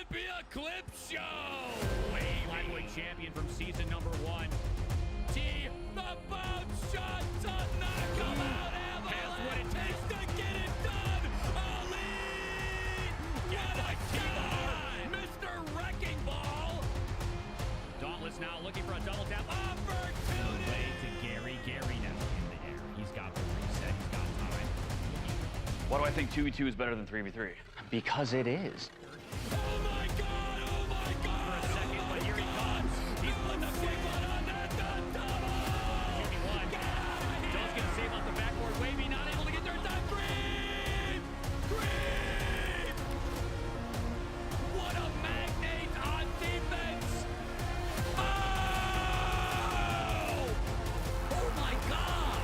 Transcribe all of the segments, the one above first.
it be a clip show? FLYBOY champion from season number 1. T, the bounce shot to knock him out. Has what it takes to get it done. Ali! What a shot! Mr. Wrecking Ball. Dauntless now looking for a double tap. Opportunity! Way to Gary. Gary now in the air. He's got the reset. He's got time. Why do I think 2v2 is better than 3v3? Because it is. Oh my God! Oh my God! For a second, but here he comes. He's putting a big one on that double. 2v1. Does get a save off the backboard. Wavy not able to get there in time. Green! Green! What a magnate on defense! Oh! Oh my God!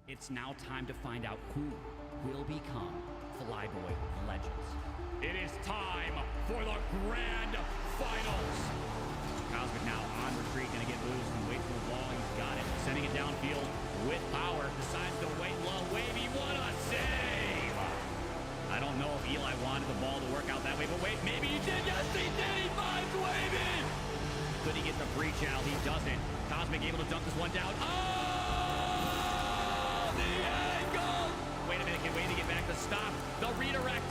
It's now time to find out who will become FLYBOY Legends. It is time for the grand finals. Cosmic now on retreat, gonna get loose and wait for the ball. He's got it, sending it downfield with power. Decides to wait low. Wavy, what a save! I don't know if Eli wanted the ball to work out that way, but wait, maybe he did. Yes, he did. He finds Wavy. Could he get the breach out? He doesn't. Cosmic able to dunk this one down. Oh, the angle! Wait a minute, can Wavy get back to stop the redirect?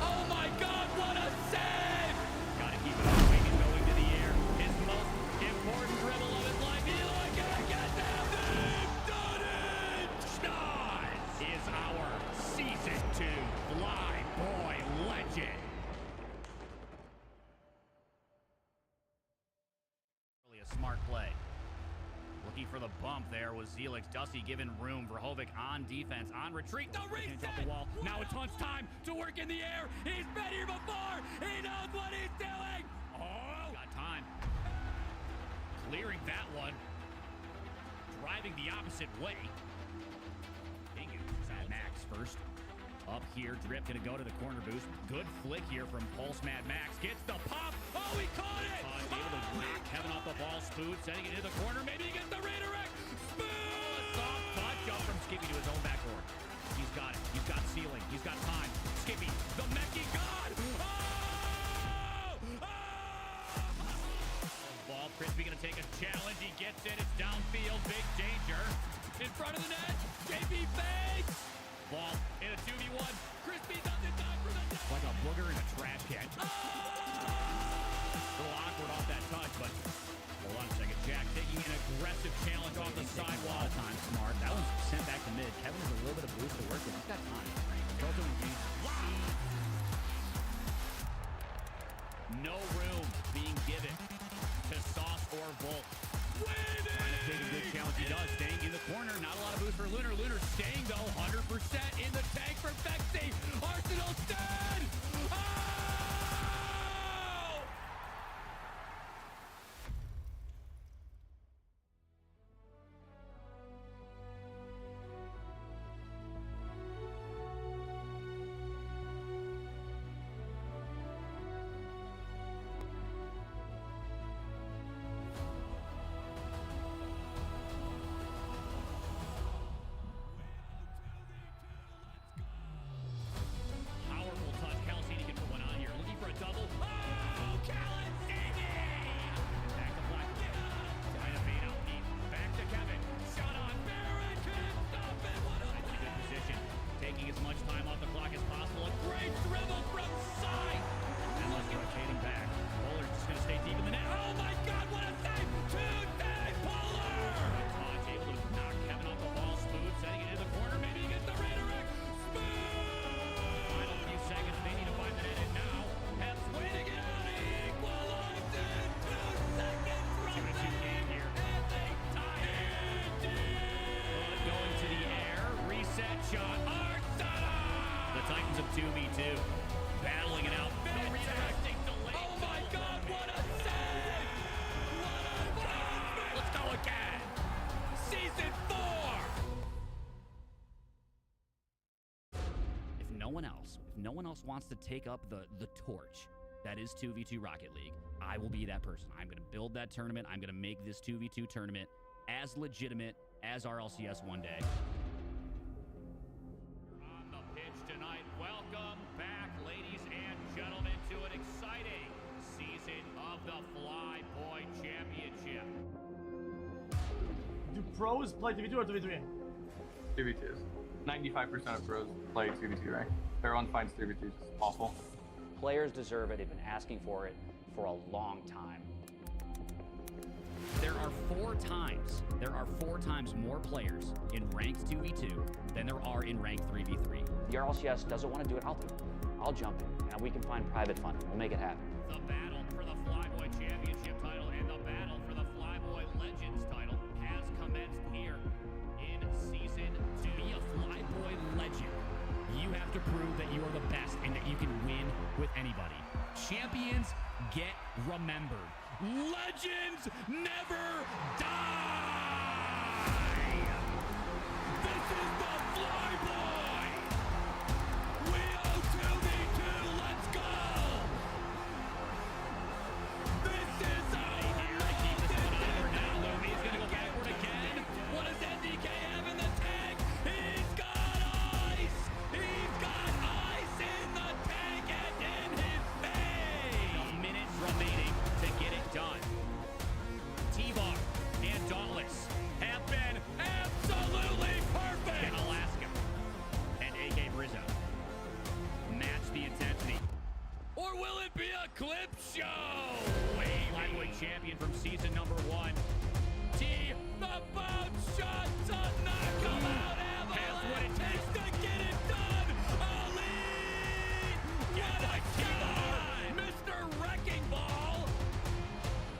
Oh my God, what a save! Gotta keep it on. Wavy going to the air. His most important dribble of his life. Eli gonna get down. They've done it! Schnoz is our Season 2 FLYBOY Legend. Really a smart play. Looking for the bump there was Zelix. Dusty giving room for Hovic on defense, on retreat. The reset! Drop the wall. Now it's Hunt's time to work in the air. He's been here before. He knows what he's doing. Oh! Got time. Clearing that one. Driving the opposite way. Bingu. Max first. Up here, Drip gonna go to the corner boost. Good flick here from Pulse Mad Max. Gets the pop. Oh, he caught it! Able to knock Kevin off the ball. Spoon sending it into the corner. Maybe he gets the redirect. Spoon! Soft touch up from Skippy to his own backboard. He's got it. He's got ceiling. He's got time. Skippy, the Mechie God! Oh! Oh! Ball, Crispy gonna take a challenge. He gets it. It's downfield. Big danger. In front of the net. JP fakes. Ball in a 2v1. Crispy doesn't die for the net. Like a booger in a trash can. Oh! A little awkward off that touch, but hold on a second. Jack taking an aggressive challenge off the sidewall. Time smart. That one's sent back to mid. Kevin has a little bit of boost to work with. He's got time. Wow. No room being given to Sauce or Volt. Trying to take a good challenge. He does. Staying in the corner. Not a lot of boost for Lunar. Lunar staying, though. 100% in the tank for Vexy. Arsenal's dead. Oh! Titans of 2v2 battling it out. Oh my God, what a save! Let's go again. Season 4. If no one else wants to take up the torch that is 2v2 Rocket League, I will be that person. I'm going to build that tournament. I'm going to make this 2v2 tournament as legitimate as RLCS one day. On the pitch. of the FLYBOY Championship. Do pros play 2v2 or 2v3? 2v2s. 95% of pros play 2v2, right? Everyone finds 3v2 just awful. Players deserve it. They've been asking for it for a long time. There are four times more players in ranked 2v2 than there are in ranked 3v3. The RLCS doesn't want to do it. I'll do it. I'll jump in, and we can find private funding. We'll make it happen. The battle for the FLYBOY Championship title and the battle for the FLYBOY Legends title has commenced here in Season 2. To be a FLYBOY legend, you have to prove that you are the best and that you can win with anybody. Champions get remembered. Legends never die! This is the FLYBOY! We owe 2v2, let's go! This is our He's gonna go backward again. What does NDK have in the tank? He's got ice! He's got ice in the tank and in his face! Minutes remaining to get it done. T-Bar and Dauntless have been absolutely perfect! In Alaska and AK Brizzo match the intensity. Or will it be a clip show? FLYBOY champion from season number 1. T, the bounce shot does not come out. Has what it takes to get it done. Ali! Get a T-Bar! Mr. Wrecking Ball!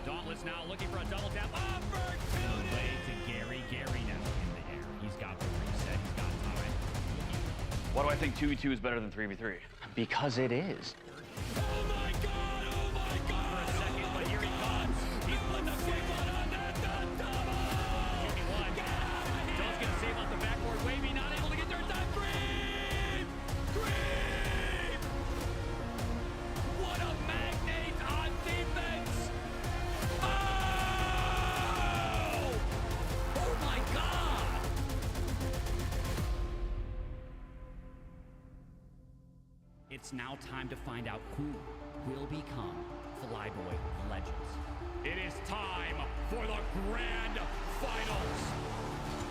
Dauntless now looking for a double tap opportunity. Way to Gary. Gary now in the air. He's got the reset. He's got time. Why do I think 2v2 is better than 3v3? Because it is. Oh my God! Oh my God! For a second, but here he comes. He's putting the quick one on that double. 2v1. Does get a save off the backboard. Wavy not able to get there in time. Green! Green! What a magnate on defense! Oh! Oh my God! It's now time to find out who will become FLYBOY Legends. It is time for the grand finals.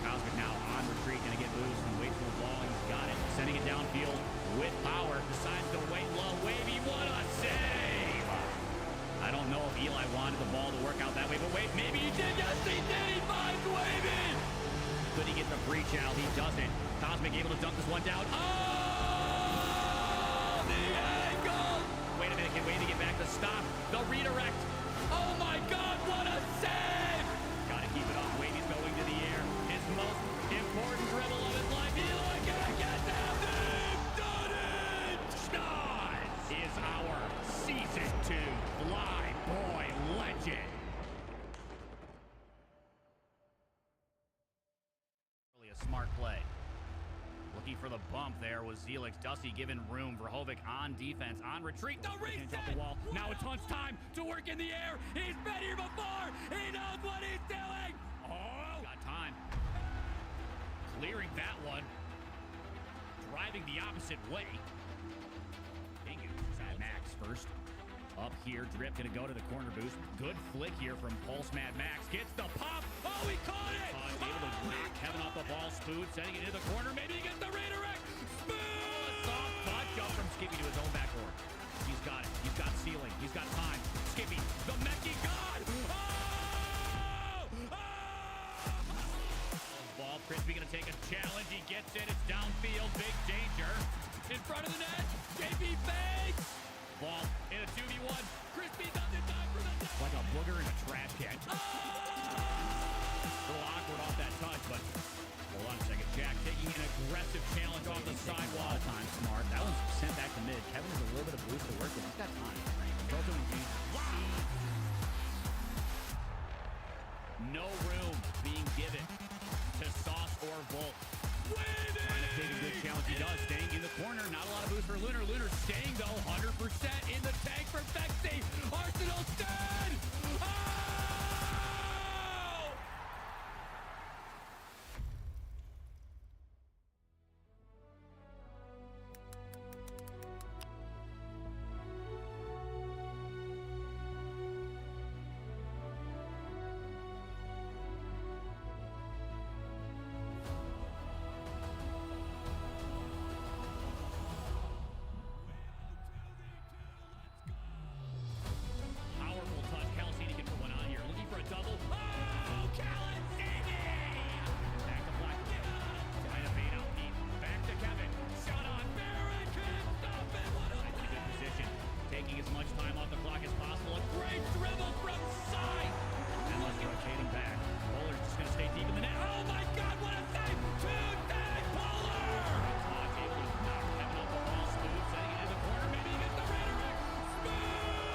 Cosmic now on retreat, gonna get loose and wait for the ball. He's got it, sending it downfield with power. Decides to wait low. Wavy, what a save! I don't know if Eli wanted the ball to work out that way, but wait, maybe he did. Yes, he did. He finds Wavy. Could he get the breach out? He doesn't. Cosmic able to dunk this one down. Oh, the angle! Wait a minute, can Wavy get back to stop the redirect? Oh my God, what a save! Gotta keep it up. Wavy's going to the air. His most important dribble of his life. Eli can't get down. They've done it! Schnoz is our Season 2 FLYBOY Legend. Really a smart play. Looking for the bump there was Zelix. Dusty giving room for Hovic on defense, on retreat. The reset! Drop the wall. Now it's Hunt's time to work in the air. He's been here before. He knows what he's doing. Oh, got time. Clearing that one. Driving the opposite way. Bingu. Max first. Up here, Drip gonna go to the corner boost. Good flick here from Pulse Mad Max. Gets the pop. Oh, he caught it! Able to knock Kevin off the ball. Spood sending it into the corner. Maybe he gets the redirect. Spood! Soft touch up from Skippy to his own backboard. He's got it. He's got ceiling. He's got time. Skippy, the Mechie God! Oh! Ball, Crispy gonna take a challenge. He gets it. It's downfield. Big danger. In front of the net. JP fakes. Ball in a 2v1. Crispy doesn't die for the net. Like a booger in a trash can. Oh! A little awkward off that touch, but hold on a second. Jack taking an aggressive challenge off the sidewall. Time smart. That one's sent back to mid. Kevin has a little bit of boost to work with. He's got time. Both of them. No room being given to Sauce or Volt. Trying to take a good challenge. He does. Staying in the corner. Not a lot of boost for Lunar. Lunar staying, though. 100% in the tank for Vexy. Arsenal's dead. Oh! taking as much time off the clock as possible. A great dribble from side. And let's rotating back. Bowler's just going to stay deep in the net. Oh my God, what a save! Two-day Bowler! Todd able to knock Kevin off the ball. Smooth, setting it in the corner. Maybe he gets the redirect. Smooth!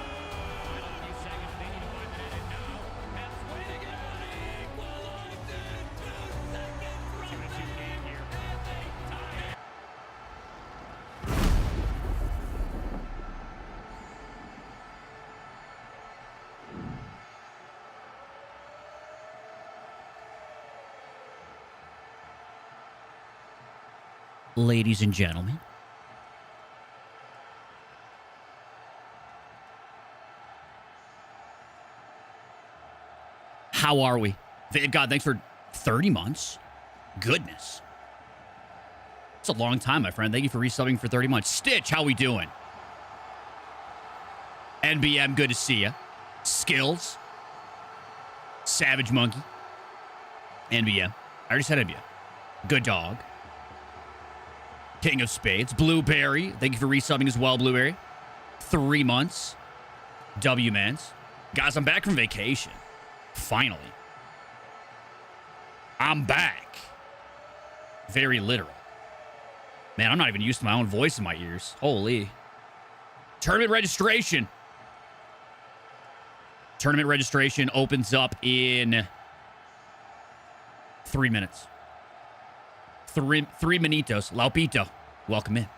Final few seconds. They need to find the net. And now, Mets waiting it out. Equalized in 2 seconds from 2-2 game here. And they tie it. Ladies and gentlemen, how are we? God, thanks for 30 months. Goodness. It's a long time, my friend. Thank you for resubbing for 30 months. Stitch, how we doing? NBM, good to see you. Skills. Savage Monkey. NBM. I already said NBM. Good dog. King of Spades. Blueberry. Thank you for resubbing as well, Blueberry. 3 months. W-Mans. Guys, I'm back from vacation. Finally. I'm back. Very literal. Man, I'm not even used to my own voice in my ears. Holy. Tournament registration. Tournament registration opens up in 3 minutes. Three minutos. Laupito. Welcome in.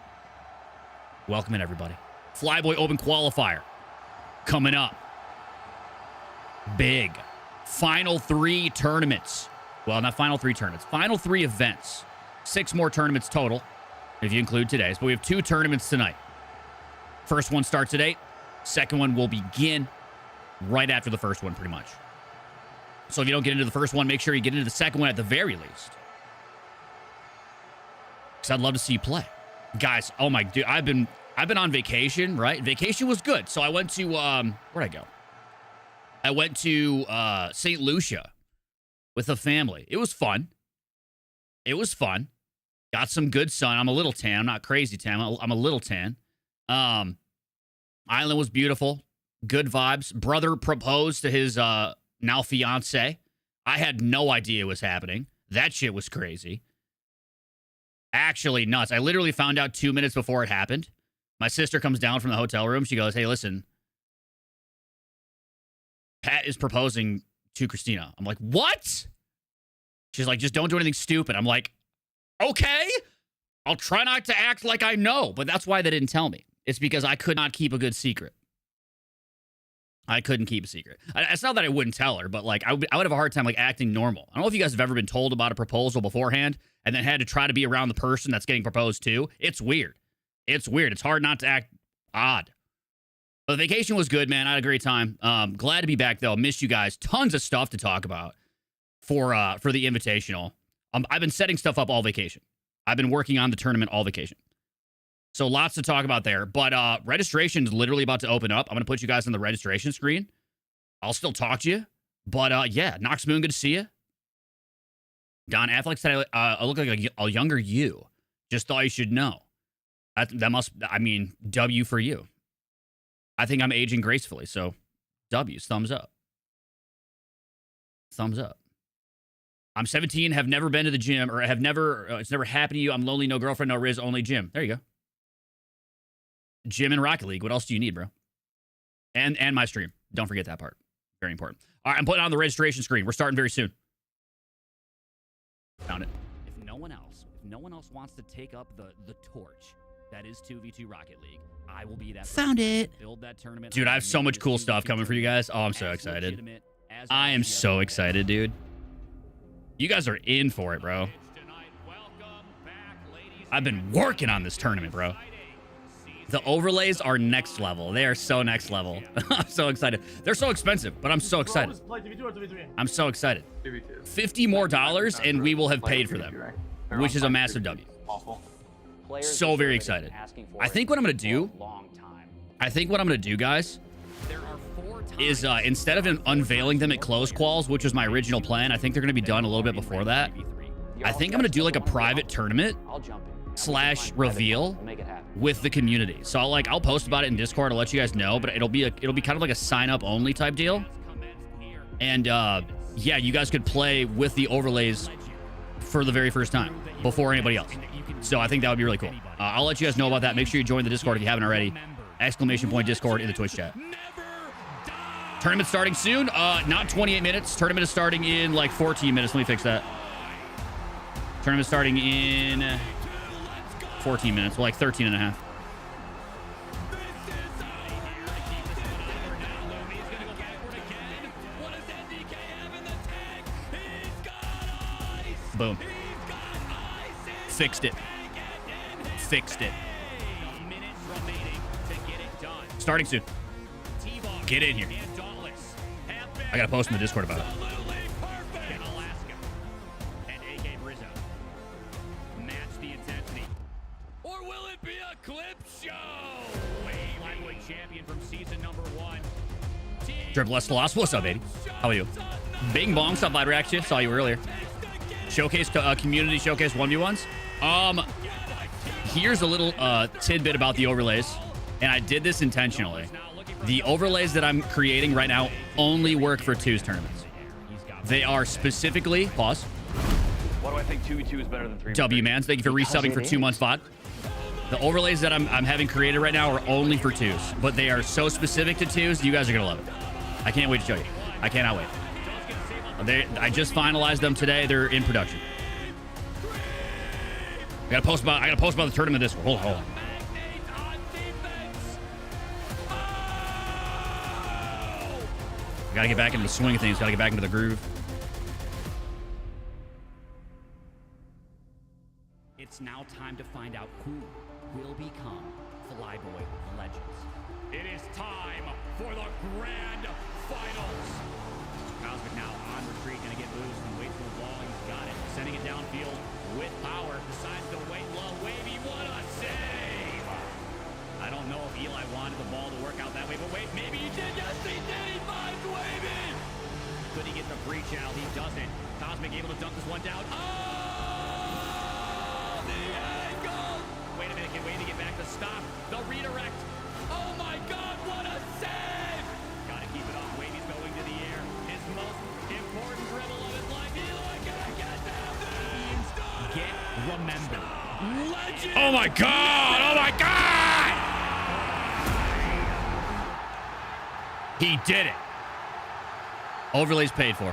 Welcome in, everybody. FLYBOY Open Qualifier. Coming up. Big. Final 3 tournaments. Well, not final 3 tournaments. Final 3 events. 6 more tournaments total, if you include today's. But we have 2 tournaments tonight. First one starts at 8. Second one will begin right after the first one, pretty much. So if you don't get into the first one, make sure you get into the second one at the very least. Because I'd love to see you play. Guys, oh my dude, I've been on vacation, right? Vacation was good. So I went to where'd I go? I went to St. Lucia with the family. It was fun. It was fun. Got some good sun. I'm a little tan. I'm not crazy tan. I'm a little tan. Island was beautiful. Good vibes. Brother proposed to his now fiance. I had no idea it was happening. That shit was crazy. Actually nuts. I literally found out 2 minutes before it happened. My sister comes down from the hotel room. She goes, hey, listen. Pat is proposing to Christina. I'm like, what? She's like, just don't do anything stupid. I'm like, okay. I'll try not to act like I know. But that's why they didn't tell me. It's because I could not keep a good secret. I couldn't keep a secret. It's not that I wouldn't tell her, but like I would have a hard time like acting normal. I don't know if you guys have ever been told about a proposal beforehand and then had to try to be around the person that's getting proposed to. It's weird. It's weird. It's hard not to act odd. But the vacation was good, man. I had a great time. Glad to be back though. Missed you guys. Tons of stuff to talk about for the Invitational. I've been setting stuff up all vacation. I've been working on the tournament all vacation. So lots to talk about there. But registration is literally about to open up. I'm going to put you guys on the registration screen. I'll still talk to you. But yeah, Nox Moon, good to see you. Don Affleck said I look like a younger you. Just thought you should know. That must, I mean, W for you. I think I'm aging gracefully. So W's, thumbs up. Thumbs up. I'm 17, have never been to the gym, or have never, it's never happened to you. I'm lonely, no girlfriend, no Riz, only gym. There you go. Gym and Rocket League. What else do you need, bro? And my stream. Don't forget that part. Very important. All right, I'm putting on the registration screen. We're starting very soon. Found it. If no one else wants to take up the torch that is 2v2 Rocket League, I will be that. Found it. Build that tournament. Dude, I have so much cool stuff coming for you guys. Oh, I'm so excited. I am so excited, dude. You guys are in for it, bro. I've been working on this tournament, bro. The overlays are next level. They are so next level. I'm so excited. They're so expensive, but I'm so excited. I'm so excited. $50 more and we will have paid for them, which is a massive W. So very excited. I think what I'm going to do, guys, is instead of unveiling them at close quals, which was my original plan, I think they're going to be done a little bit before that. I think I'm going to do like a private tournament find private reveal fun. We'll make it happen. with the community. So I'll post about it in Discord. I'll let you guys know, but it'll be kind of like a sign up only type deal. And yeah, you guys could play with the overlays for the very first time before anybody else. So I think that would be really cool. I'll let you guys know about that. Make sure you join the Discord if you haven't already. !Discord in the Twitch chat. Tournament starting soon. Not 28 minutes. Tournament is starting in like 14 minutes. Let me fix that. Tournament starting in 14 minutes. Well, like 13 and a half. Boom. Fixed it. Fixed it. Starting soon. Get in here. I gotta post in the Discord about it. Or will it be a clip show? FLYBOY champion from season number 1. Triple S Lost. What's up, baby? How are you? Bing Bong. Stop by reaction. Saw you earlier. Showcase, community showcase 1v1s. Here's a little tidbit about the overlays, and I did this intentionally. The overlays that I'm creating right now only work for 2s tournaments. They are specifically, pause. Why do I think 2v2 is better than 3v3? W-Mans, thank you for resubbing for 2 months, VOD. The overlays that I'm having created right now are only for 2s, but they are so specific to 2s, you guys are gonna love it. I can't wait to show you. I cannot wait. I just finalized them today. They're in production. I gotta post about the tournament this one. Hold on. Gotta get back into the swing of things. Gotta get back into the groove. It's now time to find out who will become FLYBOY legends. It is time for the grand finals. Cosmic now on retreat, gonna get loose and wait for the ball. He's got it. Sending it downfield with power. Decides to wait low. Wavy, what a save! I don't know if Eli wanted the ball to work out that way, but wait, maybe he did. Yes, he did. He finds Wavy. Could he get the breach out? He doesn't. Cosmic able to dunk this one down. Oh, the angle! Wait a minute, can Wavy get back to stop? The redirect. Oh my God, what a save! Gotta keep it up. Wavy's going to the air. His most important dribble of his life. Eli gonna get down there. Get remembered. Legend. Oh my God! Oh my God! He did it. Overlays paid for.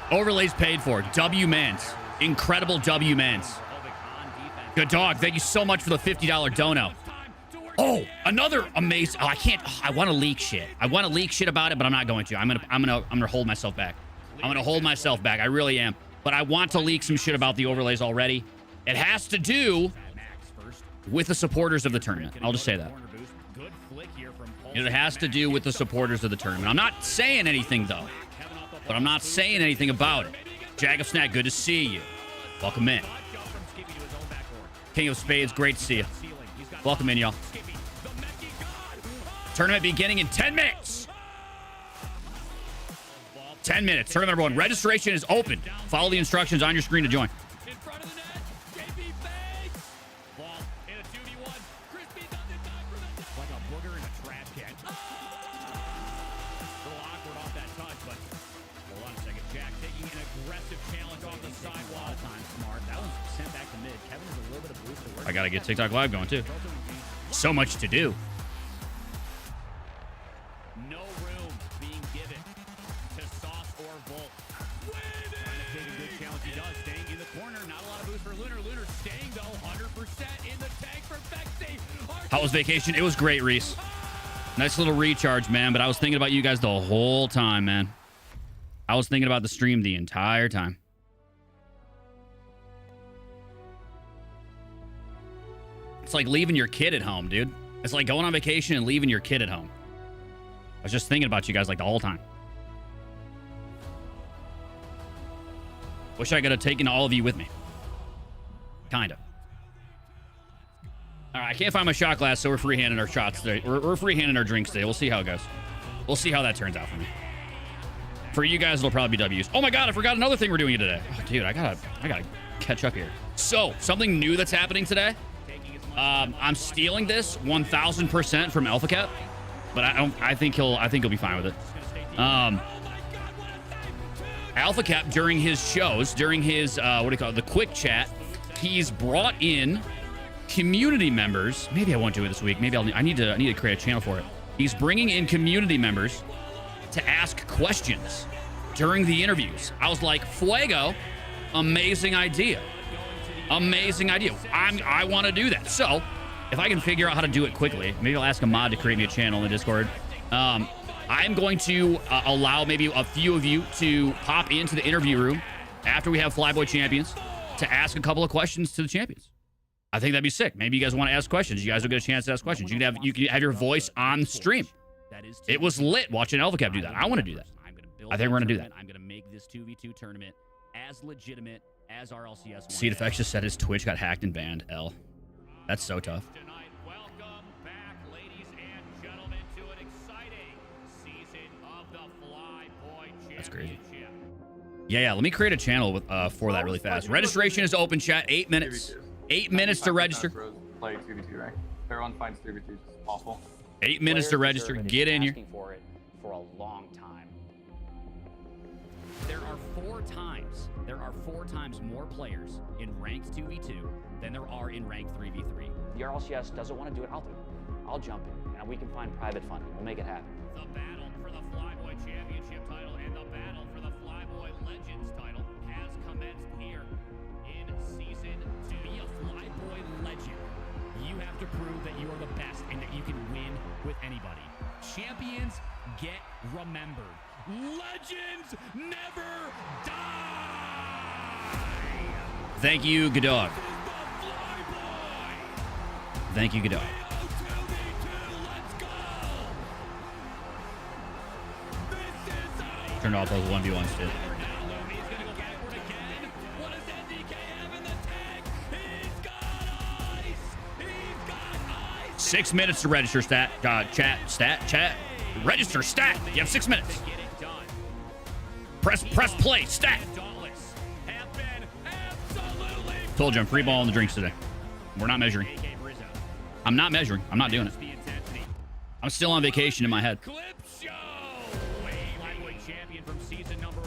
Overlays paid for. W-Mans. Incredible W-Mans. Good dog. Thank you so much for the $50 dono. Oh, another amazing. Oh, I want to leak shit. I want to leak shit about it, but I'm not going to. I'm gonna hold myself back. I'm gonna hold myself back. I really am. But I want to leak some shit about the overlays already. It has to do with the supporters of the tournament. I'll just say that. It has to do with the supporters of the tournament. I'm not saying anything, though. But I'm not saying anything about it. Jag of Snack, good to see you. Welcome in. King of Spades, great to see you. Welcome in, y'all. Tournament beginning in 10 minutes. 10 minutes. Tournament number 1. Registration is open. Follow the instructions on your screen to join. In front of the net, JP fakes. Ball in a 2v1. Crispy does it back for the net. Like a booger in a trash can. A little awkward off that touch, but hold on a second. Jack taking an aggressive challenge off the sidewall. Time smart. That one's sent back to mid. Kevin has a little bit of boost to work. I gotta get TikTok Live going, too. So much to do. No room being given to Sauce or Volt. Trying to take a good challenge. He does. Staying in the corner. Not a lot of boost for Lunar. Lunar staying, though. 100% in the tank for Bexy. How was vacation? It was great, Reese. Nice little recharge, man. But I was thinking about you guys the whole time, man. I was thinking about the stream the entire time. It's like leaving your kid at home, dude. It's like going on vacation and leaving your kid at home. I was just thinking about you guys like the whole time. Wish I could have taken all of you with me. Kind of. All right, I can't find my shot glass, so we're freehanding our shots today. We're freehanding our drinks today. We'll see how it goes. We'll see how that turns out for me. For you guys, it'll probably be W's. Oh my God, I forgot another thing we're doing today. Oh, dude, I gotta catch up here. So, something new that's happening today. I'm stealing this 1000% from AlphaCat, but I think he'll be fine with it. AlphaCat during his shows, during his what do you call it, the quick chat, he's brought in community members. Maybe I won't do it this week. Maybe I need to create a channel for it. He's bringing in community members to ask questions during the interviews. I was like, Fuego, amazing idea. Amazing idea. I want to do that. So if I can figure out how to do it quickly, maybe I'll ask a mod to create me a channel in the Discord. I'm going to allow maybe a few of you to pop into the interview room after we have FLYBOY champions to ask a couple of questions to the champions. I think that'd be sick. Maybe you guys want to ask questions. You guys will get a chance to ask questions. You can have your voice on stream. It was lit watching Elvacap do that. I want to do that. I think we're going to do that. I'm going to make this 2v2 tournament as legitimate as RLCS. Seed Effects just said his Twitch got hacked and banned. L. That's so tough. Welcome back, ladies and gentlemen, to an exciting season of the FLYBOY Championship. That's crazy. Yeah. Let me create a channel with for that really fast. Registration is open, chat. 8 minutes. 8 minutes to register. Play 2v2, right? Everyone finds 3v2 just awful. 8 minutes to register. Get in here. For it for a long time. There are four times more players in ranked 2v2 than there are in ranked 3v3. The RLCS doesn't want to do it, I'll do it. I'll jump in, and we can find private funding. We'll make it happen. The battle for the FLYBOY Championship title and the battle for the FLYBOY Legends title has commenced here in Season 2. Be a FLYBOY legend. You have to prove that you are the best and that you can win with anybody. Champions get remembered. Legends never die! Thank you, Godog. Thank you, Godog. Turned off those 1v1s too. 6 minutes to register, chat. Register, stat. You have 6 minutes. Press play, stat. Told you I'm free balling the drinks today. We're not measuring. I'm not measuring. I'm not doing it. I'm still on vacation in my head.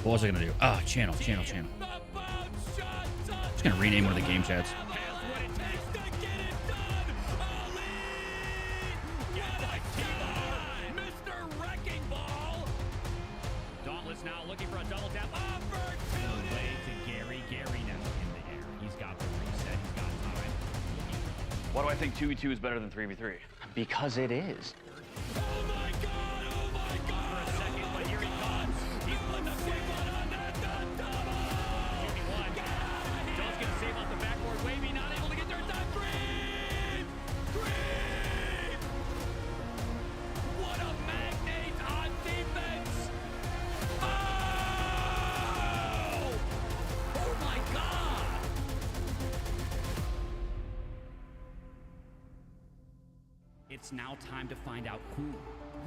What was I gonna do? Ah, channel. Just gonna rename one of the game chats. Now looking for a double tap opportunity to Gary now in the air. He's got the reset. He's got time. Why do I think 2v2 is better than 3v3? Because it is. Oh my God! For a second, but here he comes. He's putting a quick one on that double. 2v1. Does get a save off the backboard. Wavy not able to get there in time. Green! What a magnate on defense! Oh my God! It's now time to find out who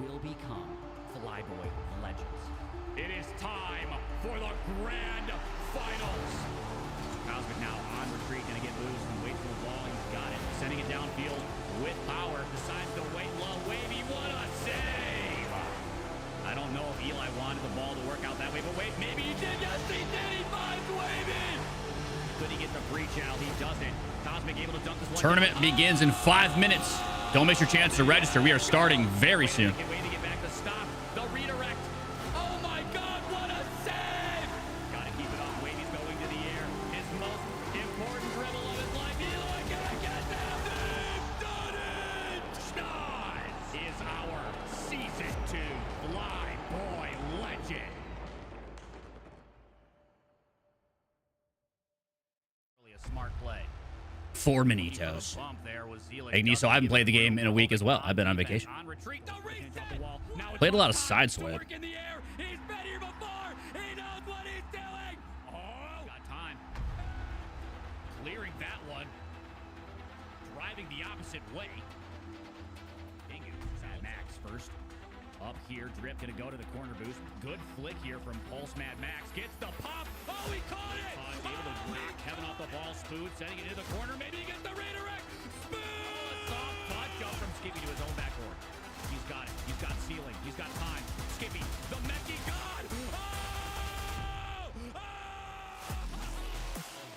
will become FLYBOY Legends. It is time for the grand finals. Cosmic now on retreat, gonna get loose and wait for the ball. He's got it, sending it downfield with power. Decides to wait low. Wavy, what a save! I don't know if Eli wanted the ball to work out that way, but wait, maybe he did. Yes, he did. He finds Wavy. Could he get the breach out? He doesn't. Cosmic able to dunk this one. Tournament begins in 5 minutes. Don't miss your chance to register. We are starting very soon. Can't wait to get back to stop. The redirect. Oh my God, what a save! Gotta keep it up. Wavy's going to the air. His most important dribble of his life. Eli gonna get that thing. Done it! Schnoz is our Season 2 FLYBOY Legend. Really a smart play. 4 Minitos. Igniso, I haven't played the game in a week as well. I've been on vacation. Played a lot of Sideswipe. Clearing that one. Driving the opposite way. Max first. Up here, Drip gonna go to the corner boost. Good flick here from Pulse Mad Max. Gets the pop. Oh, he caught it! Able to knock Kevin off the ball. Spood sending it into the corner. Maybe he gets the redirect. Spood! Soft touch up from Skippy to his own backboard. He's got it. He's got ceiling. He's got time. Skippy, the Mechie God! Oh!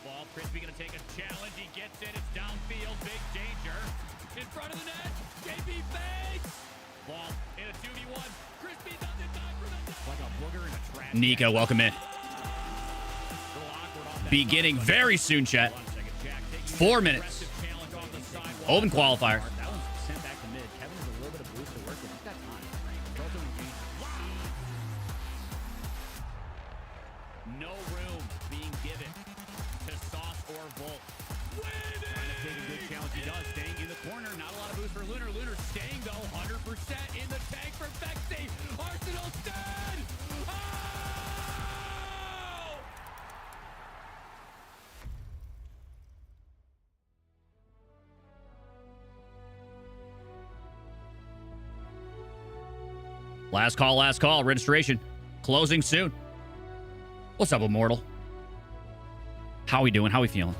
Ball, Crispy gonna take a challenge. He gets it. It's downfield. Big danger. In front of the net. JP fakes. Ball in a 2v1. Crispy doesn't die for the net. Like a booger in a trash. Nico, welcome in. Beginning very soon, chat. 4 minutes. Open qualifier. That one's sent back to mid. Kevin has a little bit of boost to work with. He's got time. No room being given to Sauce or Volt. Trying to take a good challenge. He does. Staying in the corner. Not a lot of boost for Lunar. Lunar staying, though. 100% in the tank for Vexy. Arsenal's dead. Oh! Last call. Registration closing soon. What's up, Immortal? How we doing? How we feeling?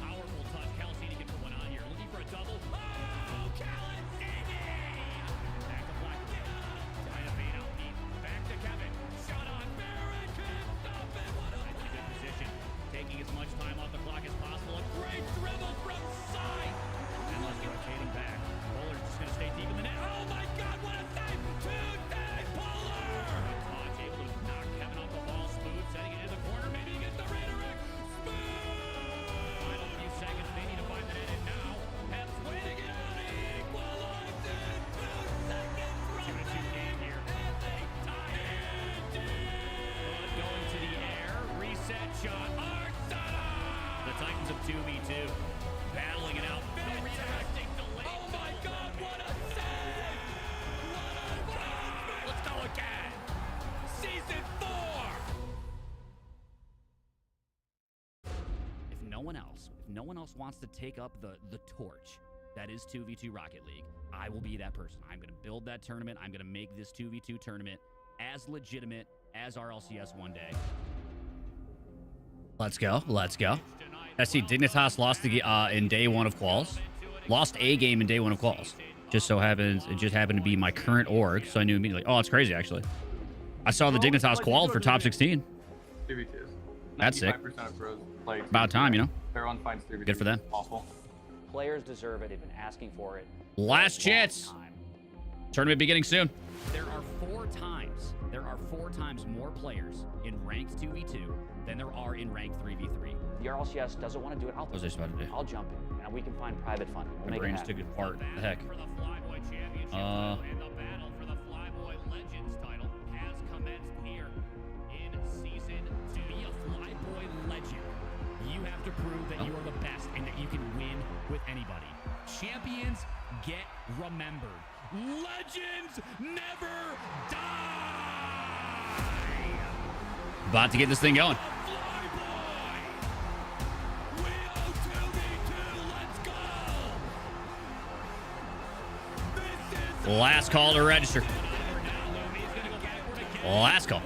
Powerful touch. Calasini can put one on here. Looking for a double. Oh, Calasini! Back to Black. Trying to bait out Neat. Back to Kevin. Shot on Barrett. Can't stop it. What a good position. Taking as much time off the clock as possible. A great dribble from side. And let's rotating back. Polar's just going to stay deep in the net. Oh my God, what a save! Two-day Polar! Touch able to knock Kevin off the ball. Spood setting it in the corner. Maybe he gets the redirect. Spood! Final few seconds. They need to find the net. And now, Pep's waiting it out. Equalized in 2 seconds from there. Game here. And they tie it. Going to the air. Reset shot. The Titans of 2v2 battling it out. Fantastic delay. Oh my God, what a save! What a save! Let's go again. Season 4. If no one else wants to take up the torch that is 2v2 Rocket League, I will be that person. I'm going to build that tournament. I'm going to make this 2v2 tournament as legitimate as RLCS one day. Let's go. I see Dignitas lost in day 1 of quals. Lost a game in day 1 of quals. It just happened to be my current org, so I knew immediately. Oh, it's crazy, actually. I saw the Dignitas qual for top 16. 2v2s. That's sick. 95% of pros play About time, you know? Everyone finds 2v2s. Good for them. Awful. Players deserve it. They've been asking for it. Last chance. Tournament beginning soon. There are 4 times more players in ranked 2v2 than there are in ranked 3v3. The RLCS doesn't want to do it out What was I supposed to do? I'll jump in, and we can find private funding. We'll My make it brain's happen. took it apart. The heck? For the FLYBOY Championship title, and the battle for the FLYBOY Legends title has commenced here in Season 2. Be a FLYBOY legend. You have to prove that you are the best and that you can win with anybody. Champions get remembered. Legends never die! About to get this thing going. Last call to register. Last call.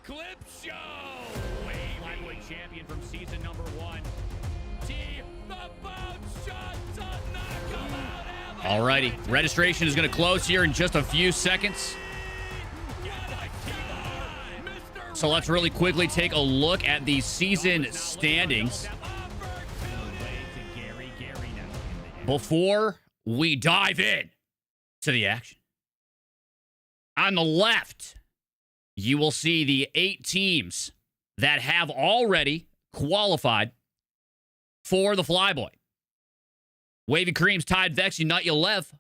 Clip show! FLYBOY champion from season number 1. T, the bounce shot to knock him out. Alrighty, registration is going to close here in just a few seconds. So let's really quickly take a look at the season standings before we dive in to the action. On the left, you will see the 8 teams that have already qualified for the FLYBOY. Wavy Creams tied Vexy Nut Lev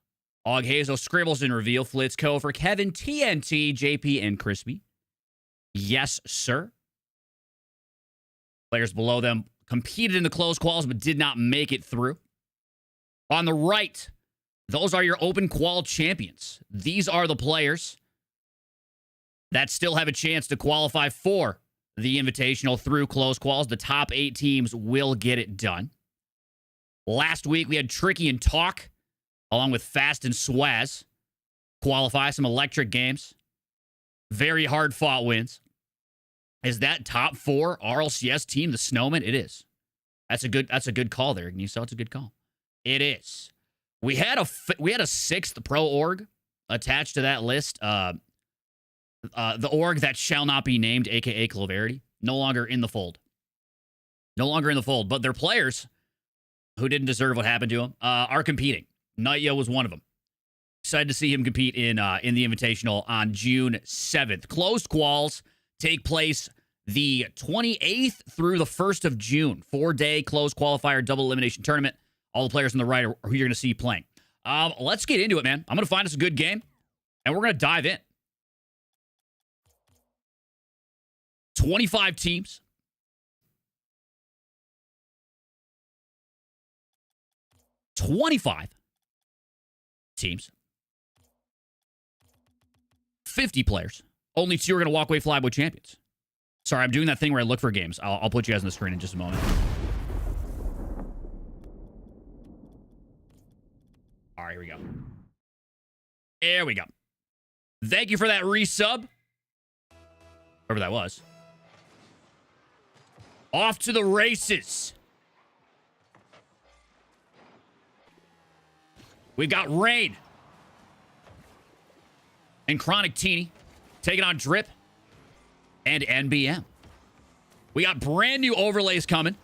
Og Hazel, Scribbles, and Reveal. Flitz, Co for Kevin, TNT, JP, and Crispy. Yes, sir. Players below them competed in the close quals but did not make it through. On the right, those are your open qual champions. These are the players that still have a chance to qualify for the Invitational through close quals. The top 8 teams will get it done. Last week, we had Tricky and Talk, along with Fast and Swaz, qualify. Some electric games. Very hard-fought wins. Is that top 4 RLCS team the Snowmen? It is. That's a good call there, Gniso. It's a good call. It is. We had a 6th pro org attached to that list. The org that shall not be named, a.k.a. Claverity, no longer in the fold. No longer in the fold. But their players, who didn't deserve what happened to them, are competing. Nightyo was one of them. Excited to see him compete in the Invitational on June 7th. Closed quals take place the 28th through the 1st of June. 4-day closed qualifier double elimination tournament. All the players on the right are who you're going to see playing. Let's get into it, man. I'm going to find us a good game, and we're going to dive in. 25 teams. Teams. 50 players. Only 2 are going to walk away FLYBOY champions. Sorry, I'm doing that thing where I look for games. I'll put you guys on the screen in just a moment. All right, here we go. There we go. Thank you for that resub. Whoever that was. Off to the races. We got Rain and Chronic Teeny taking on Drip and NBM. We got brand new overlays coming.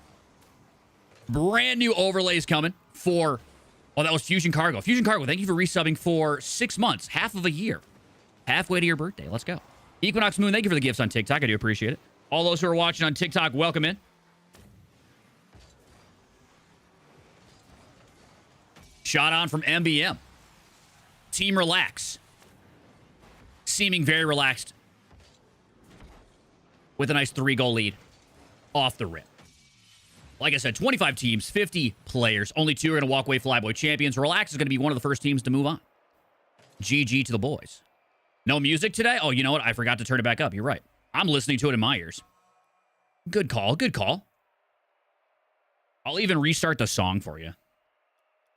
Brand new overlays coming for... Oh, that was Fusion Cargo. Fusion Cargo, thank you for resubbing for 6 months. Half of a year. Halfway to your birthday. Let's go. Equinox Moon, thank you for the gifts on TikTok. I do appreciate it. All those who are watching on TikTok, welcome in. Shot on from MBM. Team Relax. Seeming very relaxed. With a nice 3-goal lead. Off the rip. Like I said, 25 teams, 50 players. Only 2 are going to walk away FLYBOY champions. Relax is going to be one of the first teams to move on. GG to the boys. No music today? Oh, you know what? I forgot to turn it back up. You're right. I'm listening to it in my ears. Good call. Good call. I'll even restart the song for you.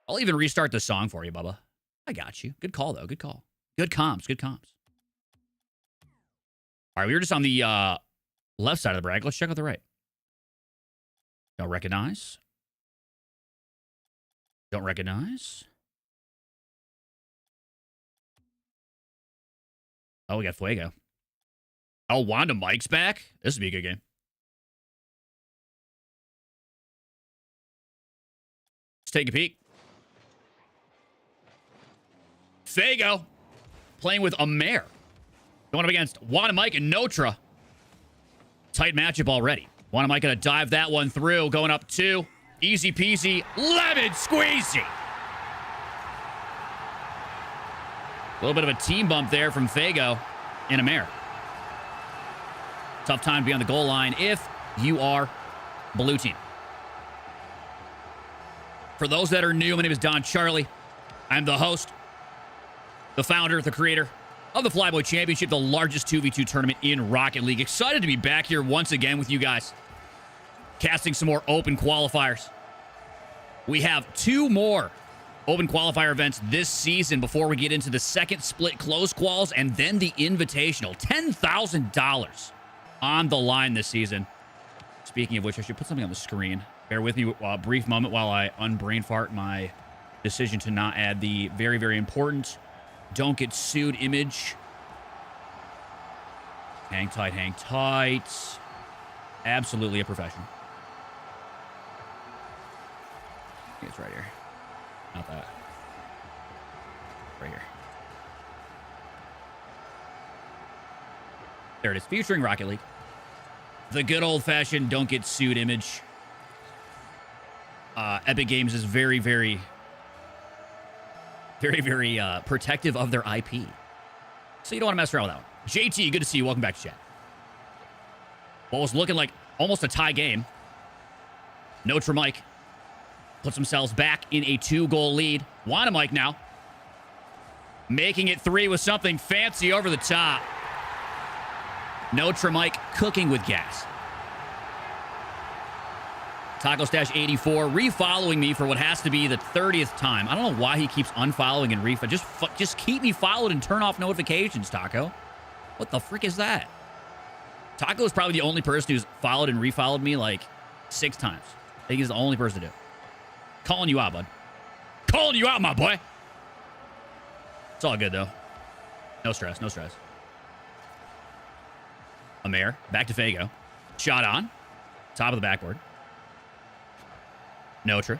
Bubba. I got you. Good call, though. Good call. Good comms. Good comms. All right, we were just on the left side of the bracket. Let's check out the right. Don't recognize. Don't recognize. Oh, we got Fuego. Oh, Wanda Mike's back. This would be a good game. Let's take a peek. Fago playing with Amer. Going up against Wanda Mike and Notra. Tight matchup already. Wanda Mike going to dive that one through. Going up 2. Easy peasy. Lemon squeezy. A little bit of a team bump there from Fago and Amer. Tough time to be on the goal line if you are blue team. For those that are new, my name is Don Charlie. I'm the host, the founder, the creator of the FLYBOY Championship, the largest 2v2 tournament in Rocket League. Excited to be back here once again with you guys. Casting some more open qualifiers. We have 2 more open qualifier events this season before we get into the second split close quals and then the invitational. $10,000 on the line this season. Speaking of which, I should put something on the screen. Bear with me a brief moment while I unbrain fart my decision to not add the very, very important don't get sued image. Hang tight, hang tight. Absolutely a professional. I think it's right here. Not that. Right here. There it is. Featuring Rocket League. The good old-fashioned don't get sued image. Epic Games is very, very Very, very protective of their IP. So you don't want to mess around with that one. JT, good to see you. Welcome back to chat. What was looking like almost a tie game. Notre Mike puts themselves back in a 2-goal lead. Wanda Mike now making it 3 with something fancy over the top. Notre Mike cooking with gas. Taco Stash 84 refollowing me for what has to be the 30th time. I don't know why he keeps unfollowing and just keep me followed and turn off notifications, Taco. What the frick is that? Taco is probably the only person who's followed and refollowed me like 6 times. I think he's the only person to do. Calling you out, bud. Calling you out, my boy. It's all good, though. No stress, no stress. Amer, back to Fago. Shot on. Top of the backboard. Notre.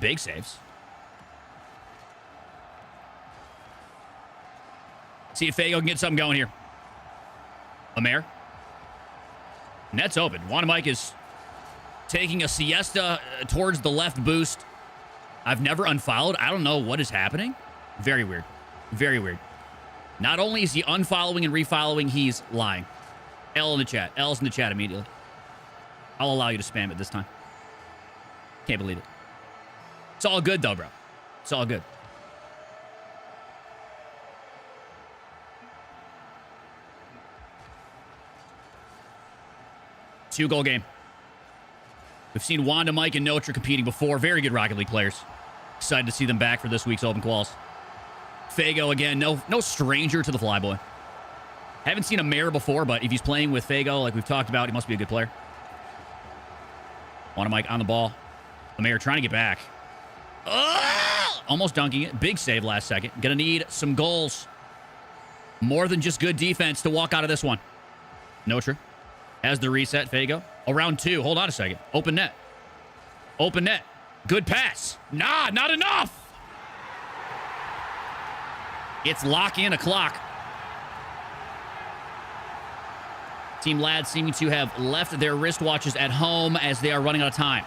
Big saves. See if Fago can get something going here. Amer. Net's open. Wanamaike is taking a siesta towards the left boost. I've never unfollowed. I don't know what is happening. Very weird. Very weird. Not only is he unfollowing and refollowing, he's lying. L in the chat. L's in the chat immediately. I'll allow you to spam it this time. Can't believe it. It's all good, though, bro. It's all good. Two-goal game. We've seen Wanda, Mike, and Notre competing before. Very good Rocket League players. Excited to see them back for this week's Open Quals. Fago, again, no stranger to the Flyboy. Haven't seen a Mare before, but if he's playing with Fago, like we've talked about, he must be a good player. Wanda, Mike on the ball. The Mare trying to get back. Almost dunking it. Big save last second. Gonna need some goals. More than just good defense to walk out of this one. Notre has the reset. Fago. Around 2. Hold on a second. Open net. Open net. Good pass. Nah, not enough. It's lock-in o'clock. Team Lads seeming to have left their wristwatches at home as they are running out of time.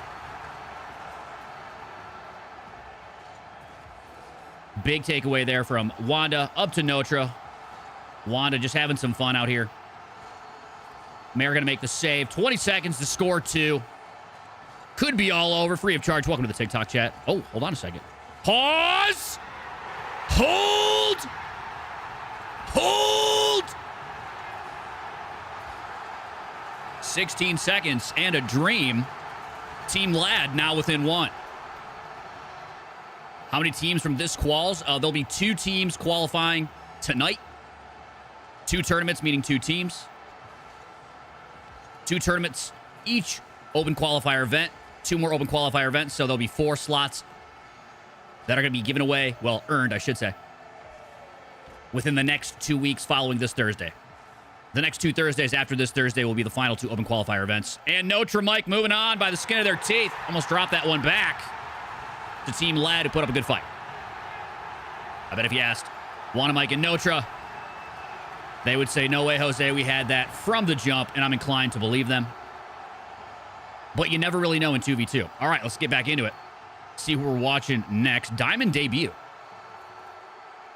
Big takeaway there from Wanda up to Notre. Wanda just having some fun out here. Mayor going to make the save. 20 seconds to score 2. Could be all over. Free of charge. Welcome to the TikTok chat. Oh, hold on a second. Pause. Hold. Hold. 16 seconds and a dream. Team Lad now within 1. How many teams from this quals? There'll be 2 teams qualifying tonight. 2 tournaments, meaning 2 teams. 2 tournaments each open qualifier event. 2 more open qualifier events, so there'll be 4 slots that are going to be given away, well, earned, I should say, within the next 2 weeks following this Thursday. The next 2 Thursdays after this Thursday will be the final 2 open qualifier events. And Notre Mike moving on by the skin of their teeth. Almost dropped that one back to Team Lad, who put up a good fight. I bet if you asked Wanamaike and Notre, they would say, no way, Jose, we had that from the jump, and I'm inclined to believe them. But you never really know in 2v2. All right, let's get back into it. See who we're watching next. Diamond debut.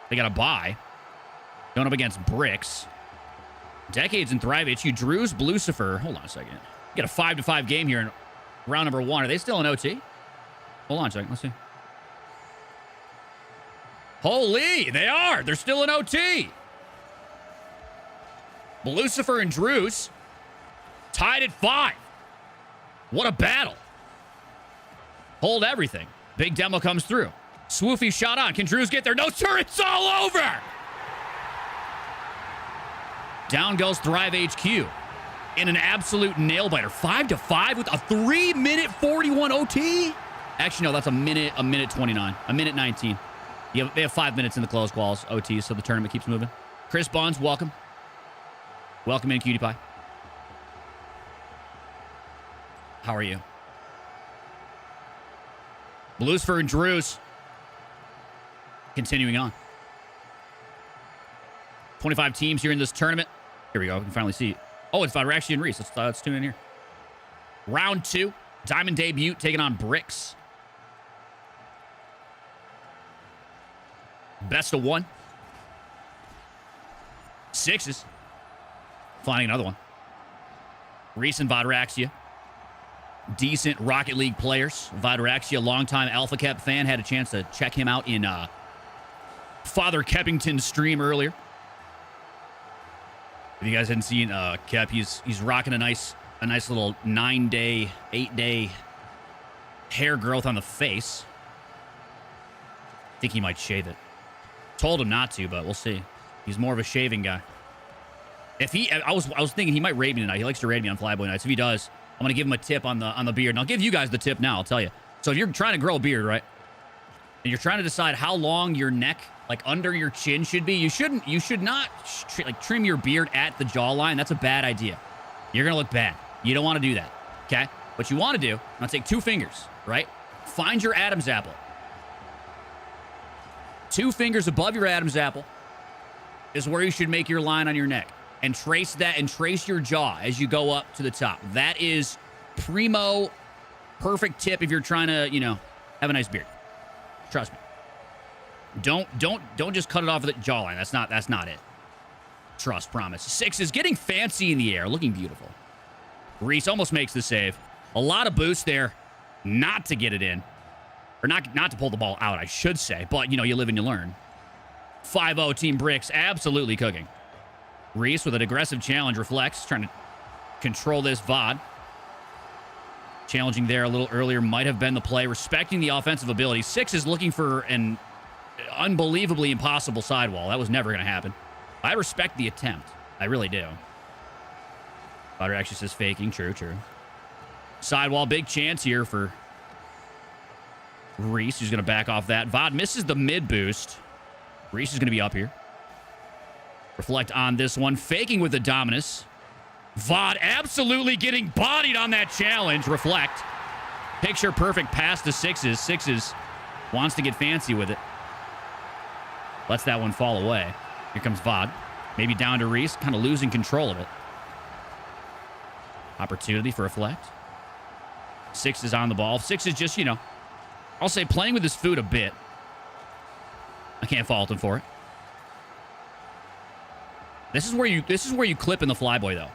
They got a bye. Going up against Bricks. Decades in Thrive HU. Drew's Lucifer. Hold on a second. You got a 5-5 game here in round number 1. Are they still in OT? Hold on a second. Let's see. Holy, they are. They're still in OT. Lucifer and Drew's tied at 5. What a battle. Hold everything. Big demo comes through. Swoofy shot on. Can Drews get there? No, sir. It's all over. Down goes Thrive HQ in an absolute nail-biter. 5-5 with a 3-minute 41 OT. Actually, no, that's a minute 29. A minute 19. They have 5 minutes in the close quals, OT, so the tournament keeps moving. Chris Bonds, welcome. Welcome in, Cutie Pie. How are you? Lucifer and Drews continuing on. 25 teams here in this tournament. Here we go. We can finally see. Oh, it's Rashi and Reese. Let's tune in here. Round 2. Diamond debut taking on Bricks. Best of one. Sixes. Finding another one. Reese and Vodraxia. Decent Rocket League players. Vodraxia, longtime Alpha Kep fan. Had a chance to check him out in Father Keppington's stream earlier. If you guys hadn't seen Kep, he's rocking a nice little 9-day, 8-day hair growth on the face. I think he might shave it. Told him not to, but we'll see. He's more of a shaving guy. If he, I was thinking he might raid me tonight. He likes to raid me on FLYBOY nights. If he does, I'm gonna give him a tip on the beard, and I'll give you guys the tip now. I'll tell you. So if you're trying to grow a beard, right, and you're trying to decide how long your neck, like under your chin, should be, you should not trim your beard at the jawline. That's a bad idea. You're gonna look bad. You don't want to do that. Okay. What you want to do? I'm gonna take 2 fingers, right? Find your Adam's apple. 2 fingers above your Adam's apple is where you should make your line on your neck. And trace that and trace your jaw as you go up to the top. That is primo, perfect tip if you're trying to, you know, have a nice beard. Trust me. Don't just cut it off with the jawline. That's not it. Trust, promise. 6 is getting fancy in the air, looking beautiful. Reese almost makes the save. A lot of boost there, not to get it in, or not to pull the ball out, I should say. But you know, you live and you learn. 5-0 Team Bricks, absolutely cooking. Reese with an aggressive challenge, reflects, trying to control this VOD. Challenging there a little earlier might have been the play, respecting the offensive ability. 6 is looking for an unbelievably impossible sidewall. That was never going to happen. I respect the attempt. I really do. Potter actually says faking. True. Sidewall, big chance here for Reese, who's going to back off that. VOD misses the mid boost. Reese is going to be up here. Reflect on this one. Faking with the Dominus. VOD absolutely getting bodied on that challenge. Reflect. Picture perfect pass to 6s. 6s wants to get fancy with it. Lets that one fall away. Here comes VOD. Maybe down to Reese. Kind of losing control of it. Opportunity for Reflect. 6 is on the ball. 6 is just, you know, I'll say playing with his food a bit. I can't fault him for it. This is where you clip in the FLYBOY, though.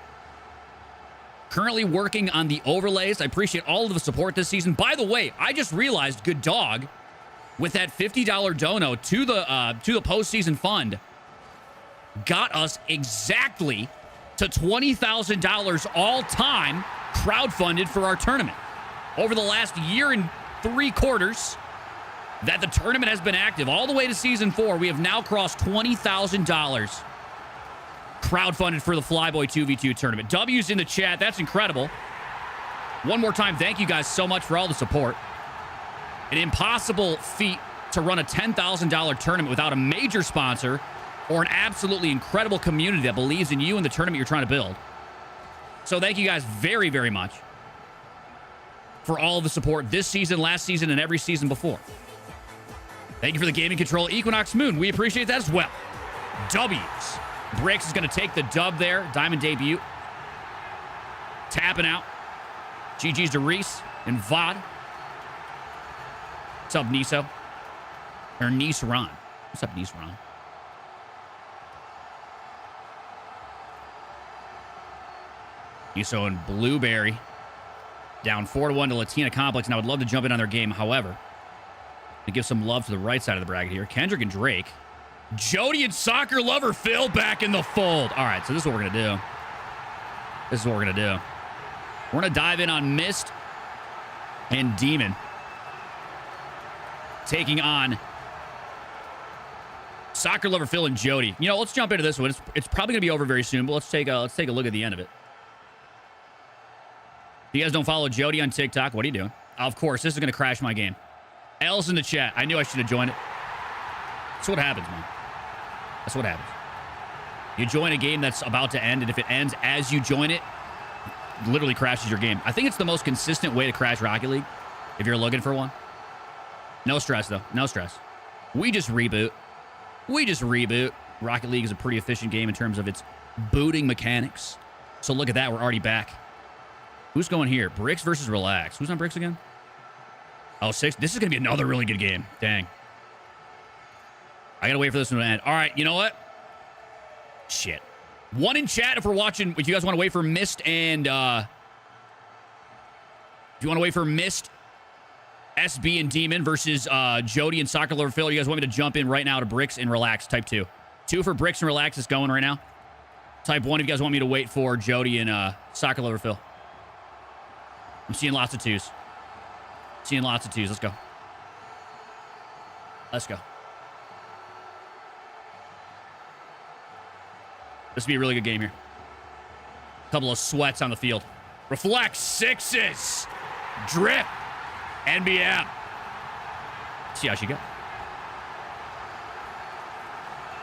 Currently working on the overlays. I appreciate all of the support this season. By the way, I just realized Good Dog, with that $50 dono to the postseason fund, got us exactly to $20,000 all time crowdfunded for our tournament. Over the last year and 3 quarters that the tournament has been active, all the way to season 4, we have now crossed $20,000 crowdfunded for the FLYBOY 2v2 tournament. W's in the chat. That's incredible. One more time, thank you guys so much for all the support. An impossible feat to run a $10,000 tournament without a major sponsor or an absolutely incredible community that believes in you and the tournament you're trying to build. So thank you guys very, very much for all of the support this season, last season, and every season before. Thank you for the gaming control, Equinox Moon. We appreciate that as well. W's. Bricks is going to take the dub there. Diamond debut. Tapping out. GG's to Reese and VOD. What's up, Niso? Or Nice-Ron. What's up, Nice-Ron? Niso and Blueberry. Down 4-1 to Latina Complex, and I would love to jump in on their game. However, to give some love to the right side of the bracket here. Kendrick and Drake. Jody and soccer lover Phil back in the fold. All right, so this is what we're going to do. This is what we're going to do. We're going to dive in on Mist and Demon. Taking on soccer lover Phil and Jody. You know, let's jump into this one. It's probably going to be over very soon, but let's take a look at the end of it. If you guys don't follow Jody on TikTok, what are you doing? Of course, this is going to crash my game. L's in the chat. I knew I should have joined it. That's what happens, man. That's what happens. You join a game that's about to end, and if it ends as you join it, literally crashes your game. I think it's the most consistent way to crash Rocket League, if you're looking for one. No stress, though. No stress. We just reboot. Rocket League is a pretty efficient game in terms of its booting mechanics. So look at that. We're already back. Who's going here? Bricks versus Relax. Who's on Bricks again? Oh, 6. This is going to be another really good game. Dang. I gotta wait for this one to end. All right, you know what? Shit. One in chat if we're watching. If you guys want to wait for Mist and if you want to wait for Mist, SB and Demon versus Jody and Soccer Lover Phil, you guys want me to jump in right now to Bricks and Relax, type 2. 2 for Bricks and Relax is going right now. Type 1 if you guys want me to wait for Jody and Soccer Lover Phil. I'm seeing lots of 2s. Seeing lots of 2s. Let's go. Let's go. This will be a really good game here. Couple of sweats on the field. Reflect 6s. Drip. NBM. See how she go.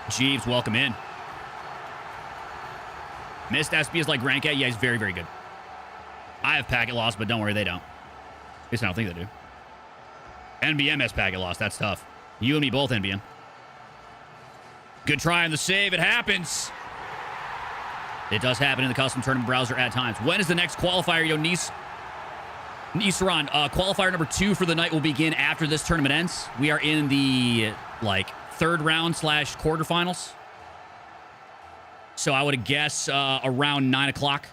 Jeeves, welcome in. Missed SB is like rank A. Yeah, he's very, very good. I have packet loss, but don't worry, they don't. At least I don't think they do. NBM has packet loss. That's tough. You and me both, NBM. Good try on the save. It happens. It does happen in the custom tournament browser at times. When is the next qualifier, yo, Nisaron? Qualifier number 2 for the night will begin after this tournament ends. We are in the, like, 3rd round / quarterfinals. So I would guess around 9 o'clock.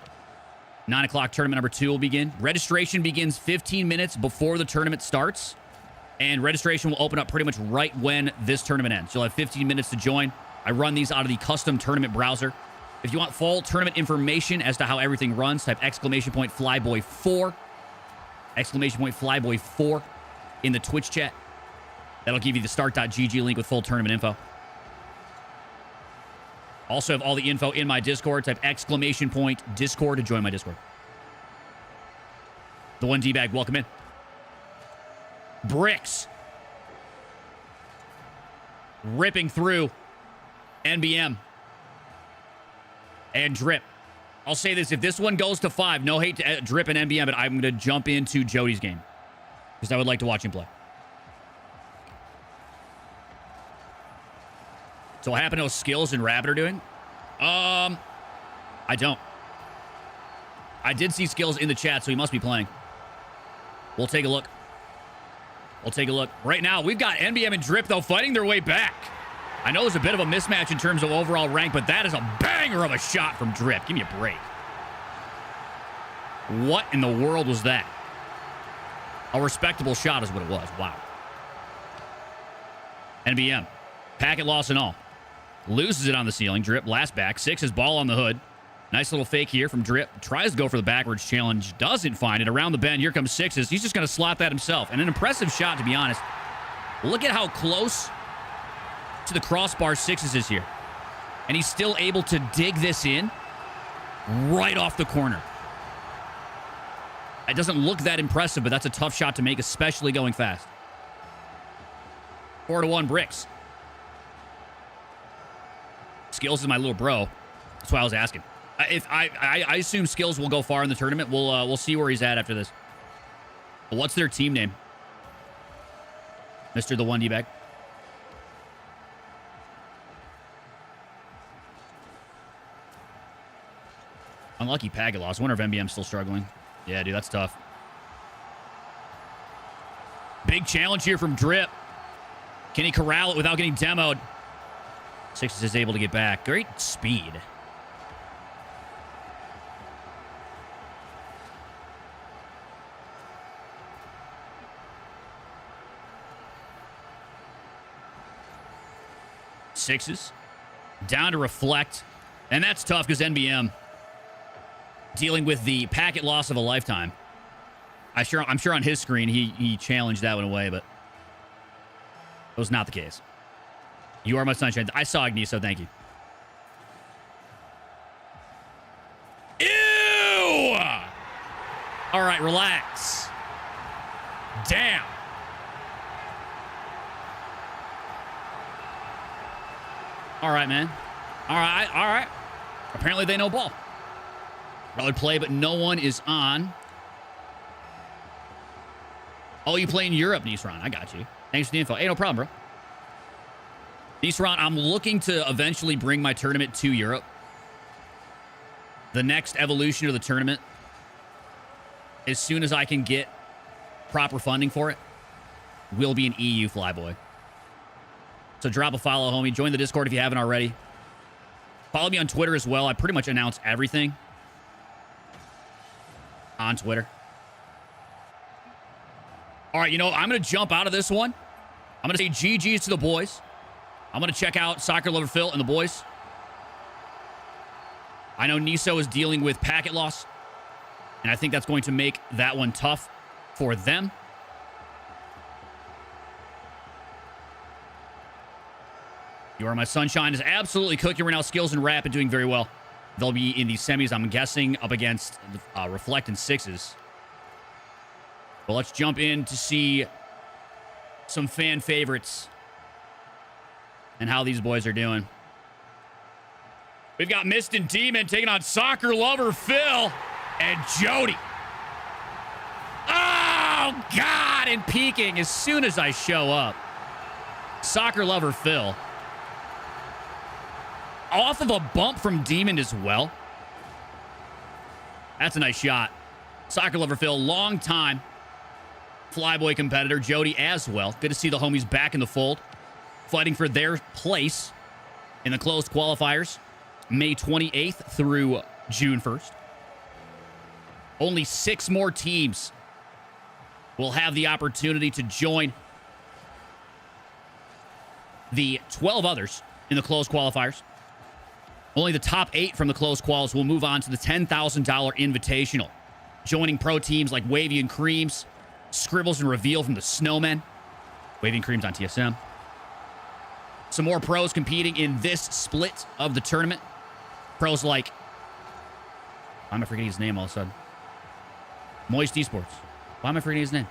9 o'clock tournament number 2 will begin. Registration begins 15 minutes before the tournament starts. And registration will open up pretty much right when this tournament ends. You'll have 15 minutes to join. I run these out of the custom tournament browser. If you want full tournament information as to how everything runs, type !FLYBOY4. !FLYBOY4 in the Twitch chat. That'll give you the start.gg link with full tournament info. Also have all the info in my Discord. Type !Discord to join my Discord. The 1D-bag, welcome in. Bricks. Ripping through NBM. And Drip. I'll say this. If this one goes to 5, no hate to Drip and NBM, but I'm going to jump into Jody's game. Because I would like to watch him play. So what happened to those skills and Rabbit are doing? I don't. I did see skills in the chat, so he must be playing. We'll take a look. We'll take a look. Right now, we've got NBM and Drip, though, fighting their way back. I know there's a bit of a mismatch in terms of overall rank, but that is a banger of a shot from Drip. Give me a break. What in the world was that? A respectable shot is what it was. Wow. NBM. Packet loss and all. Loses it on the ceiling. Drip, last back. 6 is ball on the hood. Nice little fake here from Drip. Tries to go for the backwards challenge. Doesn't find it. Around the bend. Here comes 6s. He's just going to slot that himself. And an impressive shot, to be honest. Look at how close to the crossbar 6s is here. And he's still able to dig this in right off the corner. It doesn't look that impressive, but that's a tough shot to make, especially going fast. 4-1 Bricks. Skills is my little bro. That's why I was asking. I assume Skills will go far in the tournament. We'll see where he's at after this. But what's their team name? Mr. the 1D bag. Unlucky packet loss. I wonder if NBM's still struggling. Yeah, dude, that's tough. Big challenge here from Drip. Can he corral it without getting demoed? 6 is able to get back. Great speed. Sixes. Down to reflect. And that's tough because NBM dealing with the packet loss of a lifetime. I'm sure on his screen he challenged that one away, but it was not the case. You are my sunshine. I saw Agniso, thank you. Ew! All right, relax. Damn. All right, man. All right. Apparently they know ball. Probably play, but no one is on. Oh, you play in Europe, Nisran. I got you. Thanks for the info. Hey, no problem, bro. Nisran, I'm looking to eventually bring my tournament to Europe. The next evolution of the tournament, as soon as I can get proper funding for it, will be an EU Flyboy. So drop a follow, homie. Join the Discord if you haven't already. Follow me on Twitter as well. I pretty much announce everything on Twitter. All right, you know, I'm going to jump out of this one. I'm going to say GG's to the boys. I'm going to check out Soccer Lover Phil and the boys. I know Niso is dealing with packet loss, and I think that's going to make that one tough for them. You Are My Sunshine is absolutely cooking right now. Skills and Rapid doing very well. They'll be in the semis, I'm guessing, up against Reflect and Sixes. But let's jump in to see some fan favorites and how these boys are doing. We've got Mist and Demon taking on Soccer Lover Phil and Jody. Oh, God, and peeking as soon as I show up. Soccer Lover Phil. Off of a bump from Demon as well. That's a nice shot. Soccer Lover Phil, long time Flyboy competitor. Jody as well. Good to see the homies back in the fold, fighting for their place in the closed qualifiers, May 28th through June 1st. Only 6 more teams will have the opportunity to join the 12 others in the closed qualifiers. Only the top 8 from the closed quals will move on to the $10,000 Invitational, joining pro teams like Wavy and Creams, Scribbles and Reveal from the Snowmen. Wavy and Creams on TSM. Some more pros competing in this split of the tournament. Pros like... Why am I forgetting his name all of a sudden? Moist Esports. Why am I forgetting his name?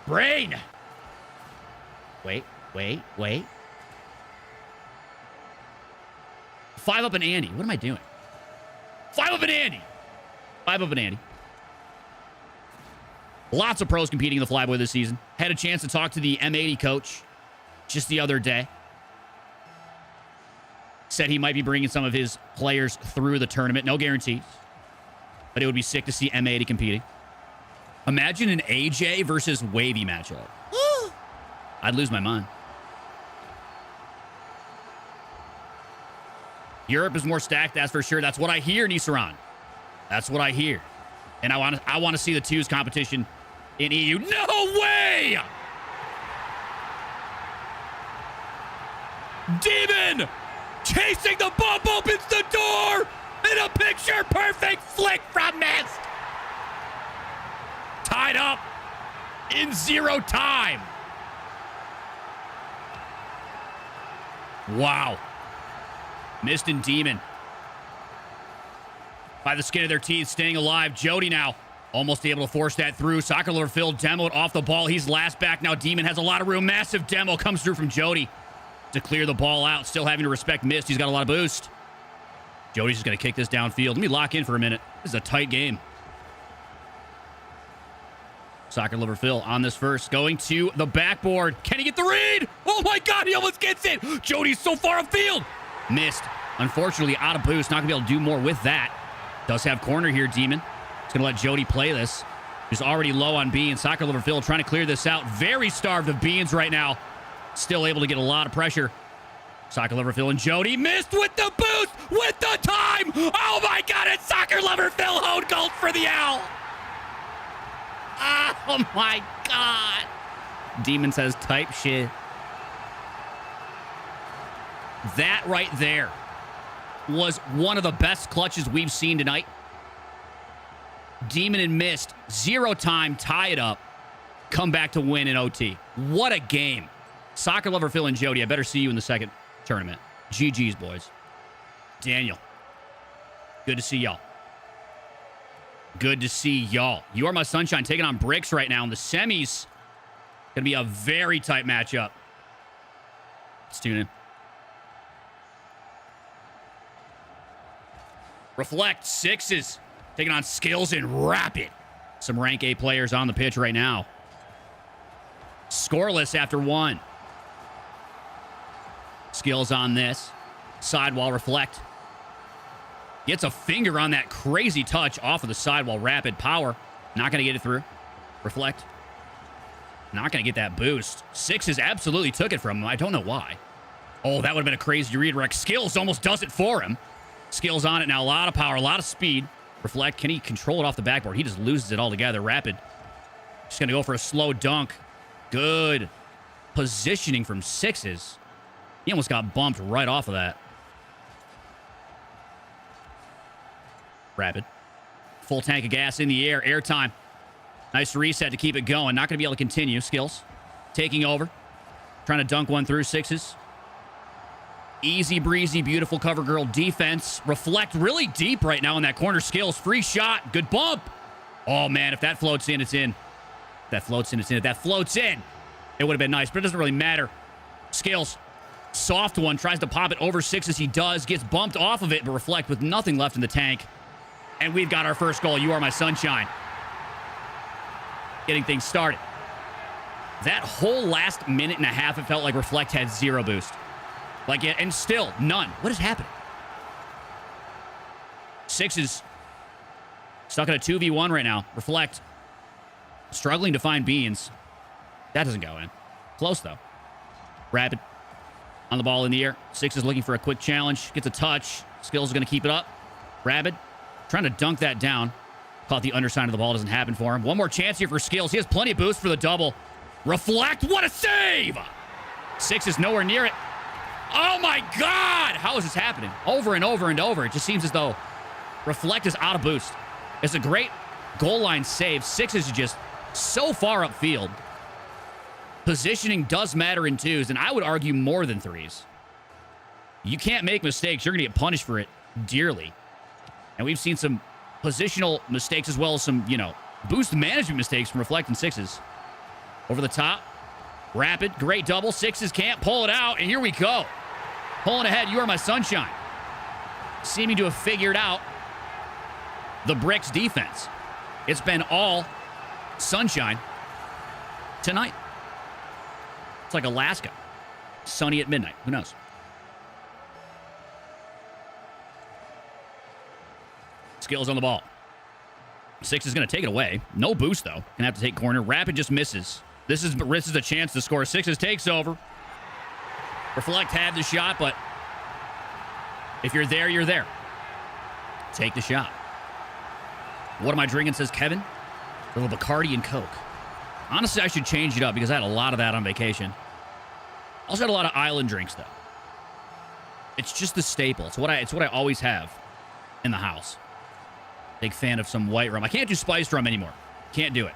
Brain! Wait. 5 Up and Andy. What am I doing? 5 Up and Andy. 5 Up and Andy. Lots of pros competing in the Flyboy this season. Had a chance to talk to the M80 coach just the other day. Said he might be bringing some of his players through the tournament. No guarantees. But it would be sick to see M80 competing. Imagine an AJ versus Wavy matchup. I'd lose my mind. Europe is more stacked, that's for sure. That's what I hear, Nisaran. That's what I hear. And I want to see the twos competition in EU. No way! Demon! Chasing the bump, opens the door! In a picture perfect flick from Mist! Tied up in 0 time. Wow. Mist and Demon by the skin of their teeth, staying alive. Jody now almost able to force that through. Soccer Lover Phil demoed off the ball. He's last back now. Demon has a lot of room. Massive demo comes through from Jody to clear the ball out. Still having to respect Mist. He's got a lot of boost. Jody's just going to kick this downfield. Let me lock in for a minute. This is a tight game. Soccer Lover Phil on this first, going to the backboard. Can he get the read? Oh my God, he almost gets it. Jody's so far upfield. Missed. Unfortunately, out of boost. Not going to be able to do more with that. Does have corner here, Demon. He's going to let Jody play this. He's already low on beans. Soccer Lover Phil trying to clear this out. Very starved of beans right now. Still able to get a lot of pressure. Soccer Lover Phil and Jody missed with the boost, with the time. Oh my God, it's Soccer Lover Phil Hode Gold for the L. Oh my God. Demon says type shit. That right there was one of the best clutches we've seen tonight. Demon and Mist, 0 time, tie it up, come back to win in OT. What a game. Soccer Lover Phil and Jody, I better see you in the second tournament. GG's, boys. Daniel, good to see y'all. Good to see y'all. You Are My Sunshine taking on Bricks right now in the semis. Gonna be a very tight matchup. Let's tune in. Reflect, Sixes, taking on Skills and Rapid. Some rank A players on the pitch right now. Scoreless after 1. Skills on this. Sidewall Reflect. Gets a finger on that crazy touch off of the sidewall. Rapid power. Not going to get it through. Reflect. Not going to get that boost. Sixes absolutely took it from him. I don't know why. Oh, that would have been a crazy redirect. Skills almost does it for him. Skills on it now. A lot of power, a lot of speed. Reflect. Can he control it off the backboard? He just loses it altogether. Rapid. Just going to go for a slow dunk. Good positioning from Sixes. He almost got bumped right off of that. Rapid. Full tank of gas in the air. Airtime. Nice reset to keep it going. Not going to be able to continue. Skills. Taking over. Trying to dunk one through. Sixes. Easy breezy, beautiful cover girl defense. Reflect really deep right now in that corner. Skills. Free shot. Good bump. Oh, man. If that floats in, it's in. If that floats in, it's in. If that floats in, it would have been nice, but it doesn't really matter. Skills. Soft one. Tries to pop it over Sixes. He does. Gets bumped off of it, but Reflect with nothing left in the tank. And we've got our first goal. You are my sunshine. Getting things started. That whole last minute and a half, it felt like Reflect had zero boost. Like, and still, none. What is happening? Sixes stuck in a 2v1 right now. Reflect struggling to find beans. That doesn't go in. Close, though. Rapid on the ball in the air. Sixes looking for a quick challenge. Gets a touch. Skills is going to keep it up. Rapid trying to dunk that down. Caught the underside of the ball. Doesn't happen for him. One more chance here for Skills. He has plenty of boost for the double. Reflect. What a save! Sixes nowhere near it. Oh, my God! How is this happening? Over and over and over. It just seems as though Reflect is out of boost. It's a great goal line save. Sixes is just so far upfield. Positioning does matter in twos, and I would argue more than threes. You can't make mistakes. You're going to get punished for it dearly. And we've seen some positional mistakes as well as some, boost management mistakes from Reflect and Sixes. Over the top. Rapid. Great double. Sixes can't pull it out, and here we go. Pulling ahead. You are my sunshine. Seeming to have figured out the Bricks defense. It's been all sunshine tonight. It's like Alaska. Sunny at midnight. Who knows? Skills on the ball. Six is going to take it away. No boost, though. Going to have to take corner. Rapid just misses. This is a chance to score. Sixes takes over. Reflect had the shot, but if you're there, you're there. Take the shot. What am I drinking, says Kevin? A little Bacardi and Coke. Honestly, I should change it up because I had a lot of that on vacation. Also had a lot of island drinks, though. It's just the staple. It's what I always have in the house. Big fan of some white rum. I can't do spiced rum anymore. Can't do it.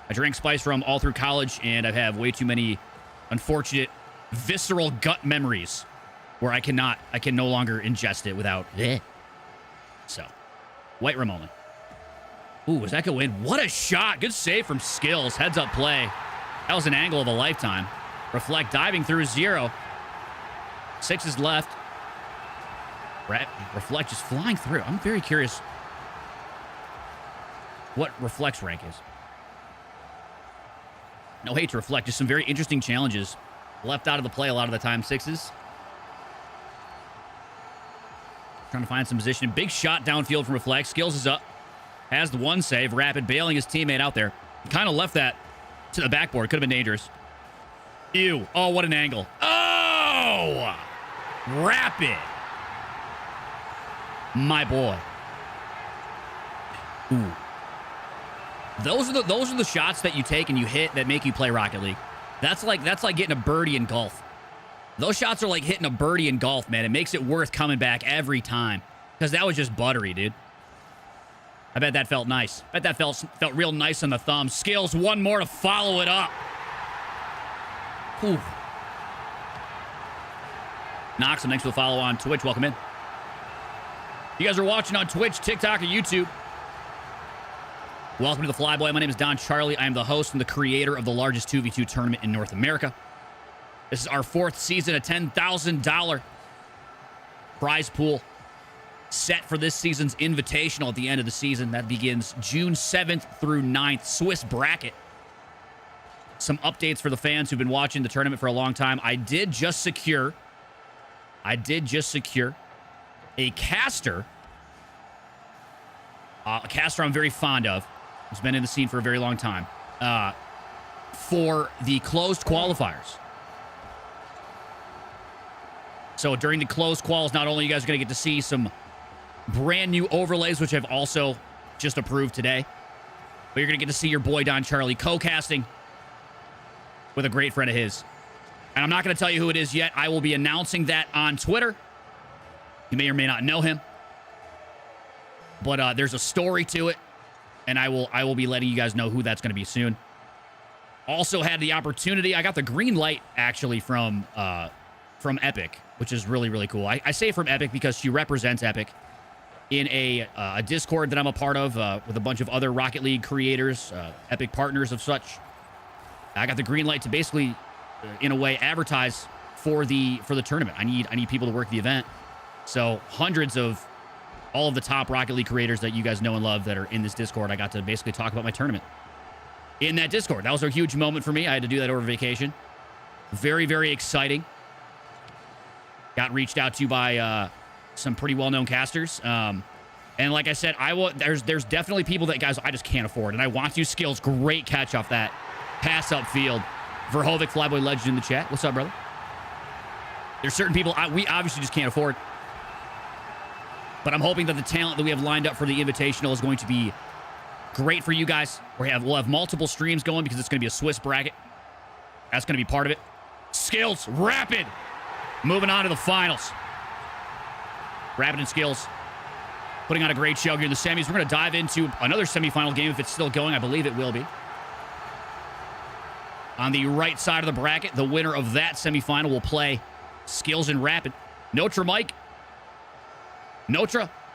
I drank spiced rum all through college, and I have way too many unfortunate, visceral gut memories where I can no longer ingest it without. So, white rum only. Ooh, was that go in? What a shot. Good save from Skills. Heads up play. That was an angle of a lifetime. Reflect diving through zero. Sixes left. Reflect just flying through. I'm very curious what Reflect's rank is. No hate to Reflect. Just some very interesting challenges. Left out of the play a lot of the time. Sixes. Trying to find some position. Big shot downfield from Reflect. Skills is up. Has the one save. Rapid bailing his teammate out there. Kind of left that to the backboard. Could have been dangerous. Ew. Oh, what an angle. Oh! Rapid. My boy. Ooh. Those are the shots that you take and you hit that make you play Rocket League. That's like getting a birdie in golf. Those shots are like hitting a birdie in golf, man. It makes it worth coming back every time. Because that was just buttery, dude. I bet that felt nice. I bet that felt real nice on the thumb. Skills, one more to follow it up. Ooh. Knox, thanks for the follow on Twitch. Welcome in. You guys are watching on Twitch, TikTok, or YouTube. Welcome to the Flyboy. My name is Don Charlie. I am the host and the creator of the largest 2v2 tournament in North America. This is our 4th season, a $10,000 prize pool set for this season's invitational at the end of the season. That begins June 7th through 9th. Swiss bracket. Some updates for the fans who've been watching the tournament for a long time. I did just secure a caster. A caster I'm very fond of. Who's been in the scene for a very long time. for the closed qualifiers. So during the closed quals, not only are you guys going to get to see some brand new overlays, which I've also just approved today, but you're going to get to see your boy Don Charlie co-casting with a great friend of his. And I'm not going to tell you who it is yet. I will be announcing that on Twitter. You may or may not know him. But there's a story to it, and I will be letting you guys know who that's going to be soon. Also had the opportunity. I got the green light, actually, from Epic, which is really, really cool. I say from Epic because she represents Epic in a Discord that I'm a part of with a bunch of other Rocket League creators, Epic partners of such. I got the green light to basically, in a way, advertise for the tournament. I need people to work the event. So hundreds of all of the top Rocket League creators that you guys know and love that are in this Discord, I got to basically talk about my tournament in that Discord. That was a huge moment for me. I had to do that over vacation. Very, very exciting. Got reached out to by some pretty well-known casters. And like I said, there's definitely people that, guys, I just can't afford. And I want to. Skills, great catch off that pass upfield. Verhovic, FLYBOY Legend in the chat. What's up, brother? There's certain people we obviously just can't afford. But I'm hoping that the talent that we have lined up for the Invitational is going to be great for you guys. We'll have multiple streams going because it's going to be a Swiss bracket. That's going to be part of it. Skills, Rapid. Moving on to the finals. Rapid and Skills putting on a great show here in the semis. We're going to dive into another semifinal game if it's still going. I believe it will be. On the right side of the bracket, the winner of that semifinal will play Skills and Rapid. Notre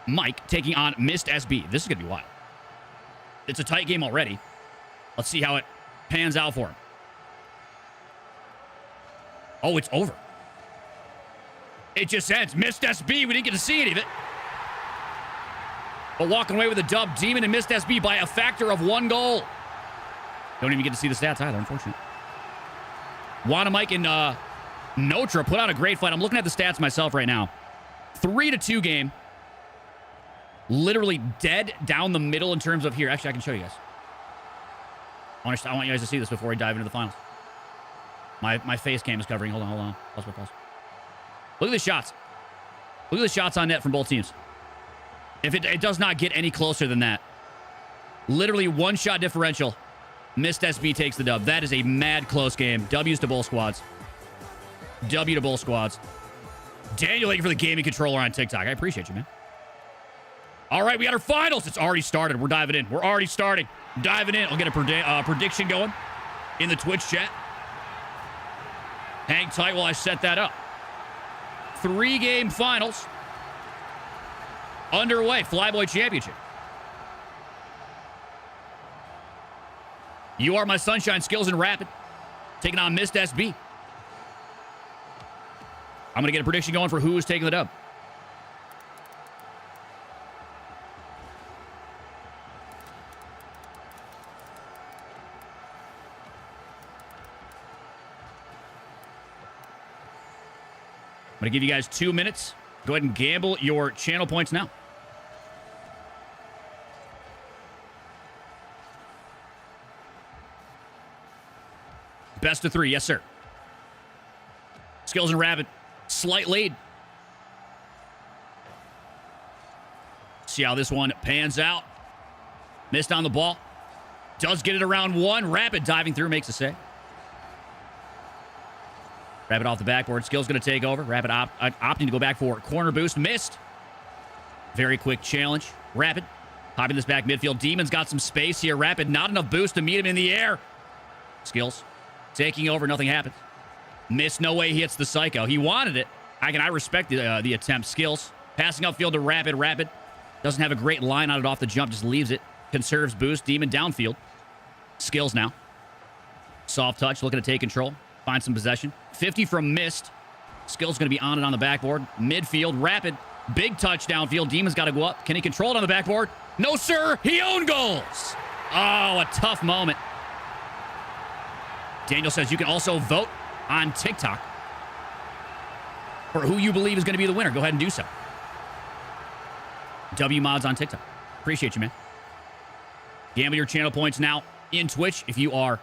Mike taking on Mist SB. This is going to be wild. It's a tight game already. Let's see how it pans out for him. Oh, it's over. It just ends. Mist SB. We didn't get to see any of it. But walking away with a dub, Demon and Mist SB by a factor of 1 goal. Don't even get to see the stats either, unfortunately. Mike and Notre put on a great fight. I'm looking at the stats myself right now. 3-2 game. Literally dead down the middle in terms of here. Actually, I can show you guys. I want you guys to see this before we dive into the finals. My face cam is covering. Hold on. Pause. Look at the shots. Look at the shots on net from both teams. If it does not get any closer than that. Literally 1 shot differential. Mist SB takes the dub. That is a mad close game. W's to both squads. W to both squads. Daniel, thank you for the gaming controller on TikTok. I appreciate you, man. All right, we got our finals. It's already started. We're diving in. We're already starting. Diving in. I'll get a prediction going in the Twitch chat. Hang tight while I set that up. 3-game finals underway. FLYBOY Championship. You Are My Sunshine, Skills and Rapid taking on Mist SB. I'm going to get a prediction going for who is taking the dub. I'm going to give you guys 2 minutes. Go ahead and gamble your channel points now. Best of 3, yes, sir. Skills and Rapid, slight lead. See how this one pans out. Missed on the ball. Does get it around 1. Rapid diving through, makes a save. Rapid off the backboard. Skills going to take over. Rapid opting to go back for corner boost. Missed. Very quick challenge. Rapid hopping this back midfield. Demon's got some space here. Rapid not enough boost to meet him in the air. Skills taking over. Nothing happens. Missed. No way he hits the Psycho. He wanted it. I respect the attempt. Skills passing upfield to Rapid. Rapid doesn't have a great line on it off the jump. Just leaves it. Conserves boost. Demon downfield. Skills now. Soft touch. Looking to take control. Find some possession. 50 from Mist. Skill's going to be on it on the backboard. Midfield, Rapid. Big touch downfield. Demon's got to go up. Can he control it on the backboard? No, sir. He owned goals. Oh, a tough moment. Daniel says you can also vote on TikTok for who you believe is going to be the winner. Go ahead and do so. W Mods on TikTok. Appreciate you, man. Gamble your channel points now in Twitch if you are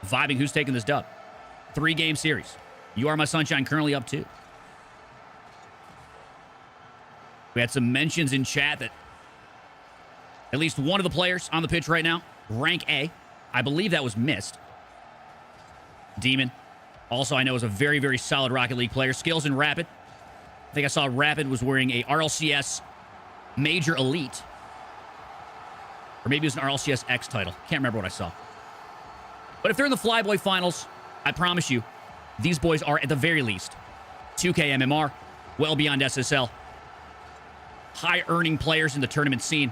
vibing who's taking this dub. 3-game series. You Are My Sunshine currently up 2. We had some mentions in chat that at least one of the players on the pitch right now, rank A. I believe that was missed. Demon. Also, I know is a very, very solid Rocket League player. Skills in Rapid. I think I saw Rapid was wearing a RLCS Major Elite. Or maybe it was an RLCS X title. Can't remember what I saw. But if they're in the FLYBOY finals, I promise you, these boys are at the very least 2K MMR, well beyond SSL. High-earning players in the tournament scene.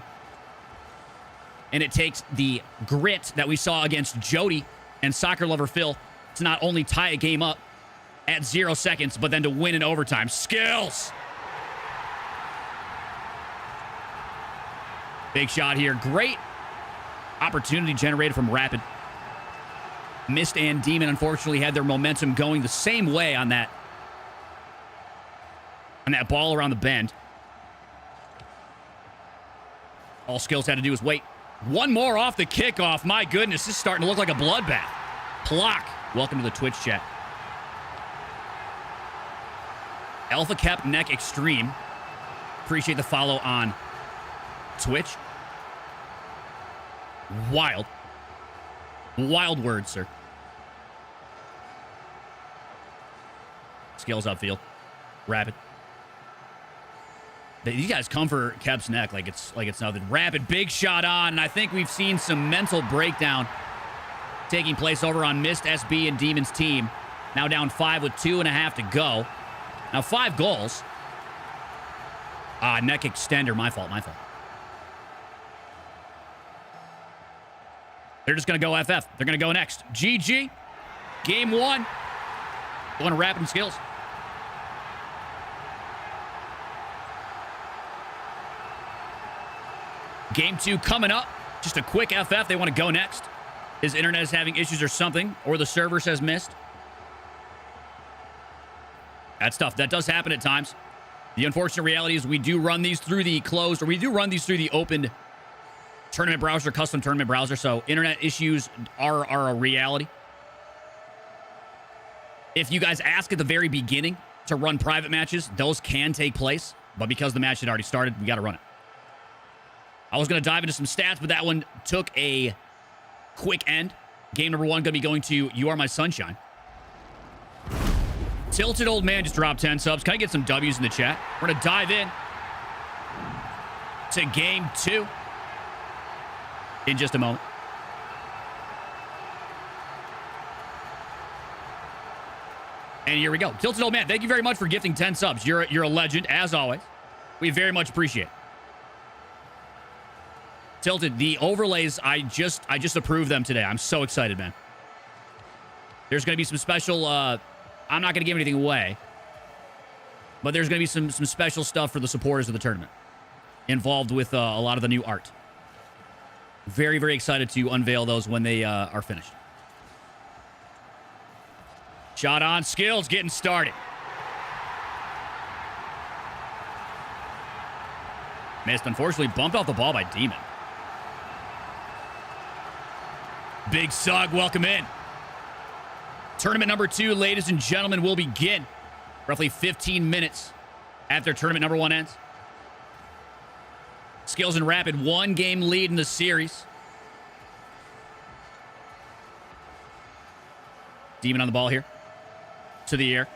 And it takes the grit that we saw against Jody and Soccer Lover Phil to not only tie a game up at 0 seconds, but then to win in overtime. Skills! Big shot here. Great opportunity generated from Rapid. Mist and Demon, unfortunately, had their momentum going the same way on that ball around the bend. All Skills had to do was wait. One more off the kickoff. My goodness, this is starting to look like a bloodbath. Plock, welcome to the Twitch chat. Alpha Cap Neck Extreme. Appreciate the follow on Twitch. Wild. Wild words, sir. Skills upfield. Rapid. These guys come for Kep's neck like it's nothing. Rapid, big shot on, and I think we've seen some mental breakdown taking place over on Mist, SB, and Demon's team. Now down 5 with 2.5 to go. Now 5 goals. Neck extender, my fault. They're just going to go FF. They're going to go next. GG. Game 1. Going to Rapid and Skills. Game 2 coming up. Just a quick FF. They want to go next. His internet is having issues or something, or the server says missed. That's tough. That does happen at times. The unfortunate reality is we do run these through the closed, or we do run these through the open tournament browser, custom tournament browser, so internet issues are a reality. If you guys ask at the very beginning to run private matches, those can take place, but because the match had already started, we got to run it. I was going to dive into some stats, but that one took a quick end. Game number 1 going to be going to You Are My Sunshine. Tilted Old Man just dropped 10 subs. Can I get some W's in the chat? We're going to dive in to Game 2 in just a moment. And here we go. Tilted Old Man, thank you very much for gifting 10 subs. You're a legend, as always. We very much appreciate it. Tilted, the overlays, I just approved them today. I'm so excited, man. There's going to be some special, I'm not going to give anything away, but there's going to be some special stuff for the supporters of the tournament involved with a lot of the new art. Very, very excited to unveil those when they are finished. Shot on, Skills getting started. Missed, unfortunately, bumped off the ball by Demon. Big Sug, welcome in. Tournament number 2, ladies and gentlemen, will begin roughly 15 minutes after tournament number 1 ends. Skills and Rapid, 1-game lead in the series. Demon on the ball here. To the air.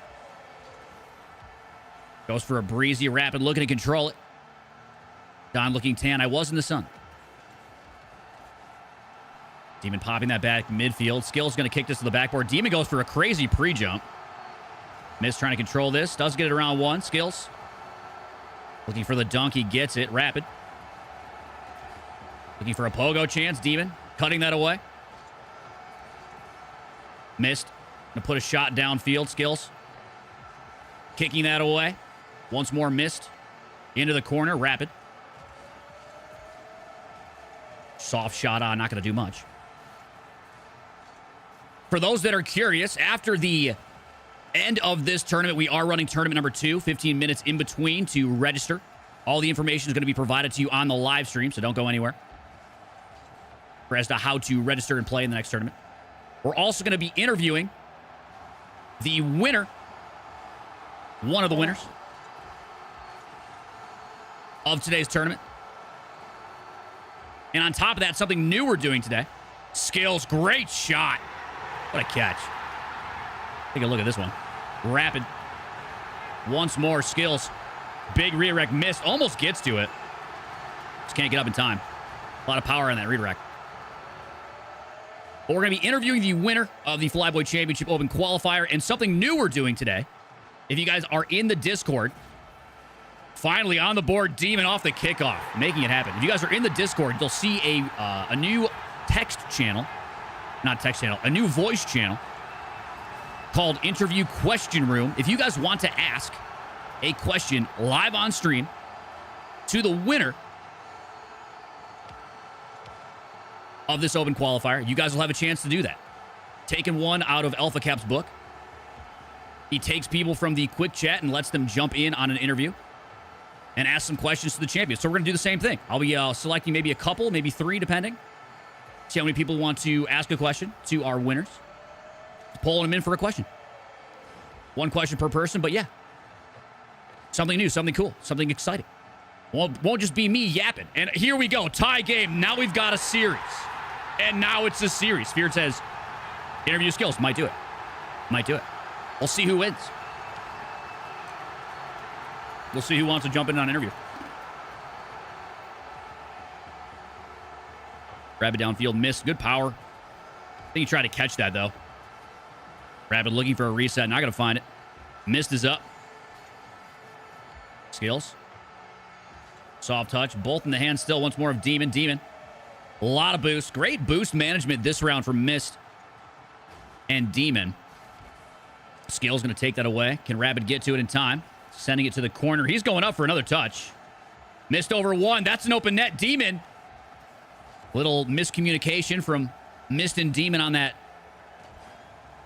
Goes for a breezy Rapid, looking to control it. Don looking tan. I was in the sun. Demon popping that back midfield. Skills going to kick this to the backboard. Demon goes for a crazy pre-jump. Miss trying to control this. Does get it around 1. Skills. Looking for the dunk. He gets it. Rapid. Looking for a pogo chance. Demon cutting that away. Missed. Going to put a shot downfield. Skills. Kicking that away. Once more missed. Into the corner. Rapid. Soft shot on. Not going to do much. For those that are curious, after the end of this tournament, we are running tournament number 2, 15 minutes in between to register. All the information is going to be provided to you on the live stream, so don't go anywhere. For as to how to register and play in the next tournament. We're also going to be interviewing the winner, one of the winners of today's tournament. And on top of that, something new we're doing today. Skills, great shot. What a catch. Take a look at this one. Rapid. Once more, Skills. Big redirect missed. Almost gets to it. Just can't get up in time. A lot of power on that redirect. But we're going to be interviewing the winner of the FLYBOY Championship Open Qualifier, and something new we're doing today. If you guys are in the Discord, finally on the board, Demon off the kickoff, making it happen. If you guys are in the Discord, you'll see a new text channel, not text channel, a new voice channel called Interview Question Room. If you guys want to ask a question live on stream to the winner of this open qualifier, you guys will have a chance to do that. Taking one out of Alpha Cap's book. He takes people from the quick chat and lets them jump in on an interview and ask some questions to the champion. So we're going to do the same thing. I'll be selecting maybe a couple, maybe 3, depending. See how many people want to ask a question to our winners. Pulling them in for a question. 1 question per person, but yeah. Something new, something cool, something exciting. Won't just be me yapping. And here we go, tie game. Now we've got a series. And now it's a series. Feared says, interview skills, might do it. Might do it. We'll see who wins. We'll see who wants to jump in on an interview. Rabbit downfield, missed. Good power. I think he tried to catch that, though. Rabbit looking for a reset. Not going to find it. Missed is up. Skills. Soft touch. Both in the hand still. Once more of Demon. Demon. A lot of boost. Great boost management this round from Mist and Demon. Skills going to take that away. Can Rabbit get to it in time? Sending it to the corner. He's going up for another touch. Missed over 1. That's an open net. Demon. Little miscommunication from Mist and Demon on that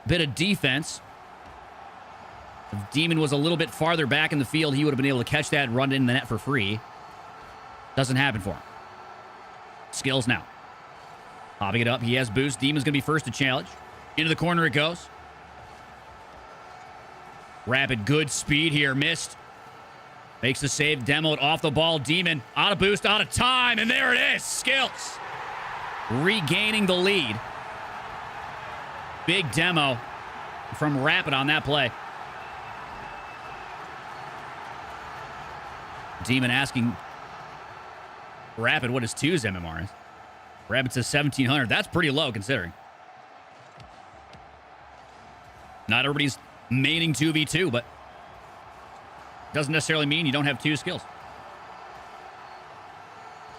bit of defense. If Demon was a little bit farther back in the field, he would have been able to catch that and run it in the net for free. Doesn't happen for him. Skills now. Popping it up. He has boost. Demon's going to be first to challenge. Into the corner it goes. Rapid, good speed here. Missed. Makes the save. Demoed off the ball. Demon out of boost, out of time. And there it is. Skills. Regaining the lead. Big demo from Rapid on that play. Demon asking Rapid what his 2's MMR is. Rapid says 1700. That's pretty low considering. Not everybody's maining 2v2, but doesn't necessarily mean you don't have 2 skills.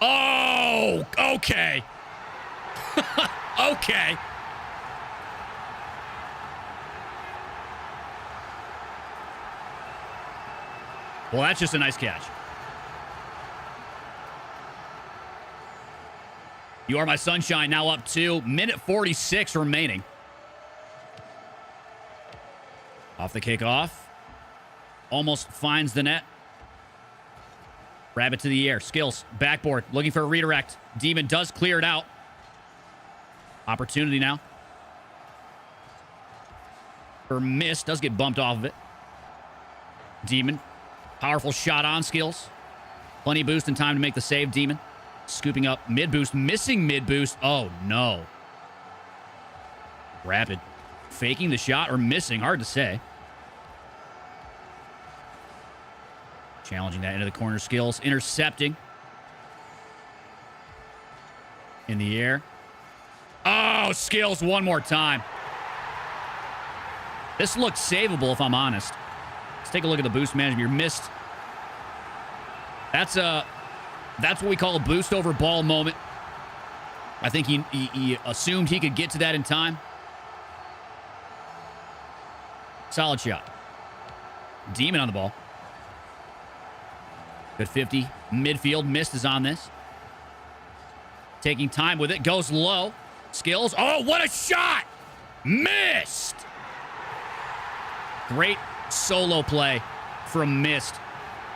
Oh, okay. Okay. Well, that's just a nice catch. You Are My Sunshine now up 2. Minute 46 remaining. Off the kickoff. Almost finds the net. Rabbit to the air. Skills. Backboard. Looking for a redirect. Demon does clear it out. Opportunity now. For Miss. Does get bumped off of it. Demon. Powerful shot on Skills. Plenty of boost in time to make the save. Demon. Scooping up mid boost. Missing mid boost. Oh, no. Rapid. Faking the shot or missing. Hard to say. Challenging that into the corner. Skills. Intercepting. In the air. Oh, Skills one more time. This looks savable if I'm honest. Let's take a look at the boost management. You're missed. That's what we call a boost over ball moment. I think he assumed he could get to that in time. Solid shot. Demon on the ball. Good 50. Midfield. Mist is on this. Taking time with it. Goes low. Skills. Oh, what a shot! Missed! Great solo play from Mist.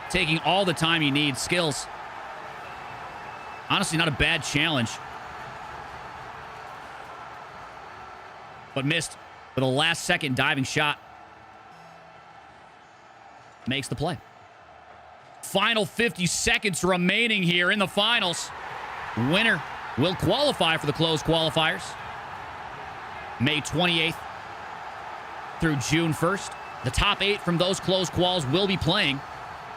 Taking all the time he needs. Skills. Honestly, not a bad challenge. but missed with a last-second diving shot. Makes the play. Final 50 seconds remaining here in the finals. Winner will qualify for the closed qualifiers. May 28th through June 1st. The top 8 from those closed quals will be playing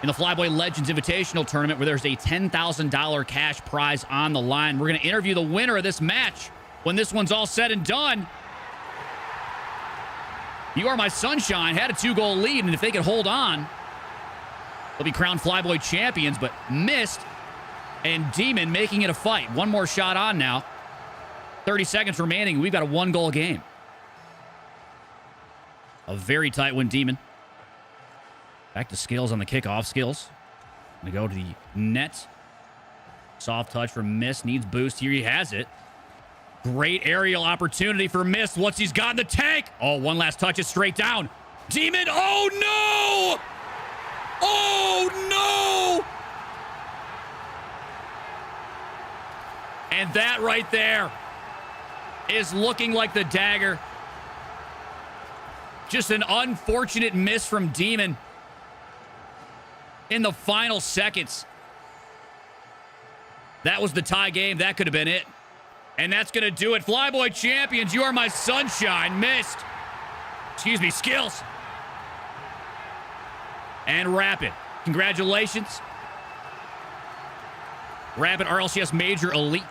in the FLYBOY Legends Invitational Tournament, where there's a $10,000 cash prize on the line. We're going to interview the winner of this match when this one's all said and done. You Are My Sunshine had a 2-goal lead, and if they could hold on, they'll be crowned FLYBOY champions, but missed. And Demon making it a fight. One more shot on now. 30 seconds remaining. We've got a 1-goal game. A very tight one, Demon. Back to Skills on the kickoff. Skills going to go to the net. Soft touch from Mist. Needs boost. Here he has it. Great aerial opportunity for Mist. Once he's got in the tank. Oh, one last touch is straight down. Demon. Oh, no! Oh, no! And that right there is looking like the dagger. Just an unfortunate miss from Demon in the final seconds. That was the tie game. That could have been it. And that's going to do it. FLYBOY champions, You Are My Sunshine. Missed. Excuse me, Skills. And Rapid. Congratulations. Rapid RLCS Major Elite.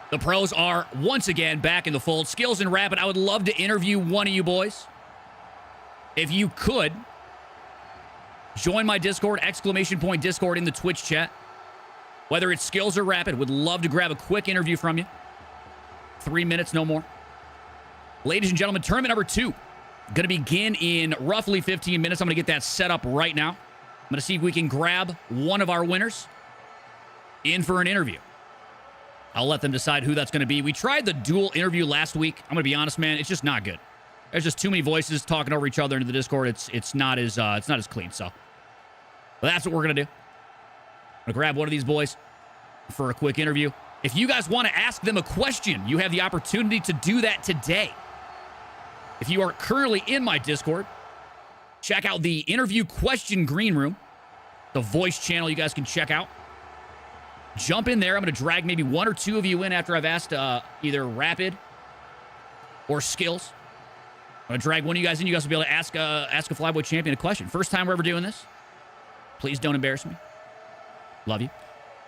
The pros are once again back in the fold. Skills and Rapid, I would love to interview one of you boys. If you could, join my Discord, ! Discord in the Twitch chat. Whether it's Skills or Rapid, would love to grab a quick interview from you. 3 minutes, no more. Ladies and gentlemen, tournament number 2. Going to begin in roughly 15 minutes. I'm going to get that set up right now. I'm going to see if we can grab one of our winners in for an interview. I'll let them decide who that's going to be. We tried the dual interview last week. I'm going to be honest, man. It's just not good. There's just too many voices talking over each other into the Discord. It's not as clean. So that's what we're going to do. I'm going to grab one of these boys for a quick interview. If you guys want to ask them a question, you have the opportunity to do that today. If you are currently in my Discord, check out the interview question green room, the voice channel you guys can check out. Jump in there. I'm going to drag maybe 1 or 2 of you in after I've asked either Rapid or Skills. I'm going to drag one of you guys in. You guys will be able to ask a FLYBOY champion a question. First time we're ever doing this. Please don't embarrass me. Love you.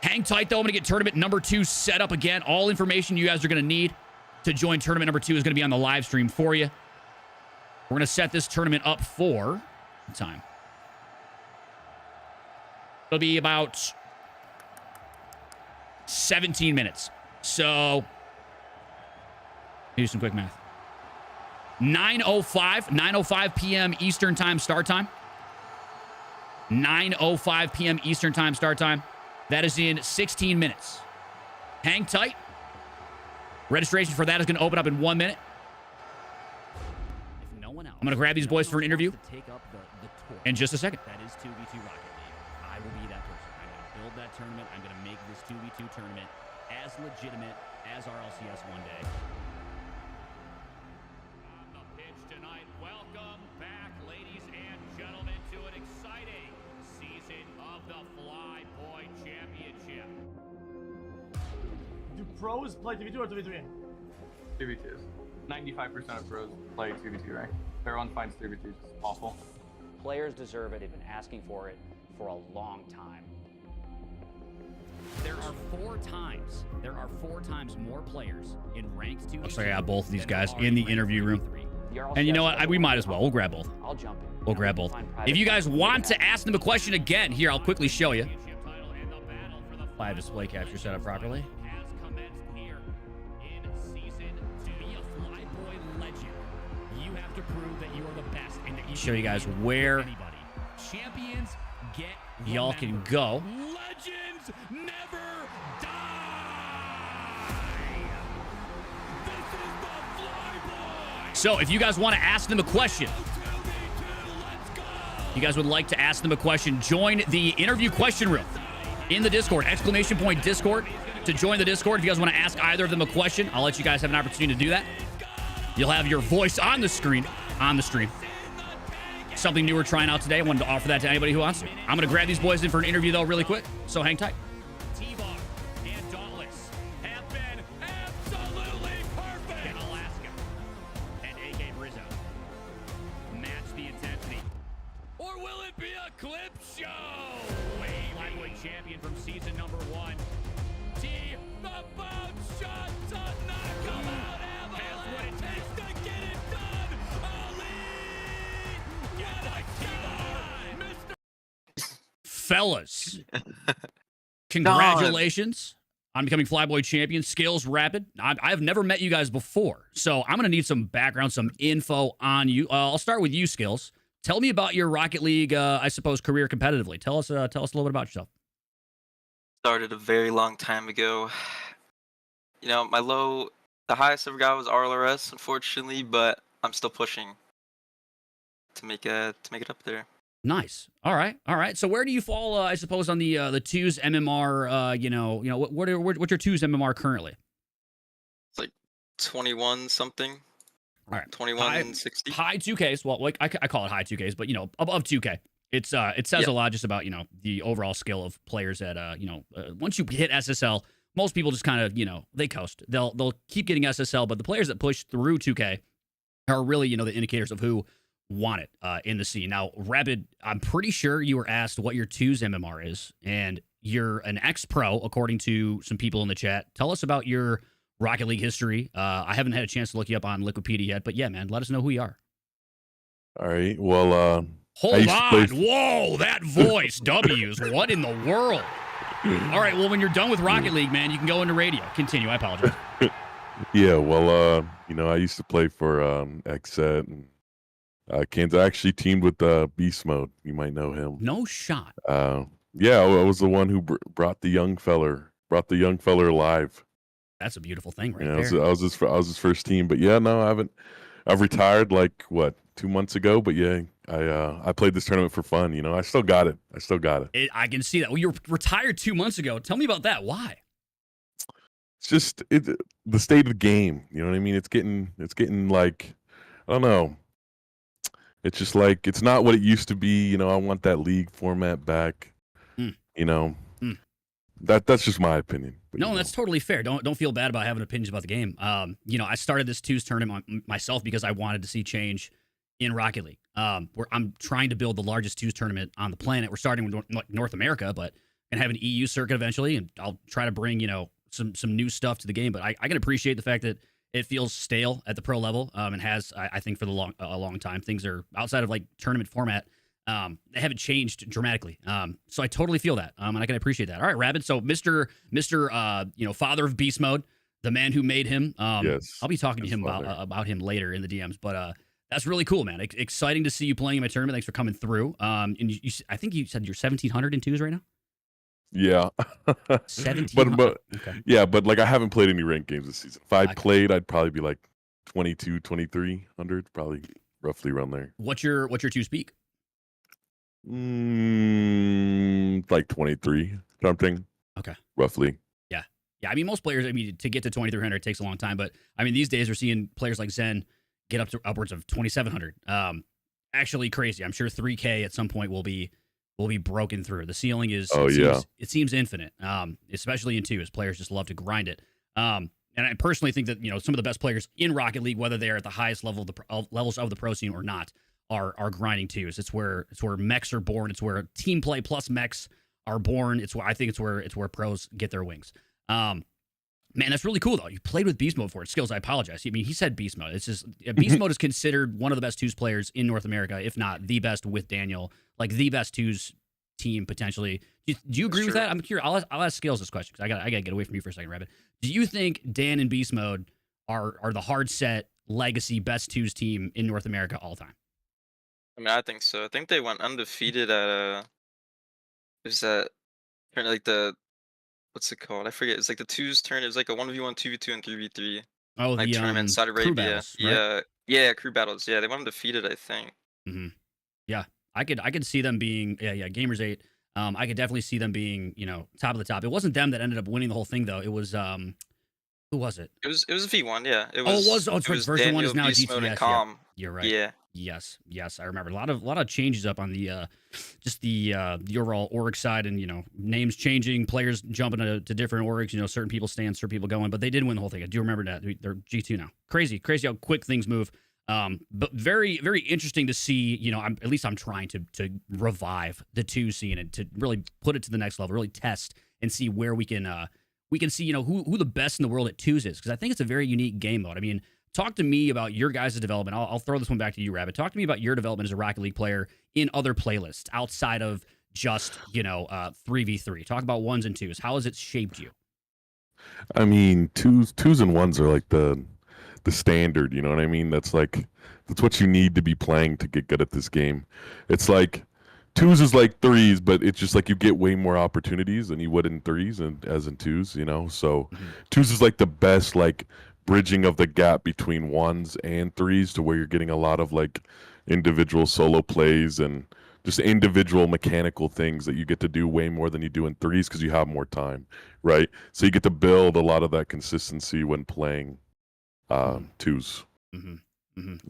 Hang tight, though. I'm going to get tournament number 2 set up again. All information you guys are going to need to join tournament number 2 is going to be on the live stream for you. We're going to set this tournament up for time. It'll be about 17 minutes. So, do some quick math. 9:05 p.m. Eastern Time start time. 9:05 p.m. Eastern Time start time. That is in 16 minutes. Hang tight. Registration for that is going to open up in 1 minute. If no one else, I'm going to grab these boys for an interview take up the in just a second. That is 2v2 Rocket League. I will be that person. I'm going to build that tournament. I'm going to make this 2v2 tournament as legitimate as RLCS one day. On the pitch tonight, welcome back, ladies and gentlemen, to an exciting season of the FLYBOY Championship. Do pros play 2v2 or 2v3? 2v2s. 95% of pros play 2v2, right? Everyone finds 3v2 just awful. Players deserve it. They've been asking for it for a long time. There are four times more players in ranked 2v2. Looks like I got both of these guys in the interview room. And you know what? We might as well. We'll grab both. I'll jump in. We'll grab both. If you guys want to ask them a question again, here, I'll quickly show you. If I have display capture set up properly. Has commenced here in season 2. Be a FLYBOY legend. You have to prove that you are the best and that you Show you guys can beat where anybody. Champions get y'all can remembered. go. Legends never die. This is the FLYBOY. So if you guys want to ask them a question, Let's go. you guys would like to ask them a question, join the interview question room in the Discord, ! Discord, to join the Discord. If you guys want to ask either of them a question, I'll let you guys have an opportunity to do that. You'll have your voice on the screen, on the stream. Something new we're trying out today. I wanted to offer that to anybody who wants to. I'm going to grab these boys in for an interview, though, really quick. So hang tight. T-Bar and Dauntless have been absolutely perfect. In Alaska. And AK Rizzo match the intensity. Or will it be a clip show? Flyweight champion from season number 1. T, the bounce shot to knock him out. Has what it takes to get it done. Elite. Get a T-Bar. Mr. Fellas, congratulations on becoming Flyboy champion. Skills Rapid. I've never met you guys before, so I'm going to need some background, some info on you. I'll start with you, Skills. Tell me about your Rocket League, I suppose, career competitively. Tell us a little bit about yourself. Started a very long time ago. You know, the highest I ever got was RLRS, unfortunately, but I'm still pushing to make it up there. Nice. All right. So where do you fall, I suppose, on the twos MMR? What's your twos MMR currently? It's like 21 something. All right. 2160. High 2Ks. Well, like I call it high 2Ks, but above 2K. It says a lot just about the overall skill of players that once you hit SSL, most people just kind of they coast. They'll keep getting SSL, but the players that push through 2K are really the indicators of who want it in the scene. Now, Rapid, I'm pretty sure you were asked what your twos MMR is, and you're an ex-pro according to some people in the chat. Tell us about your Rocket League history. I haven't had a chance to look you up on Wikipedia yet, but yeah, man, let us know who you are. All right. Well, hold on. Whoa, that voice. W's. What in the world? All right. Well, when you're done with Rocket League, man, you can go into radio. Continue. I apologize. Yeah. Well, I used to play for XSET and Kansas. I actually teamed with Beast Mode. You might know him. No shot. Yeah, I was the one who brought the young feller alive. That's a beautiful thing, right there. I was his first team, but yeah, no, I haven't. I've retired 2 months ago, but yeah, I played this tournament for fun. I still got it. I can see that. Well, you were retired 2 months ago. Tell me about that. Why? It's just the state of the game. You know what I mean? It's getting like, I don't know. It's just like it's not what it used to be. I want that league format back. That's just my opinion. But, no, that's totally fair. Don't feel bad about having opinions about the game. I started this twos tournament myself because I wanted to see change in Rocket League. Where I'm trying to build the largest twos tournament on the planet. We're starting with North America, but gonna have an EU circuit eventually, and I'll try to bring some new stuff to the game. But I can appreciate the fact that it feels stale at the pro level, and has I think for a long time. Things are outside of tournament format. They haven't changed dramatically. So I totally feel that. And I can appreciate that. All right, Rabid. So Mr. Father of Beast Mode, the man who made him. Yes. I'll be talking to him about him later in the DMs. But that's really cool, man. Exciting to see you playing in my tournament. Thanks for coming through. And I think you said you're 1,700 in twos right now. Yeah. 17. but okay. Yeah, but I haven't played any ranked games this season. If I played, I'd probably be 22, 2,300, probably roughly around there. What's your two speak? 23 something. Okay. Roughly. Yeah. I mean, most players, to get to 2,300 it takes a long time, but these days we're seeing players like Zen get up to upwards of 2,700. Actually crazy. I'm sure 3K at some point will be broken through. The ceiling is it seems infinite. Especially in twos. Players just love to grind it. And I personally think that some of the best players in Rocket League, whether they're at the highest levels of the pro scene or not, are grinding twos. It's where mechs are born. It's where team play plus mechs are born. It's where pros get their wings. Man, that's really cool though. You played with Beast Mode for it. Skills, I apologize. He said Beast Mode. It's just Beast Mode is considered one of the best twos players in North America, if not the best with Daniel, the best twos team potentially. Do you agree with that? I'm curious. I'll ask Skills this question because I gotta get away from you for a second, Rabbit. Do you think Dan and Beast Mode are the hard set legacy best twos team in North America all time? I think so. I think they went undefeated at what's it called? I forget. It's the twos turn. It was a 1v1, 2v2, and 3v3. Oh, the tournament in Saudi Arabia. crew battles, right? Yeah, crew battles. Yeah, they went undefeated, I think. Mm-hmm. Yeah, I could see them being Gamers 8. I could definitely see them being top of the top. It wasn't them that ended up winning the whole thing though. It was Who was it? It was a V1, yeah. It Oh, was. it was. Oh, it's it was version 1 is Daniel, now Beast Mode, and GTS. Yeah, Calm. you're right. Yeah. Yes, I remember. A lot of changes up on the just the overall org side, and names changing, players jumping to different orgs. Certain people staying, certain people going, but they did win the whole thing. I do remember that. They're G2 now. Crazy how quick things move. But very very interesting to see. At least I'm trying to revive the 2 scene and to really put it to the next level, really test and see where we can see who the best in the world at 2s is, because I think it's a very unique game mode. I mean, talk to me about your guys' development. I'll throw this one back to you, Rabbit. Talk to me about your development as a Rocket League player in other playlists outside of just 3v3. Talk about 1s and 2s. How has it shaped you? I mean, twos and ones are like the standard. You know what I mean? That's what you need to be playing to get good at this game. It's like 2s is like 3s, but it's just like you get way more opportunities than you would in 3s and as in 2s. So 2s is like the best bridging of the gap between 1s and 3s, to where you're getting a lot of individual solo plays and just individual mechanical things that you get to do way more than you do in 3s, because you have more time, right? So you get to build a lot of that consistency when playing 2s.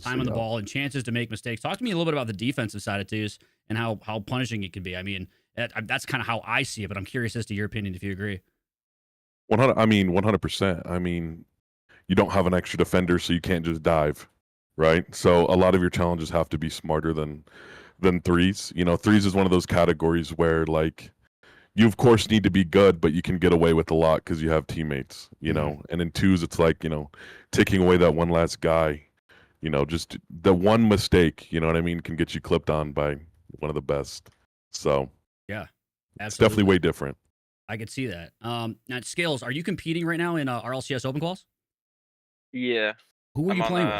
Time on the ball and chances to make mistakes. Talk to me a little bit about the defensive side of 2s and how punishing it can be. I mean, that's kind of how I see it, but I'm curious as to your opinion if you agree. 100%. I mean, you don't have an extra defender, so you can't just dive, right? So a lot of your challenges have to be smarter than 3s. 3s is one of those categories where you of course need to be good, but you can get away with a lot because you have teammates. And in 2s, it's taking away that one last guy. Just the one mistake, can get you clipped on by one of the best. So yeah, absolutely. It's definitely way different. I could see that. Now, Scales, are you competing right now in RLCS Open Quals? Yeah. Who are you playing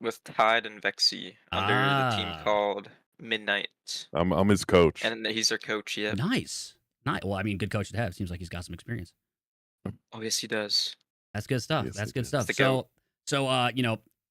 with Tide and Vexy under the team called Midnight. I'm his coach. And he's their coach, yeah. Nice. Well, I mean, good coach to have. Seems like he's got some experience. Oh, yes, he does. That's good stuff. Yes, That's good does. stuff. So,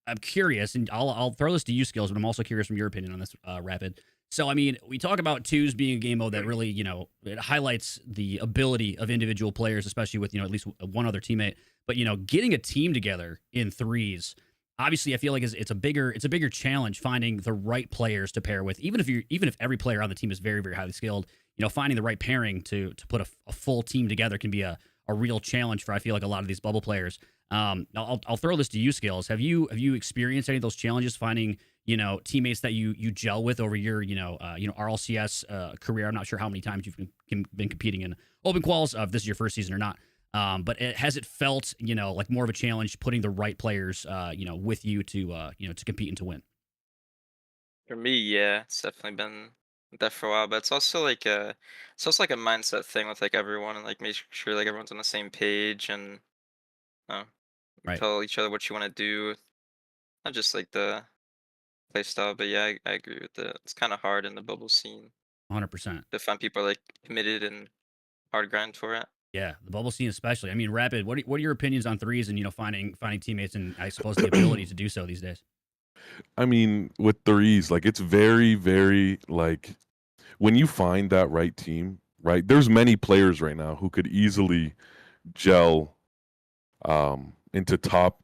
I'm curious, and I'll throw this to you, Skills, but I'm also curious from your opinion on this, Rapid. So, I mean, we talk about 2s being a game mode that really, it highlights the ability of individual players, especially with, at least one other teammate. But, getting a team together in 3s, obviously, I feel like it's a bigger challenge finding the right players to pair with. Even if every player on the team is very, very highly skilled, finding the right pairing to put a full team together can be a real challenge for, I feel like, a lot of these bubble players. I'll throw this to you, Skills. Have you experienced any of those challenges finding teammates that you gel with over your RLCS career? I'm not sure how many times you've been competing in open quals, if this is your first season or not. But has it felt like more of a challenge putting the right players with you to compete and to win? For me, yeah, it's definitely been that for a while. But it's also like a mindset thing with everyone, and making sure everyone's on the same page and Right. tell each other what you want to do, not just the play style. But yeah, I agree with that. It's kind of hard in the bubble scene 100%. to find people committed and hard grind for it. Yeah, the bubble scene especially. I mean, Rapid, what are your opinions on 3s and finding teammates and I suppose the ability to do so these days? I mean, with 3s, it's very, very when you find that right team, right? There's many players right now who could easily gel into top,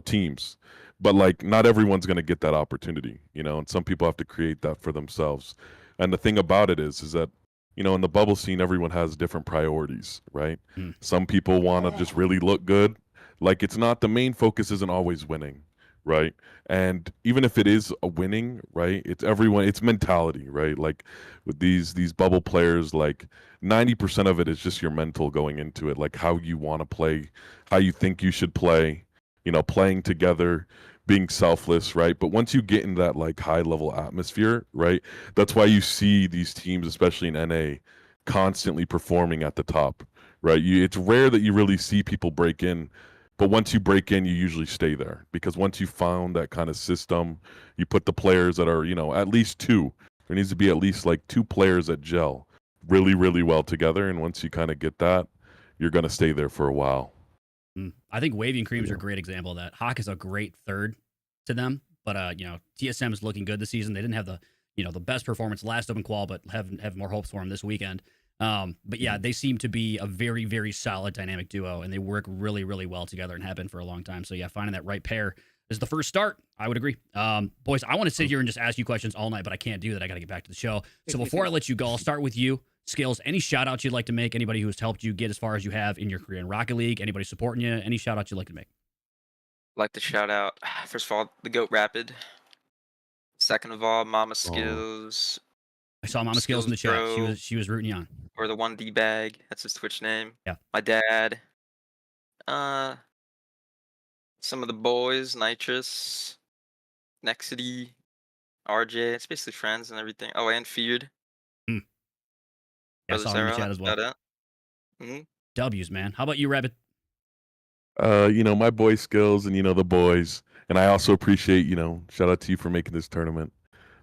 teams. But not everyone's going to get that opportunity, and some people have to create that for themselves. And the thing about it is that, in the bubble scene, everyone has different priorities, right? Some people want to just really look good. It's not, the main focus isn't always winning, right? And even if it is a winning, right, it's mentality, right? With these bubble players, 90% of it is just your mental going into it, how you want to play, how you think you should play, playing together, being selfless, right? But once you get in that high level atmosphere, right, that's why you see these teams, especially in NA, constantly performing at the top, right? It's rare that you really see people break in, but once you break in, you usually stay there, because once you found that kind of system, you put the players that are, at least 2. There needs to be at least 2 players that gel really, really well together, and once you kind of get that, you're going to stay there for a while. I think Wavy and Creams are a great example of that. Hawk is a great third to them, but TSM is looking good this season. They didn't have the best performance last open qual, but have more hopes for them this weekend. But yeah, they seem to be a very, very solid dynamic duo, and they work really, really well together and have been for a long time. So yeah, finding that right pair is the first start. I would agree. Boys, I want to sit here and just ask you questions all night, but I can't do that. I got to get back to the show. So before I let you go, I'll start with you. Skills, any shout outs you'd like to make? Anybody who's helped you get as far as you have in your career in Rocket League? Anybody supporting you? Any shout outs you'd like to make? I'd like to shout out, first of all, the GOAT Rapid. Second of all, Mama Skills. I saw Mama Skills in the chat. Bro. She was rooting you on. Or the 1D Bag. That's his Twitch name. Yeah. My dad. Some of the boys, Nitrous, Nexity, RJ. It's basically friends and everything. Oh, and Feared. Yeah, I saw him in the chat as well. W's, man. How about you, Rabbit? My boy Skills and the boys. And I also appreciate, shout out to you for making this tournament.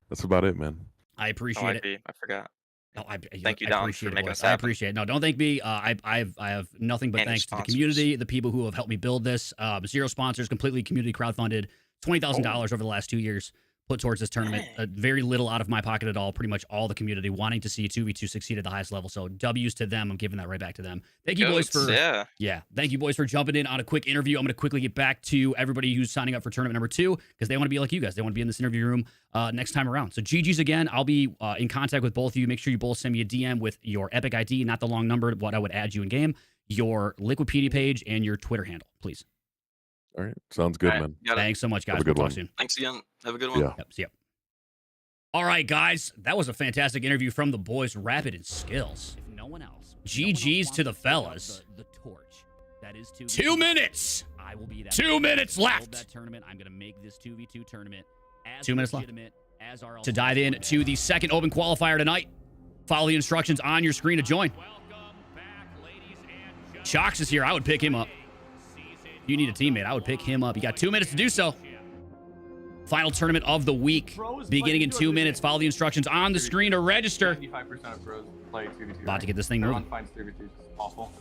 That's about it, man. I appreciate it. I forgot. No, thank you, Dom, for making us happen. I appreciate it. No, don't thank me. I have nothing but thanks to the community, the people who have helped me build this. Zero sponsors, completely community crowdfunded. $20,000 over the last 2 years put towards this tournament. Very little out of my pocket at all. Pretty much all the community wanting to see 2v2 succeed at the highest level. So W's to them. I'm giving that right back to them. Thank you, boys, for Thank you, boys, for jumping in on a quick interview. I'm going to quickly get back to everybody who's signing up for tournament number 2 because they want to be like you guys. They want to be in this interview room next time around. So GG's again. I'll be in contact with both of you. Make sure you both send me a DM with your Epic ID, not the long number, what I would add you in game, your Liquipedia page, and your Twitter handle, please. All right. Sounds good, man. Thanks so much, guys. Have a good we'll one. talk soon. Thanks again. Have a good one. Yeah. Yep, see ya. All right, guys. That was a fantastic interview from the boys, Rapid and Skills. If no one else, GG's to the fellas. The torch. That is 2 minutes. I will be that 2 minutes left. That tournament. I'm going to make this 2v2 tournament as 2 minutes left. As our To dive in to the second open qualifier tonight. Follow the instructions on your screen to join. Shox is here. I would pick him up. If you need a teammate, I would pick him up. You got 2 minutes to do so. Final tournament of the week, beginning in 2 minutes. Follow the instructions on the screen to register. 95% of pros play 2v2. About to get this thing moving. Everyone finds 3v2 just awful.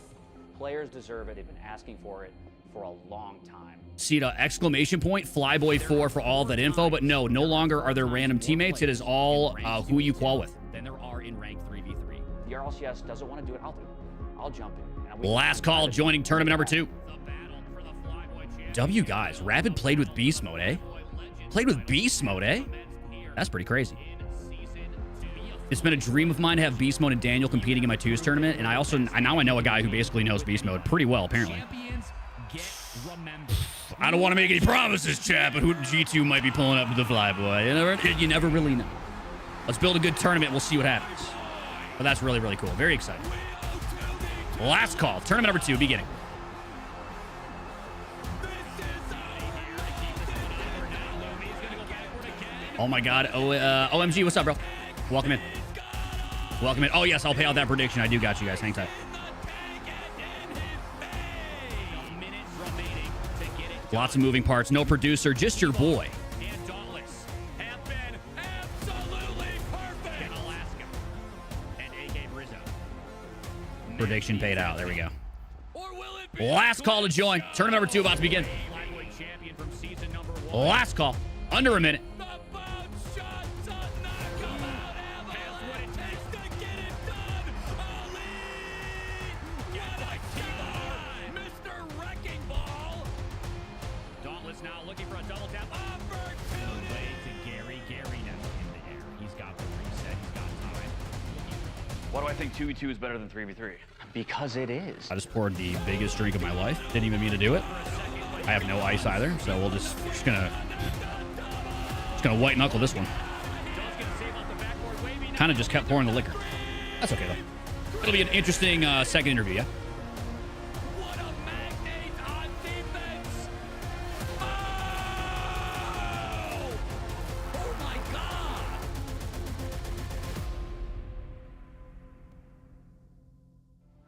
Players deserve it. They've been asking for it for a long time. See the exclamation point, FLYBOY 4 for all that info, but no longer are there random teammates. It is all who you qual with. Then there are in rank 3v3. The RLCS doesn't want to do it. I'll do it. I'll jump in. And we Last call joining tournament number 2. The battle for the FLYBOY championship. W guys, Rapid played with beast mode, eh? Played with beast mode, eh? That's pretty crazy. It's been a dream of mine to have beast mode and Daniel competing in my 2s tournament, and now I know a guy who basically knows beast mode pretty well, apparently. I don't want to make any promises, chat, but who G2 might be pulling up to the FLYBOY. You never really know. Let's build a good tournament. We'll see what happens. But that's really, really cool. Very exciting. Last call. Tournament number 2, beginning. Oh my God. OMG, what's up, bro? Welcome in. Welcome in. Oh, yes, I'll pay out that prediction. I do got you guys. Hang tight. Lots of moving parts. No producer, just your boy. And Dauntless have been absolutely perfect in Alaska. And AK Brizzo. Prediction paid out. There we go. Or will it be Last call to join. Tournament number 2 about to begin. FLYBOY champion from season number 1. Last call. Under a minute. The boom shot to knock him out. Has what it takes to get it done. Ali! Get a killer! Mr. Wrecking Ball! Dauntless now looking for a double tap. Opportunity! Way to Gary. Gary now in the air. He's got the reset. He's got time. Why do I think 2v2 is better than 3v3? Because it is. I just poured the biggest drink of my life. Didn't even mean to do it. I have no ice either, so we're just gonna white knuckle this one. Kind of just kept pouring the liquor. That's okay though. It'll be an interesting second interview, yeah. What a magnate on defense! Oh my God!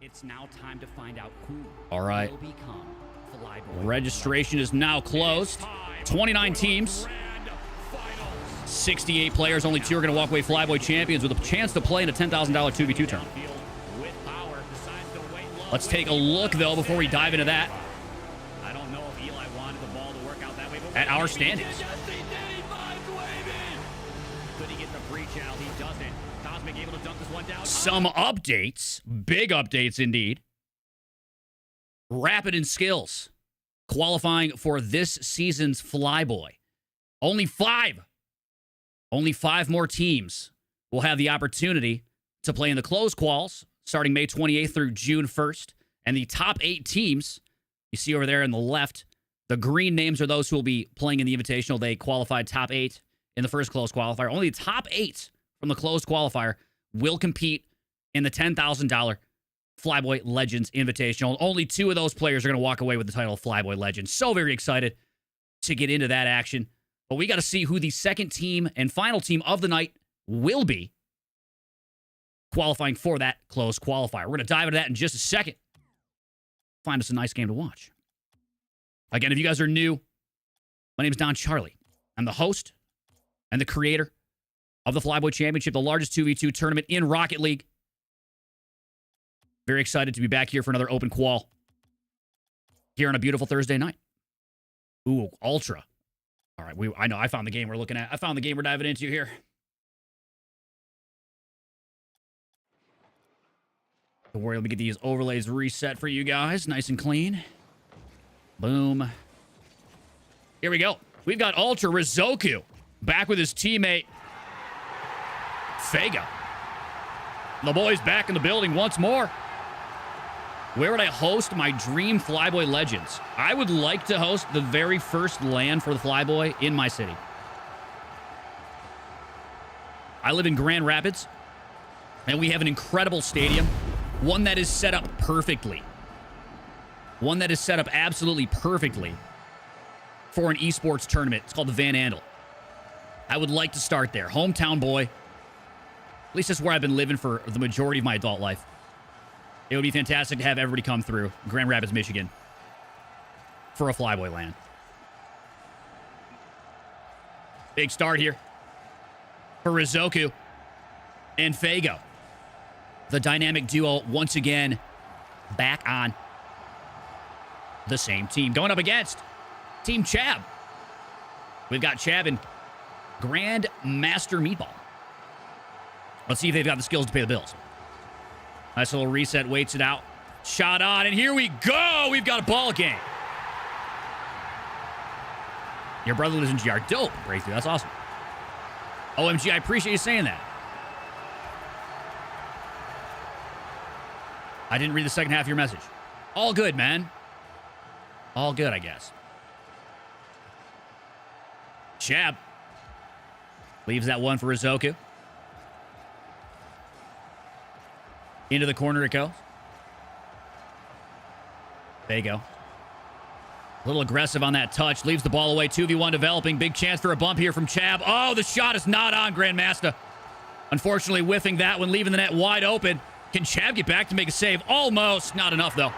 It's now time to find out who will become FLYBOY. Registration is now closed. 29 teams. 68 players. Only 2 are going to walk away FLYBOY champions with a chance to play in a $10,000 2v2 tournament. Let's take a look, though, before we dive into that. I don't know if Eli wanted the ball to work out that way. At our standings. Could he get the breach Chow, he doesn't. Cosmic able to dunk this one down. Some updates, big updates indeed. Rapid in skills, qualifying for this season's FLYBOY. Only 5 more teams will have the opportunity to play in the closed quals starting May 28th through June 1st. And the top 8 teams, you see over there on the left, the green names are those who will be playing in the Invitational. They qualified top 8 in the first closed qualifier. Only the top 8 from the closed qualifier will compete in the $10,000 FLYBOY Legends Invitational. Only 2 of those players are going to walk away with the title of FLYBOY Legends. So very excited to get into that action. But we got to see who the second team and final team of the night will be qualifying for that closed qualifier. We're going to dive into that in just a second. Find us a nice game to watch. Again, if you guys are new, my name is Don Charlie. I'm the host and the creator of the FLYBOY Championship, the largest 2v2 tournament in Rocket League. Very excited to be back here for another open qual here on a beautiful Thursday night. Ooh, Ultra. All right, I know I found the game we're looking at. I found the game we're diving into here. Don't worry, let me get these overlays reset for you guys. Nice and clean. Boom. Here we go. We've got Ultra Rizoku back with his teammate Fago. The boys back in the building once more. Where would I host my dream FLYBOY Legends? I would like to host the very first LAN for the FLYBOY in my city. I live in Grand Rapids, and we have an incredible stadium. One that is set up perfectly. One that is set up absolutely perfectly for an esports tournament. It's called the Van Andel. I would like to start there. Hometown boy. At least that's where I've been living for the majority of my adult life. It would be fantastic to have everybody come through Grand Rapids, Michigan for a FLYBOY LAN. Big start here for Rizoku and Fago. The dynamic duo once again back on the same team. Going up against Team Chab. We've got Chab and Grand Master Meatball. Let's see if they've got the skills to pay the bills. Nice little reset, waits it out. Shot on, and here we go! We've got a ball game. Your brother lives in GR. Dope, Breakthrough. That's awesome. OMG, I appreciate you saying that. I didn't read the second half of your message. All good, man. All good, I guess. Chab leaves that one for Rizoku. Into the corner it goes. Fago. A little aggressive on that touch. Leaves the ball away. 2v1 developing. Big chance for a bump here from Chab. Oh, the shot is not on, Grandmaster. Unfortunately, whiffing that one, leaving the net wide open. Can Chab get back to make a save? Almost. Not enough, though.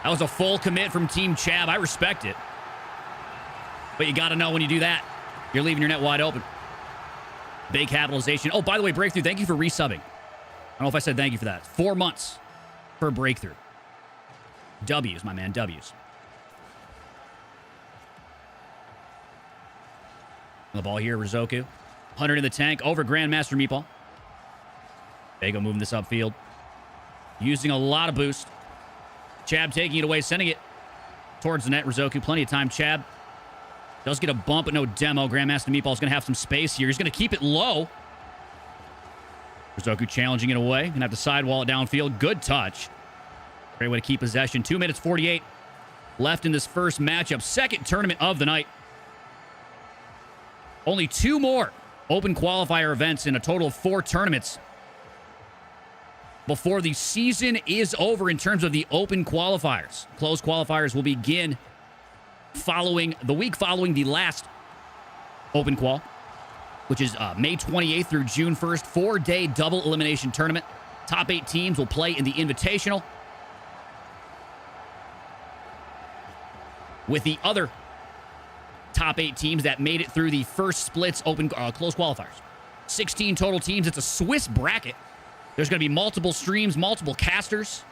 That was a full commit from Team Chab. I respect it. But you got to know when you do that, you're leaving your net wide open. Big capitalization. Oh, by the way, Breakthrough, thank you for resubbing. I don't know if I said thank you for that. 4 months for Breakthrough. W's, my man, W's. The ball here, Rizoku. 100 in the tank over Grandmaster Meatball. Fago moving this upfield. Using a lot of boost. Chab taking it away, sending it towards the net. Rizoku, plenty of time. Chab does get a bump, but no demo. Grandmaster Meatball is going to have some space here. He's going to keep it low. Rizoku challenging it away. Going to have to sidewall it downfield. Good touch. Great way to keep possession. 2 minutes 48 left in this first matchup. Second tournament of the night. Only 2 more open qualifier events in a total of 4 tournaments before the season is over in terms of the open qualifiers. Closed qualifiers will begin the week following the last open qual, which is May 28th through June 1st, 4-day double elimination tournament. Top 8 teams will play in the Invitational, with the other top 8 teams that made it through the first splits open closed qualifiers. 16 total teams. It's a Swiss bracket. There's going to be multiple streams, multiple casters,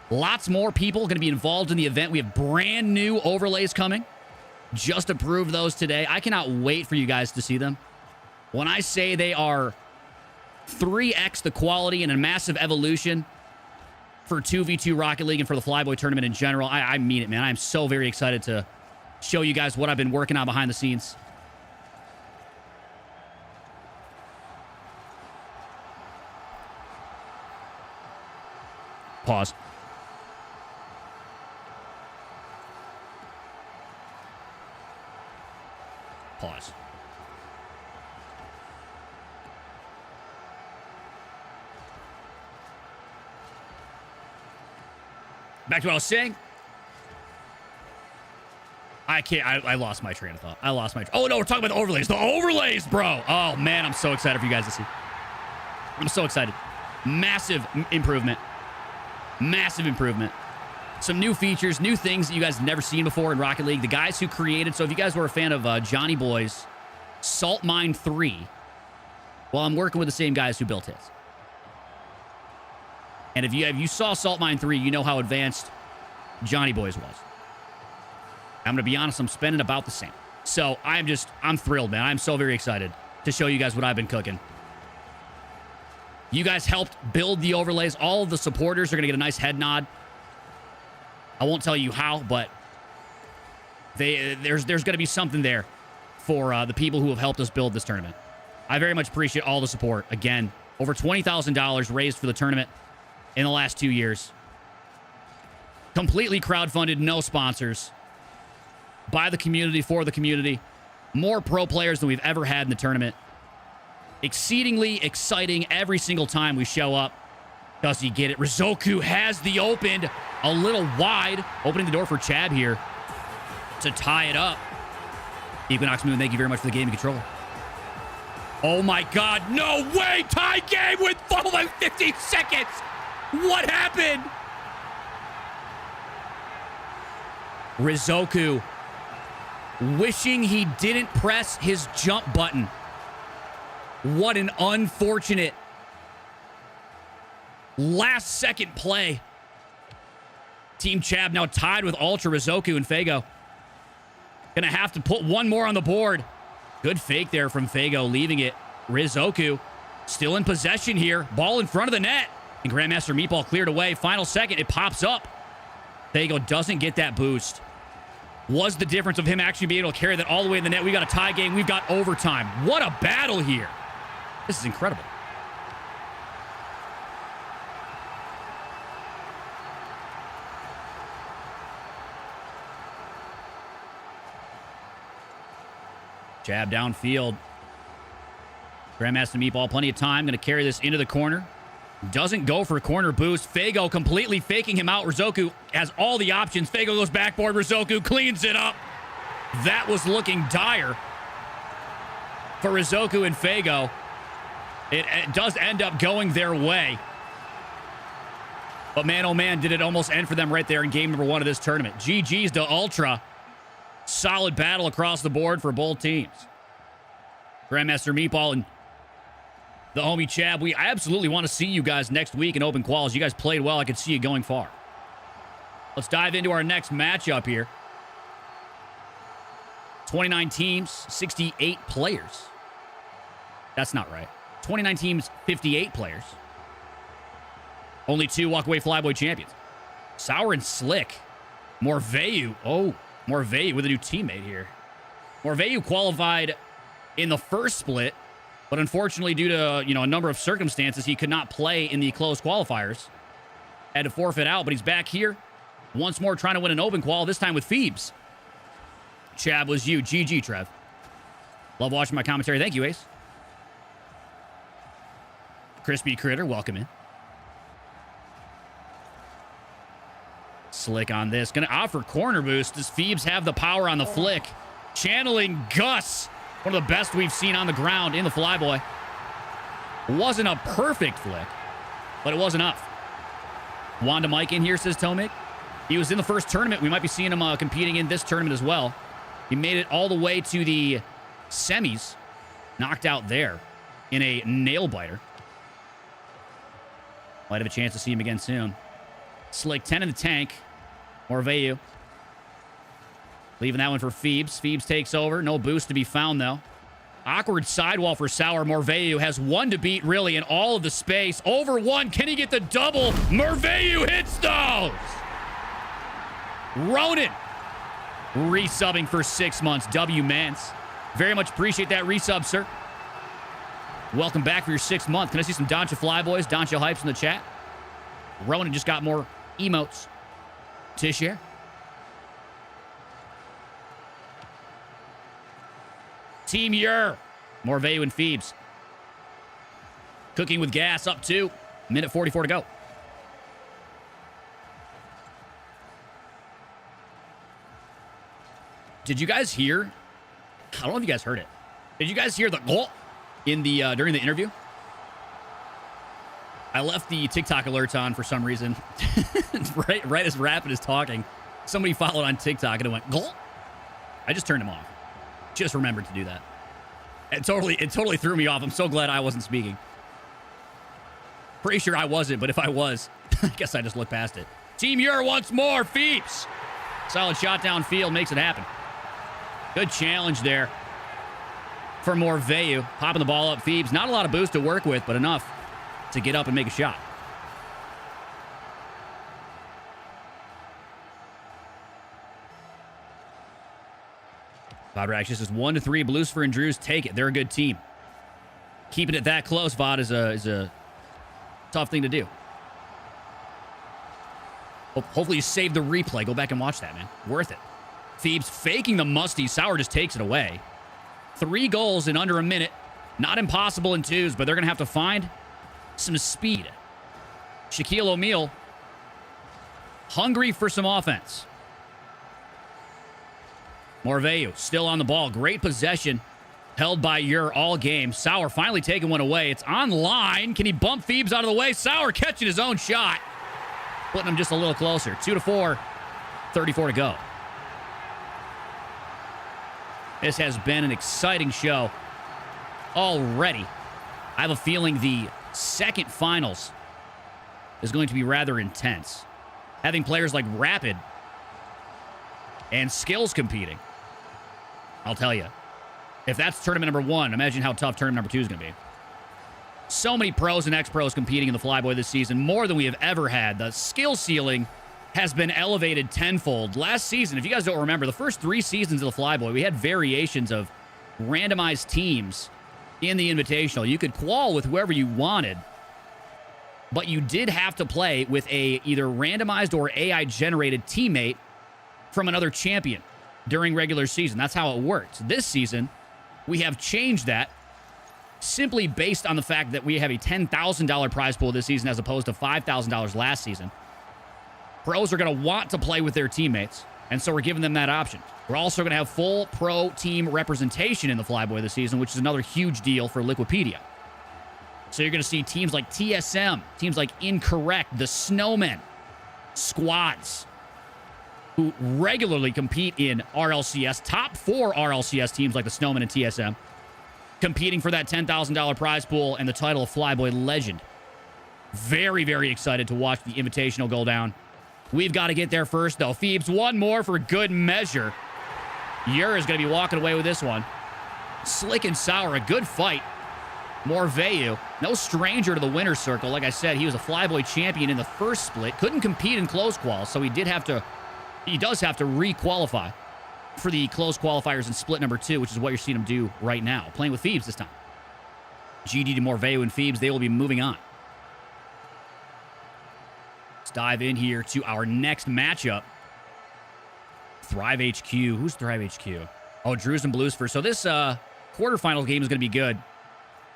lots more people going to be involved in the event. We have brand new overlays coming. just approved those today. I cannot wait for you guys to see them. When I say they are 3x the quality and a massive evolution for 2v2 Rocket League and for the FLYBOY tournament in general, I mean it, man. I'm so very excited to show you guys what I've been working on behind the scenes. Pause. Pause. Back to what I was saying. I can't. I lost my train of thought. Oh, no, we're talking about the overlays. The overlays, bro. Oh, man, I'm so excited for you guys to see. I'm so excited. Massive improvement. Massive improvement. Some new features, new things that you guys have never seen before in Rocket League. The guys who created... So if you guys were a fan of Johnny Boy's Salt Mine 3, well, I'm working with the same guys who built his. And if you saw Salt Mine 3, you know how advanced Johnny Boy's was. I'm going to be honest, I'm spending about the same. So I'm thrilled, man. I'm so very excited to show you guys what I've been cooking. You guys helped build the overlays. All of the supporters are going to get a nice head nod. I won't tell you how, but there's going to be something there for the people who have helped us build this tournament. I very much appreciate all the support. Again, over $20,000 raised for the tournament in the last 2 years. Completely crowdfunded, no sponsors. By the community, for the community. More pro players than we've ever had in the tournament. Exceedingly exciting every single time we show up. Does he get it? Rizoku has the open a little wide. Opening the door for Chab here to tie it up. Equinox Moon, thank you very much for the game control. Oh my God, no way! Tie game with 50 seconds! What happened? Rizoku wishing he didn't press his jump button. What an unfortunate last second play. Team Chab now tied with Ultra, Rizoku, and Fago. Gonna have to put one more on the board. Good fake there from Fago, leaving it. Rizoku still in possession here. Ball in front of the net. And Grandmaster Meatball cleared away. Final second, it pops up. Fago doesn't get that boost. Was the difference of him actually being able to carry that all the way in the net. We got a tie game. We've got overtime. What a battle here. This is incredible. Jab downfield. Grandmaster Meatball, plenty of time. Going to carry this into the corner. Doesn't go for a corner boost. Fago completely faking him out. Rizoku has all the options. Fago goes backboard. Rizoku cleans it up. That was looking dire for Rizoku and Fago. It does end up going their way. But man, oh man, did it almost end for them right there in game number 1 of this tournament. GG's to Ultra. Solid battle across the board for both teams. Grandmaster Meatball and the homie Chab, I absolutely want to see you guys next week in open quals. You guys played well. I could see you going far. Let's dive into our next matchup here. 29 teams, 68 players. That's not right. 29 teams, 58 players. Only 2 walk away FLYBOY champions. Sour and Slick. Morveu. Oh, Morveu with a new teammate here. Morveu qualified in the first split, but unfortunately, due to a number of circumstances, he could not play in the closed qualifiers. Had to forfeit out, but he's back here once more trying to win an open qual, this time with Phoebes. Chab was you. GG, Trev. Love watching my commentary. Thank you, Ace. Crispy Critter, welcome in. Slick on this. Gonna offer corner boost. Does Phoebes have the power on the flick? Channeling Gus. One of the best we've seen on the ground in the FLYBOY. Wasn't a perfect flick, but it was enough. Wanda Mike in here, says Tomik. He was in the first tournament. We might be seeing him competing in this tournament as well. He made it all the way to the semis. Knocked out there in a nail biter. Might have a chance to see him again soon. Slick 10 in the tank. Morveu. Leaving that one for Phoebes. Phoebes takes over. No boost to be found, though. Awkward sidewall for Sauer. Morveu has one to beat, really, in all of the space. Over one. Can he get the double? Morveu hits those! Ronan resubbing for 6 months. W Mans. Very much appreciate that resub, sir. Welcome back for your 6th month. Can I see some Doncha Flyboys, Doncha Hypes in the chat? Ronan just got more emotes to share. Team Yer. Morveu and Phoebes. Cooking with gas up 2. Minute 44 to go. Did you guys hear? I don't know if you guys heard it. Did you guys hear the goal in the during the interview? I left the TikTok alerts on for some reason. right as Rapid is talking. Somebody followed on TikTok and it went goal. I just turned them off. Just remembered to do that. It totally threw me off. I'm so glad I wasn't speaking. Pretty sure I wasn't, but if I was, I guess I just looked past it. Team Yer once more, Phoebes. Solid shot downfield makes it happen. Good challenge there for Morveu. Popping the ball up, Phoebes. Not a lot of boost to work with, but enough to get up and make a shot. Bob Rack just says 1-3. Lucifer and Drews take it. They're a good team. Keeping it that close, Vod, is a tough thing to do. Hopefully you save the replay. Go back and watch that, man. Worth it. Phoebes faking the musty. Sauer just takes it away. 3 goals in under a minute. Not impossible in 2s, but they're going to have to find some speed. Shaquille O'Neal hungry for some offense. Morveu still on the ball. Great possession held by Yer all game. Sauer finally taking one away. It's on line. Can he bump Phoebes out of the way? Sauer catching his own shot. Putting him just a little closer. 2-4. 34 to go. This has been an exciting show already. I have a feeling the second finals is going to be rather intense. Having players like Rapid and Skills competing. I'll tell you. If that's tournament number 1, imagine how tough tournament number 2 is going to be. So many pros and ex-pros competing in the Flyboy this season, more than we have ever had. The skill ceiling has been elevated tenfold. Last season, if you guys don't remember, the first 3 seasons of the Flyboy, we had variations of randomized teams in the Invitational. You could qual with whoever you wanted, but you did have to play with a either randomized or AI-generated teammate from another champion during regular season. That's how it worked. This season, we have changed that simply based on the fact that we have a $10,000 prize pool this season as opposed to $5,000 last season. Pros are going to want to play with their teammates, and so we're giving them that option. We're also going to have full pro team representation in the Flyboy this season, which is another huge deal for Liquipedia. So you're going to see teams like TSM, teams like Incorrect, the Snowmen, squads who regularly compete in RLCS, top 4 RLCS teams like the Snowmen and TSM, competing for that $10,000 prize pool and the title of Flyboy Legend. Very, very excited to watch the Invitational go down. We've got to get there first, though. Phoebes, one more for good measure. Yer is going to be walking away with this one. Slick and Sauer, a good fight. Morveu, no stranger to the winner's circle. Like I said, he was a Flyboy champion in the first split. Couldn't compete in close quals, so he does have to re-qualify for the close qualifiers in split number 2, which is what you're seeing him do right now. Playing with Phoebes this time. GD to Morveu and Phoebes, they will be moving on. Let's dive in here to our next matchup. Thrive HQ. Who's Thrive HQ? Oh, Drews and Bluesford. So this quarterfinal game is going to be good.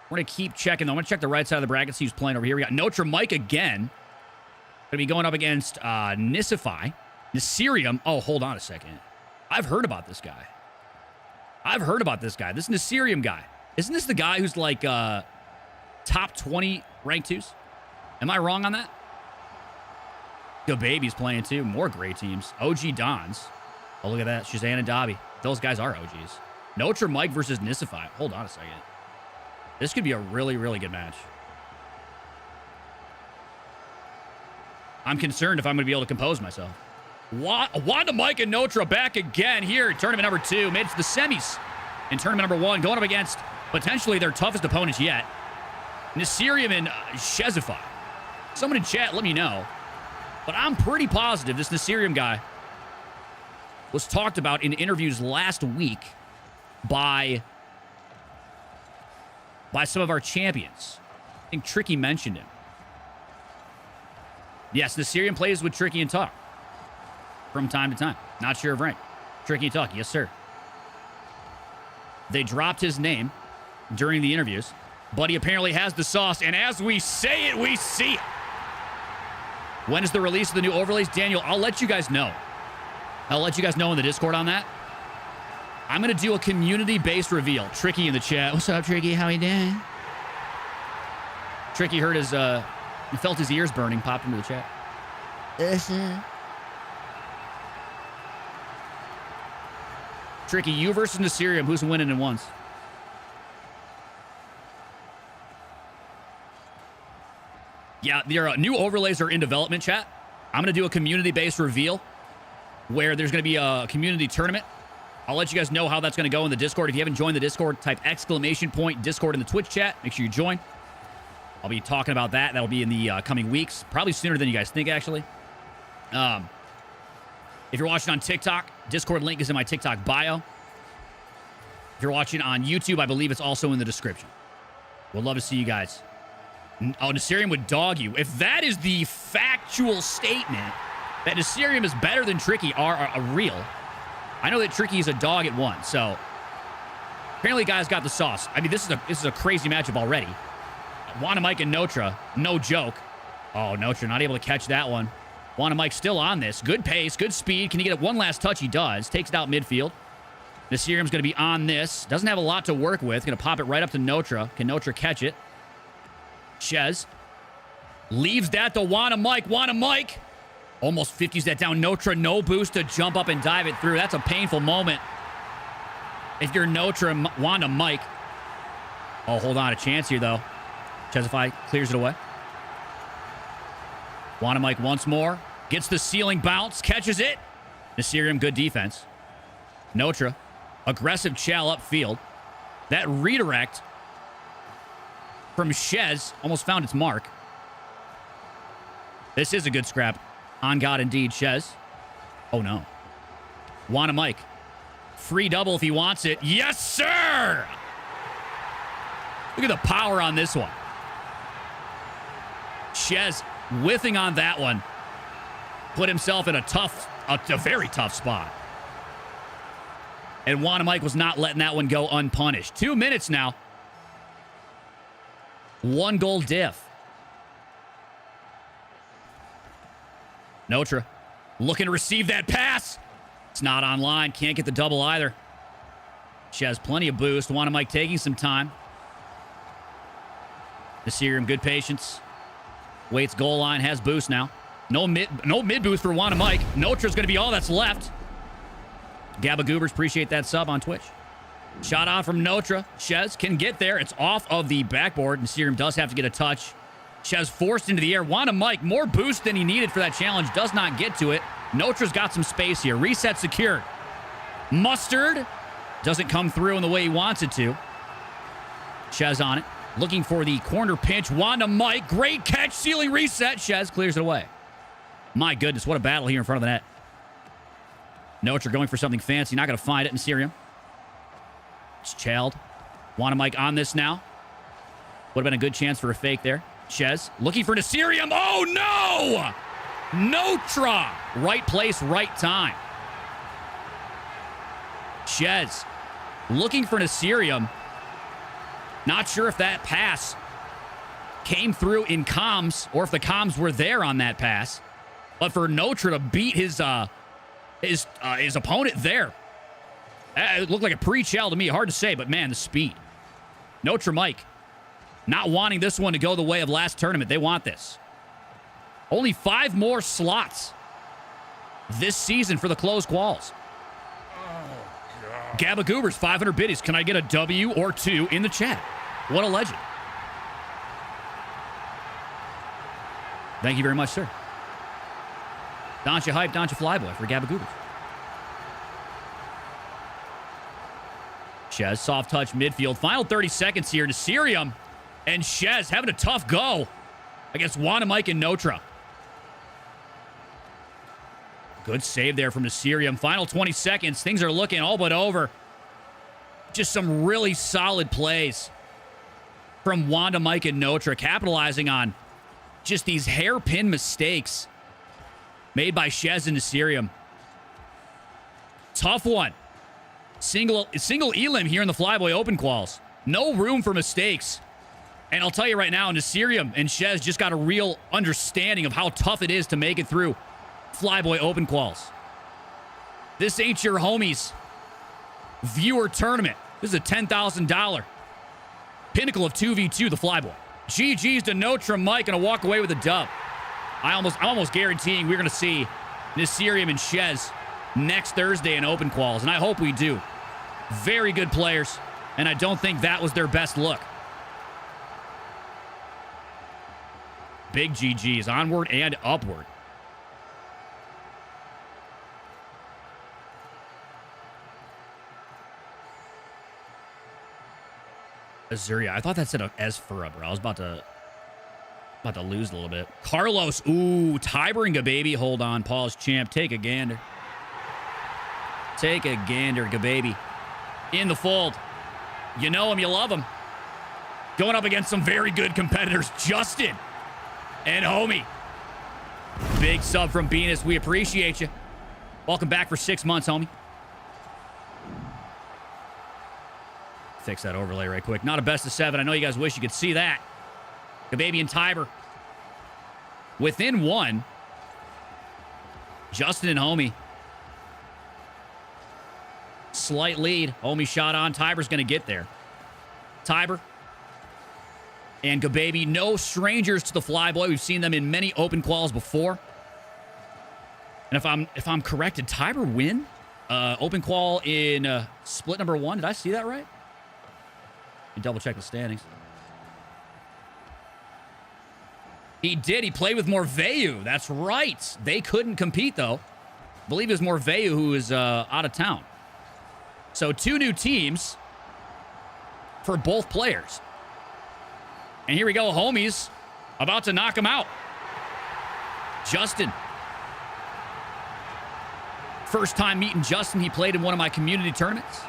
We're going to keep checking, though. I'm going to check the right side of the bracket, see who's playing over here. We got Notre Mike again. Going to be going up against Nisify. Nasirium. Oh, hold on a second. I've heard about this guy. This Nasirium guy. Isn't this the guy who's like top 20 ranked 2s? Am I wrong on that? Good Baby's playing too. More great teams. OG Dons. Oh, look at that. Shazan and Dobby. Those guys are OGs. Notre Mike versus Nisify. Hold on a second. This could be a really, really good match. I'm concerned if I'm going to be able to compose myself. Wanda, Mike, and Notra back again here. Tournament number 2. Made it to the semis in tournament number 1. Going up against potentially their toughest opponents yet. Nasirium and Shezify. Someone in chat, let me know. But I'm pretty positive this Nasirium guy was talked about in interviews last week by some of our champions. I think Tricky mentioned him. Yes, Nasirium plays with Tricky and Tuck from time to time. Not sure of rank. Tricky and Tuck, yes, sir. They dropped his name during the interviews, but he apparently has the sauce, and as we say it, we see it. When is the release of the new overlays? Daniel, I'll let you guys know. I'll let you guys know in the Discord on that. I'm going to do a community-based reveal. Tricky in the chat. What's up, Tricky? How you doing? Tricky heard his, he felt his ears burning, popped into the chat. Tricky, you versus Nasirium. Who's winning in ones? Yeah, the new overlays are in development, chat. I'm going to do a community-based reveal where there's going to be a community tournament. I'll let you guys know how that's going to go in the Discord. If you haven't joined the Discord, type ¡Discord in the Twitch chat. Make sure you join. I'll be talking about that. That'll be in the coming weeks. Probably sooner than you guys think, actually. If you're watching on TikTok, Discord link is in my TikTok bio. If you're watching on YouTube, I believe it's also in the description. We'll love to see you guys. Oh, Nasirium would dog you. If that is the factual statement that Nasirium is better than Tricky are real, I know that Tricky is a dog at 1, so apparently guys got the sauce. I mean, this is a crazy matchup already. Wanda, Mike, and Notra, no joke. Oh, Notra not able to catch that one. Wanda, Mike still on this. Good pace, good speed. Can he get it one last touch? He does. Takes it out midfield. Nasirium's going to be on this. Doesn't have a lot to work with. Going to pop it right up to Notra. Can Notra catch it? Shez leaves that to Wanda, Mike. Wanda, Mike almost 50s that down. Notra, no boost to jump up and dive it through. That's a painful moment if you're Notra and Wanda, Mike. Oh, hold on. A chance here, though. Chezify clears it away. Wanda, Mike once more. Gets the ceiling bounce. Catches it. Nasirium, good defense. Notra, aggressive chal upfield. That redirect from Shez almost found its mark. This is a good scrap. On God, indeed, Shez. Oh, no. Wanda, Mike. Free double if he wants it. Yes, sir! Look at the power on this one. Shez whiffing on that one. Put himself in a very tough spot. And Wanda, Mike was not letting that one go unpunished. 2 minutes now. 1 goal diff. Notra looking to receive that pass. It's not online. Can't get the double either. She has plenty of boost. Wanda, Mike taking some time. Nasirium, good patience. Waits goal line, has boost now. No mid boost for Wanda, Mike. Notra's going to be all that's left. Gabba Goobers, appreciate that sub on Twitch. Shot off from Notra. Shez can get there. It's off of the backboard. Nasirium does have to get a touch. Shez forced into the air. Wanda, Mike, more boost than he needed for that challenge. Does not get to it. Notra's got some space here. Reset secured. Mustard doesn't come through in the way he wants it to. Shez on it. Looking for the corner pinch. Wanda, Mike, great catch. Ceiling reset. Shez clears it away. My goodness, what a battle here in front of the net. Notra going for something fancy. Not going to find it in Nasirium. It's Chald. Wanda, Mike on this now. Would have been a good chance for a fake there. Shez looking for Nasirium. Oh, no! Notra. Right place, right time. Shez looking for Nasirium. Not sure if that pass came through in comms or if the comms were there on that pass. But for Notra to beat his opponent there. It looked like a pre-chal to me. Hard to say, but man, the speed. Notra, Mike, not wanting this one to go the way of last tournament. They want this. Only 5 more slots this season for the closed quals. Gabba Goobers, 500 biddies. Can I get a W or 2 in the chat? What a legend. Thank you very much, sir. Doncha hype, Doncha Flyboy for Gabagoobers. Shez, soft touch midfield. Final 30 seconds here to Sirium. And Shez having a tough go against Wanda, Mike, and Notra. Good save there from Nasirium. Final 20 seconds. Things are looking all but over. Just some really solid plays from Wanda, Mike, and Notra, capitalizing on just these hairpin mistakes made by Shez and Nasirium. Tough one. Single elim here in the Flyboy Open Quals. No room for mistakes. And I'll tell you right now, Nasirium and Shez just got a real understanding of how tough it is to make it through Flyboy Open Quals. This ain't your homies viewer tournament. This is a $10,000 pinnacle of 2v2, the Flyboy. GG's to Notra Mike, gonna walk away with a dub. I'm almost guaranteeing we're gonna see Nasirium and Shez next Thursday in Open Quals, and I hope we do. Very good players, and I don't think that was their best look. Big GG's, onward and upward. Azuria. I thought that said a S for a bro. I was about to lose a little bit. Carlos. Ooh, Tyberinga, baby. Hold on. Pause, champ. Take a gander. Take a gander, Gababy. In the fold. You know him. You love him. Going up against some very good competitors. Justin and Homie. Big sub from Venus. We appreciate you. Welcome back for 6 months, homie. Fix that overlay right quick. Not a best of 7. I know you guys wish you could see that. Gababy and Tiber within 1. Justin and Homie. Slight lead. Homie shot on. Tiber's going to get there. Tiber and Gababy, no strangers to the Flyboy. We've seen them in many Open Quals before. And if I'm correct, did Tiber win Open Qual in split number 1? Did I see that right? Double check the standings. He did. He played with Morveu. That's right. They couldn't compete, though. I believe it was Morveu who is out of town. So 2 new teams for both players. And here we go. Homies about to knock him out. Justin. First time meeting Justin. He played in one of my community tournaments.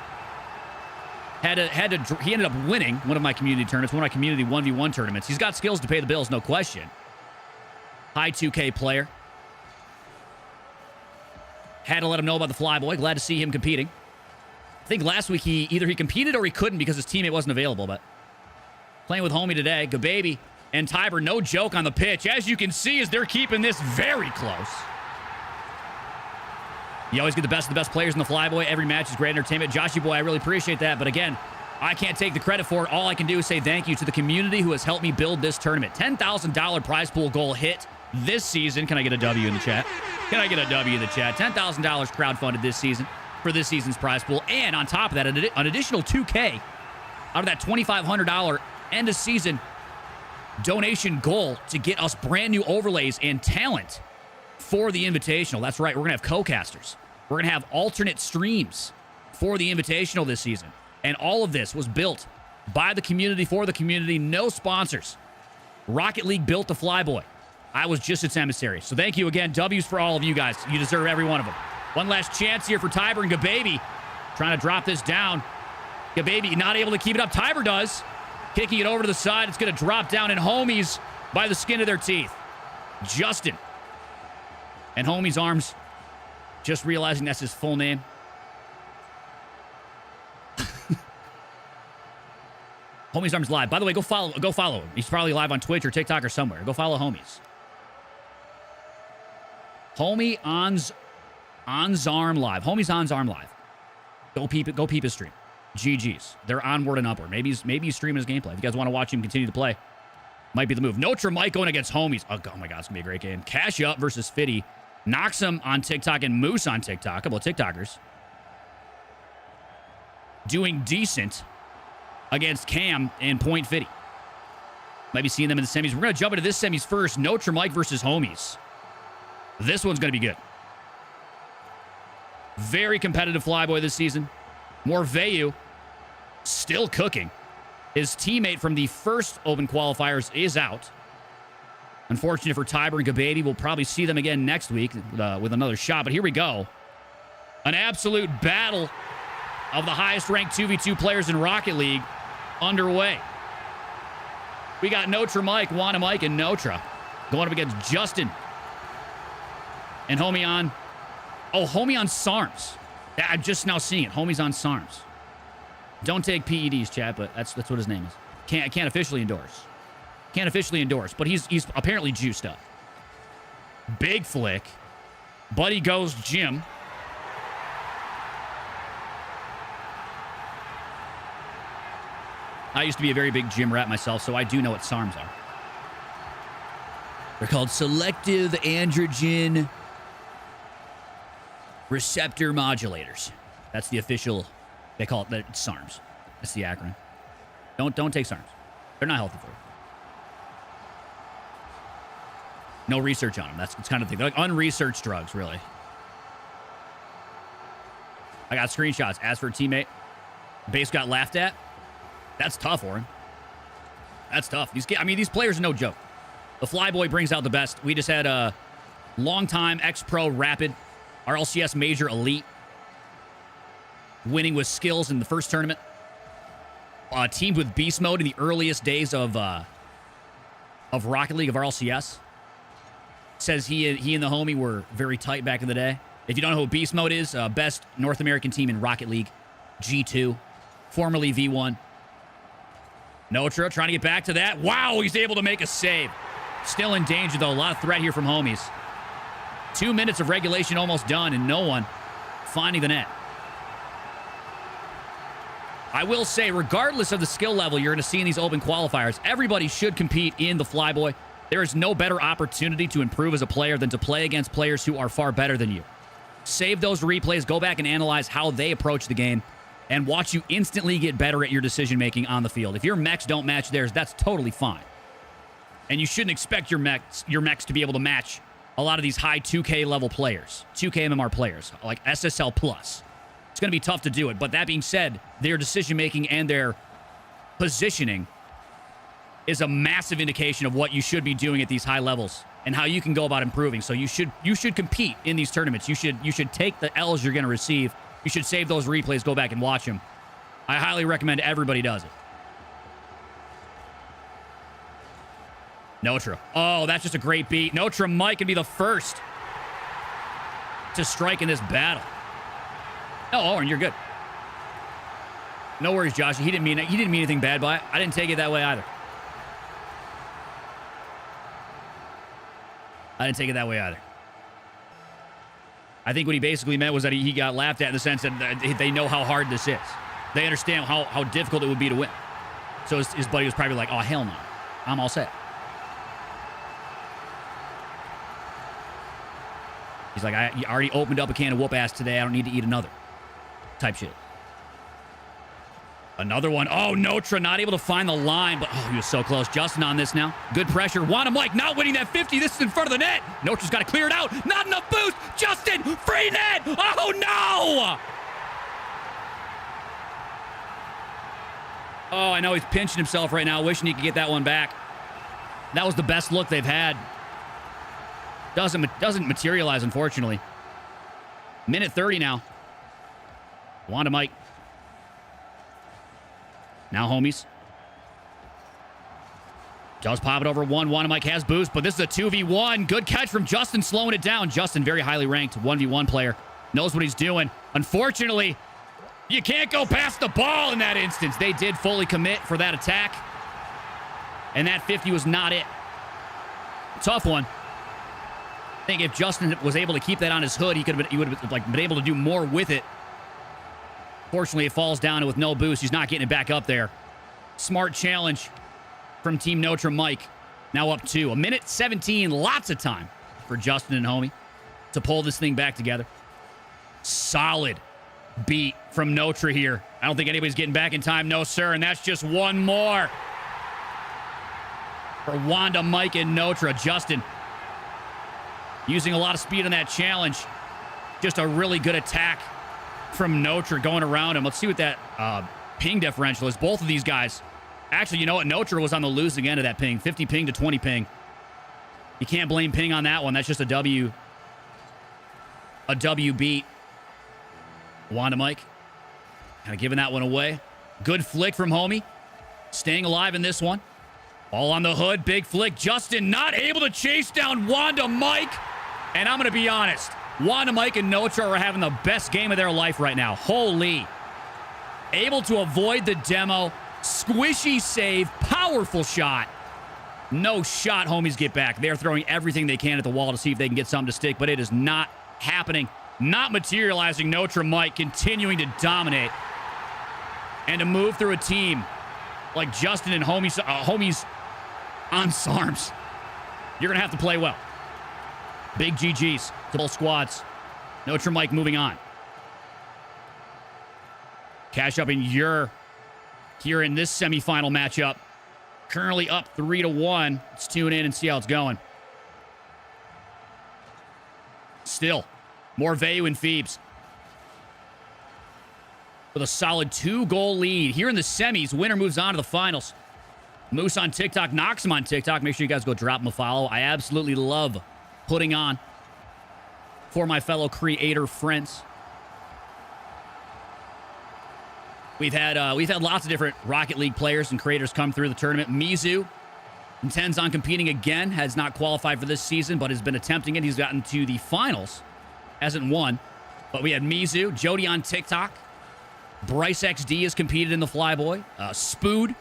He ended up winning one of my community tournaments, one of my community 1v1 tournaments. He's got skills to pay the bills, no question. High 2K player. Had to let him know about the Flyboy. Glad to see him competing. I think last week he competed or he couldn't because his teammate wasn't available, but playing with Homie today. Gababy and Tiber, no joke on the pitch. As you can see, as they're keeping this very close. You always get the best of the best players in the Flyboy. Every match is great entertainment. Joshy boy, I really appreciate that. But again, I can't take the credit for it. All I can do is say thank you to the community who has helped me build this tournament. $10,000 prize pool goal hit this season. Can I get a W in the chat? Can I get a W in the chat? $10,000 crowdfunded this season for this season's prize pool. And on top of that, an additional $2K out of that $2,500 end of season donation goal to get us brand new overlays and talent for the Invitational. That's right. We're going to have co-casters. We're going to have alternate streams for the Invitational this season. And all of this was built by the community, for the community. No sponsors. Rocket League built the Flyboy. I was just its emissary. So thank you again. W's for all of you guys. You deserve every one of them. One last chance here for Tiber and Gababy. Trying to drop this down. Gababy not able to keep it up. Tiber does. Kicking it over to the side. It's going to drop down in Homies by the skin of their teeth. Justin. And Homie's arms. Just realizing that's his full name. Homies Arms live. By the way, go follow him. He's probably live on Twitch or TikTok or somewhere. Go follow Homies. Homie On's Arm live. Homies On's Arm live. Go peep his stream. GG's. They're onward and upward. Maybe he's streaming his gameplay. If you guys want to watch him continue to play, might be the move. Notra Mike going against Homies. Oh my God, it's gonna be a great game. Cash Up versus Fitty. Knocks him on TikTok and Moose on TikTok. A couple of TikTokers doing decent against Cam and Point Fitty. Might be seeing them in the semis. We're going to jump into this semis first. Notra Mike versus Homies. This one's going to be good. Very competitive Flyboy this season. Morveu still cooking. His teammate from the first open qualifiers is out. Unfortunate for Tiber and Gabady. We'll probably see them again next week with another shot. But here we go. An absolute battle of the highest-ranked 2v2 players in Rocket League underway. We got Notre Mike, Wanda Mike, and Notre going up against Justin. And Homie on... Oh, Homie on SARMs. I'm just now seeing it. Homie's on SARMs. Don't take PEDs, chat, but that's what his name is. Can't officially endorse. Can't officially endorse, but he's apparently juiced up. Big flick. Buddy goes Jim. I used to be a very big gym rat myself, so I do know what SARMs are. They're called selective androgen receptor modulators. That's the official, they call it SARMs. That's the acronym. Don't take SARMs. They're not healthy for you. No research on them. That's kind of the thing. They're like unresearched drugs, really. I got screenshots. As for a teammate, base got laughed at. That's tough, Oren. That's tough. These players are no joke. The Flyboy brings out the best. We just had a long-time ex-pro Rapid RLCS Major Elite winning with skills in the first tournament. Teamed with Beast Mode in the earliest days of Rocket League, of RLCS. Says he and the homie were very tight back in the day. If you don't know who Beast Mode is, best North American team in Rocket League, G2, formerly V1. Notre trying to get back to that. Wow, he's able to make a save. Still in danger, though. A lot of threat here from homies. 2 minutes of regulation almost done, and no one finding the net. I will say, regardless of the skill level you're going to see in these open qualifiers, everybody should compete in the Flyboy. There is no better opportunity to improve as a player than to play against players who are far better than you. Save those replays, go back and analyze how they approach the game, and watch you instantly get better at your decision-making on the field. If your mechs don't match theirs, that's totally fine. And you shouldn't expect your mechs to be able to match a lot of these high 2K level players, 2K MMR players, like SSL+. It's going to be tough to do it. But that being said, their decision-making and their positioning is a massive indication of what you should be doing at these high levels and how you can go about improving. So you should compete in these tournaments. You should take the L's you're going to receive. You should save those replays, go back and watch them. I highly recommend everybody does it. Notre. Oh, that's just a great beat. Notre Mike can be the first to strike in this battle. Oh, Oren, you're good. No worries, Josh. He didn't mean anything bad by it. I didn't take it that way either. I think what he basically meant was that he got laughed at in the sense that they know how hard this is. They understand how difficult it would be to win. So his buddy was probably like, oh, hell no. I'm all set. He's like, I already opened up a can of whoop ass today. I don't need to eat another. Type shit. Another one. Oh, Notre not able to find the line, but oh, he was so close. Justin on this now. Good pressure. Wanda Mike not winning that 50. This is in front of the net. Notre's got to clear it out. Not enough boost. Justin, free net. Oh, no. Oh, I know he's pinching himself right now, wishing he could get that one back. That was the best look they've had. Doesn't materialize, unfortunately. Minute 30 now. Wanda Mike. Now, homies. Does pop it over one. Wanda Mike has boost, but this is a 2v1. Good catch from Justin, slowing it down. Justin, very highly ranked 1v1 player. Knows what he's doing. Unfortunately, you can't go past the ball in that instance. They did fully commit for that attack. And that 50 was not it. Tough one. I think if Justin was able to keep that on his hood, he would have been able to do more with it. Fortunately, it falls down, and with no boost, he's not getting it back up there. Smart challenge from Team Notre Mike. Now up 2. 1:17, lots of time for Justin and homie to pull this thing back together. Solid beat from Notre here. I don't think anybody's getting back in time. No, sir, and that's just one more for Wanda Mike and Notre. Justin, using a lot of speed on that challenge. Just a really good attack from Notre going around him. Let's see what that ping differential is. Both of these guys. Actually, you know what? Notre was on the losing end of that ping. 50 ping to 20 ping. You can't blame ping on that one. That's just a W. A W beat. Wanda Mike. Kind of giving that one away. Good flick from Homie. Staying alive in this one. All on the hood. Big flick. Justin not able to chase down Wanda Mike. And I'm going to be honest. Wanda Mike and Notre are having the best game of their life right now. Holy. Able to avoid the demo. Squishy save. Powerful shot. No shot, homies get back. They're throwing everything they can at the wall to see if they can get something to stick, but it is not happening. Not materializing. Notre Mike continuing to dominate. And to move through a team like Justin and homies on SARMs. You're going to have to play well. Big GGs to both squads. Notre Mike moving on. Cash up in here in this semifinal matchup. Currently up 3-1. Let's tune in and see how it's going. Still, Morveu and Phoebes with a solid 2-goal lead. Here in the semis, winner moves on to the finals. Moose on TikTok knocks him on TikTok. Make sure you guys go drop him a follow. I absolutely love putting on for my fellow creator friends. We've had lots of different Rocket League players and creators come through the tournament. Mizu intends on competing again. Has not qualified for this season, but has been attempting it. He's gotten to the finals. Hasn't won. But we had Mizu, Jody on TikTok. Bryce XD has competed in the Flyboy. Spood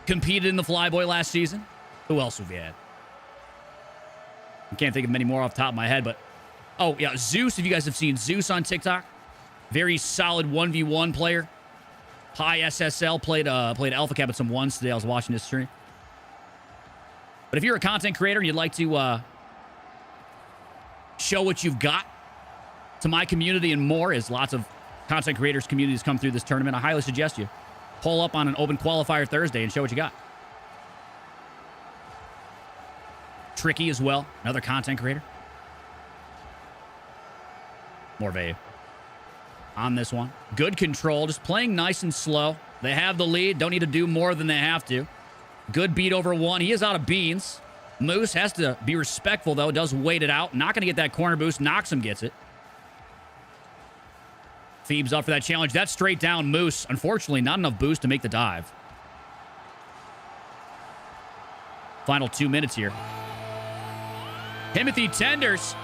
competed in the Flyboy last season. Who else have we had? I can't think of many more off the top of my head, but... Oh, yeah, Zeus. If you guys have seen Zeus on TikTok. Very solid 1v1 player. High SSL. Played Alpha Cap at some ones today. I was watching this stream. But if you're a content creator and you'd like to show what you've got to my community and more, as lots of content creators communities come through this tournament, I highly suggest you pull up on an open qualifier Thursday and show what you got. Tricky as well, another content creator. Morveu on this one. Good control, just playing nice and slow. They have the lead, don't need to do more than they have to. Good beat over one. He is out of beans. Moose has to be respectful, though. Does wait it out. Not going to get that corner boost. Knocks him, gets it. Phoebes up for that challenge. That's straight down Moose. Unfortunately, not enough boost to make the dive. Final 2 minutes here. Timothy Tenders.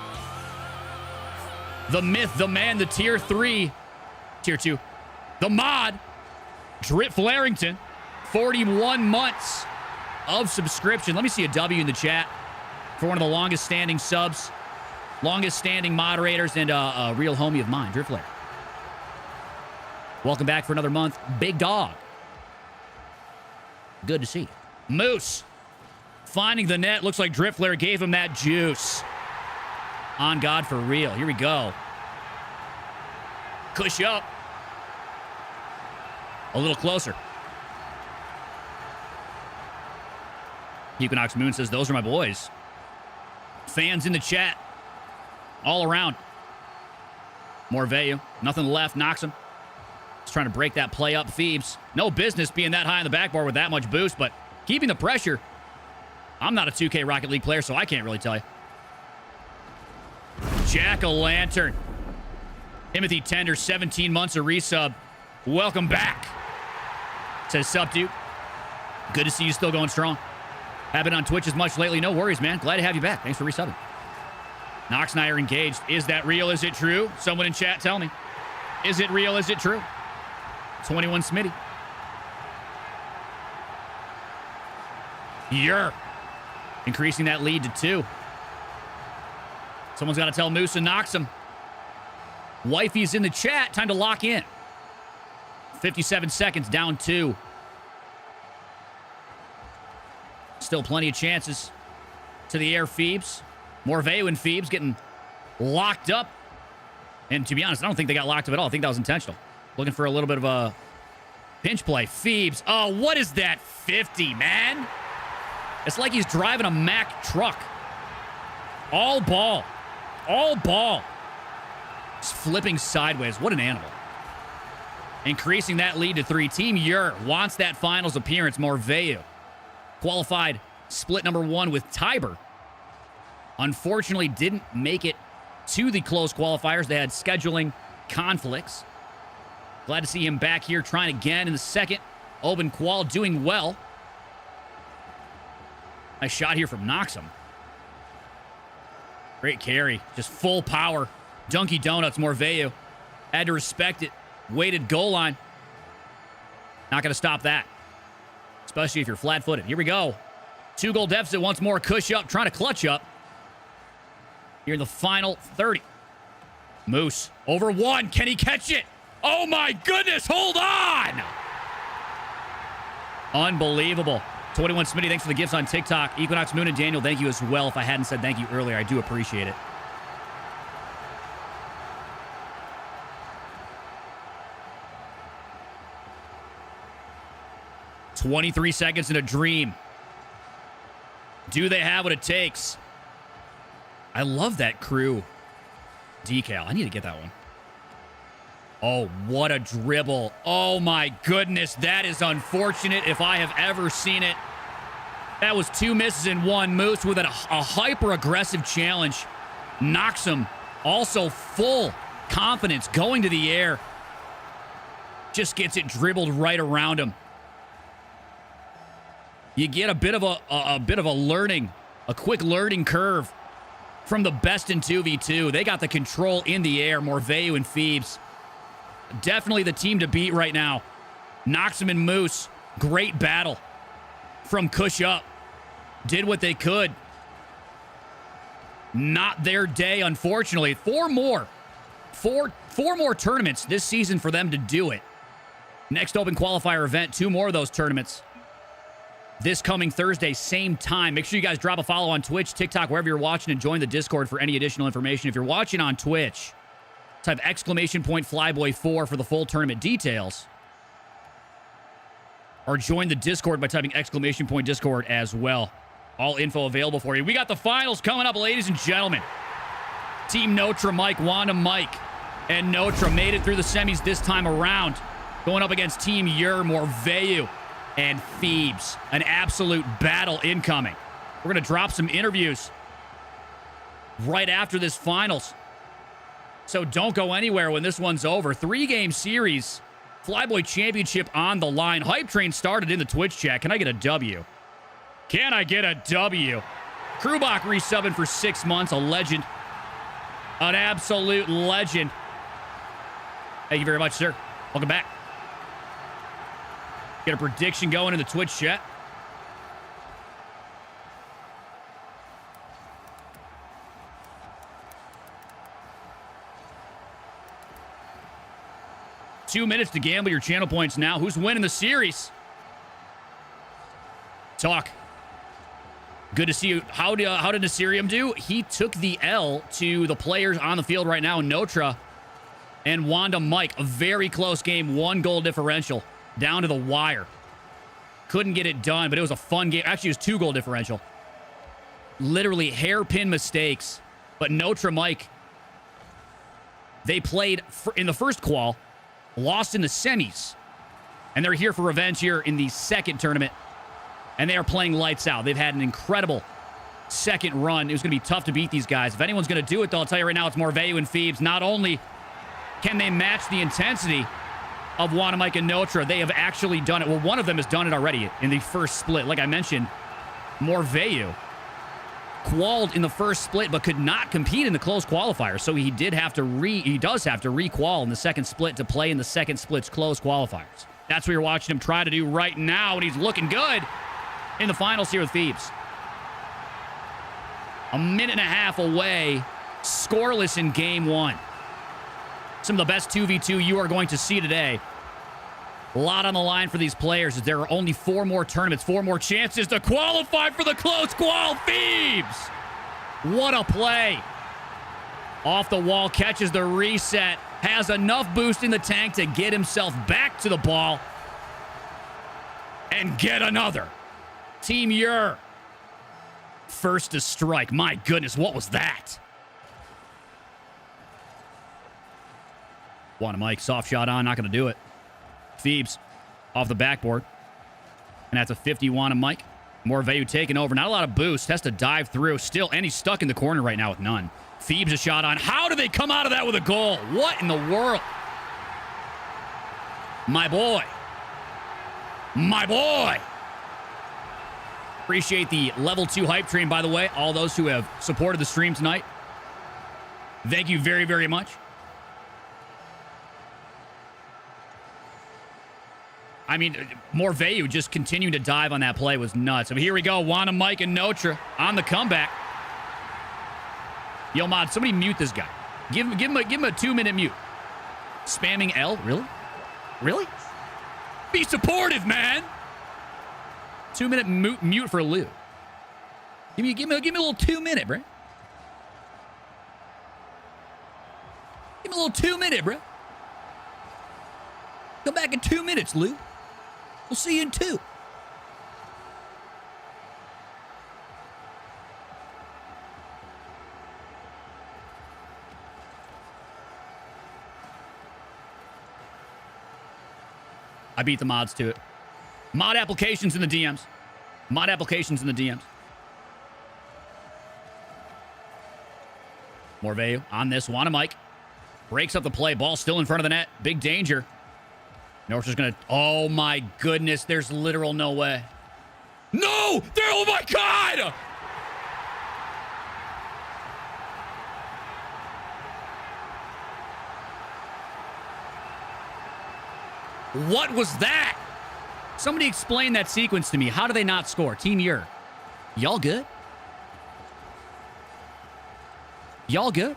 The myth, the man, the tier 3. Tier 2. The mod. Drip Flarington. 41 months of subscription. Let me see a W in the chat for one of the longest standing subs. Longest standing moderators and a real homie of mine, Drip Flare. Welcome back for another month. Big dog. Good to see you. Moose. Finding the net. Looks like Drip Flare gave him that juice. On God for real. Here we go. Cush up. A little closer. Equinox Moon says, those are my boys. Fans in the chat. All around. Morveu. Nothing left. Knocks him. Just trying to break that play up. Phoebes. No business being that high on the backboard with that much boost, but keeping the pressure. I'm not a 2K Rocket League player, so I can't really tell you. Jack-o'-lantern. Timothy Tender, 17 months of resub. Welcome back. Says Sup, dude. Good to see you still going strong. Haven't been on Twitch as much lately. No worries, man. Glad to have you back. Thanks for resubbing. Knox and I are engaged. Is that real? Is it true? Someone in chat tell me. Is it real? Is it true? 21 Smitty. Yer. Increasing that lead to 2. Someone's got to tell Moose and knocks him. Wifey's in the chat. Time to lock in. 57 seconds, down 2. Still plenty of chances to the air. Phoebes. Morveu and Phoebes getting locked up. And to be honest, I don't think they got locked up at all. I think that was intentional. Looking for a little bit of a pinch play. Phoebes. Oh, what is that 50, man? It's like he's driving a Mack truck. All ball. all ball. Just flipping sideways. What an animal. Increasing that lead to 3. Team Ur wants that finals appearance. Morveu qualified split number 1 with Tiber. Unfortunately, didn't make it to the close qualifiers. They had scheduling conflicts. Glad to see him back here trying again in the second. Open qual doing well. Nice shot here from Noxum. Great carry. Just full power. Dunky Donuts, Morveu. Had to respect it. Weighted goal line. Not going to stop that. Especially if you're flat-footed. Here we go. 2-goal deficit once more. Cush up. Trying to clutch up. Here in the final 30. Moose over 1. Can he catch it? Oh my goodness. Hold on. Unbelievable. 21 Smitty, thanks for the gifts on TikTok. Equinox Moon and Daniel, thank you as well. If I hadn't said thank you earlier, I do appreciate it. "23 seconds in a dream." Do they have what it takes? I love that crew decal. I need to get that one. Oh, what a dribble. Oh, my goodness. That is unfortunate if I have ever seen it. That was 2 misses in 1. Moose with a hyper-aggressive challenge. Knocks him. Also full confidence going to the air. Just gets it dribbled right around him. You get a bit of a learning, a quick learning curve from the best in 2v2. They got the control in the air. Morveu and Phoebes. Definitely the team to beat right now. Noxum and Moose. Great battle from Cush up. Did what they could. Not their day, unfortunately. 4 more tournaments this season for them to do it. Next open qualifier event, 2 more of those tournaments. This coming Thursday, same time. Make sure you guys drop a follow on Twitch, TikTok, wherever you're watching, and join the Discord for any additional information. If you're watching on Twitch, type !FLYBOY4 for the full tournament details. Or join the Discord by typing !Discord as well. All info available for you. We got the finals coming up, ladies and gentlemen. Team Notre, Mike, Wanda, Mike, and Notre made it through the semis this time around. Going up against Team Ur, Morveu, and Phoebes. An absolute battle incoming. We're going to drop some interviews right after this finals. So don't go anywhere when this one's over. 3-game series. FLYBOY Championship on the line. Hype train started in the Twitch chat. Can I get a W? Can I get a W? Krubach resubbing for 6 months. A legend. An absolute legend. Thank you very much, sir. Welcome back. Get a prediction going in the Twitch chat. Two minutes to gamble your channel points now. Who's winning the series? Talk. Good to see you. How did Nasirium do? He took the L to the players on the field right now. Notre and Wanda Mike. A very close game. 1-goal differential. Down to the wire. Couldn't get it done, but it was a fun game. Actually, it was 2-goal differential. Literally hairpin mistakes. But Notre Mike, they played in the first qual, lost in the semis, and they're here for revenge here in the second tournament, and they are playing lights out. They've had an incredible second run. It was going to be tough to beat these guys. If anyone's going to do it, though, I'll tell you right now, it's Morveu and Phoebes. Not only can they match the intensity of Wanamaike and Notre, they have actually done it. Well, one of them has done it already in the first split. Like I mentioned, Morveu qualled in the first split, but could not compete in the close qualifier. So he does have to re-qual in the second split to play in the second split's close qualifiers. That's what you're watching him try to do right now, and he's looking good in the finals here with Phoebes. A minute and a half away, scoreless in game 1. Some of the best 2v2 you are going to see today. A lot on the line for these players as there are only 4 more tournaments, 4 more chances to qualify for the close qual. Phoebes! What a play. Off the wall, catches the reset. Has enough boost in the tank to get himself back to the ball. And get another. Team Ur. First to strike. My goodness, what was that? Juan Mike, soft shot on, not going to do it. Phoebes off the backboard. And that's a 51 on Mike. Morveyu taking over. Not a lot of boost. Has to dive through still. And he's stuck in the corner right now with none. Phoebes a shot on. How do they come out of that with a goal? What in the world? My boy. My boy. Appreciate the level 2 hype train, by the way. All those who have supported the stream tonight. Thank you very, very much. I mean, Morveyu just continuing to dive on that play was nuts. I mean, here we go. Juan Mike and Notra on the comeback. Yo, Mod, somebody mute this guy. Give him a 2-minute mute. Spamming L? Really? Really? Be supportive, man. 2-minute mute for Lou. Give me a little 2-minute, bro. Give me a little 2-minute, bro. Come back in 2 minutes, Lou. We'll see you in 2. I beat the mods to it. Mod applications in the DMs. Mod applications in the DMs. Morveyu on this. Juan Mike. Breaks up the play. Ball still in front of the net. Big danger. North's going to... Oh, my goodness. There's literal no way. No! There... Oh, my God! What was that? Somebody explain that sequence to me. How do they not score? Team Yer. Y'all good? Y'all good?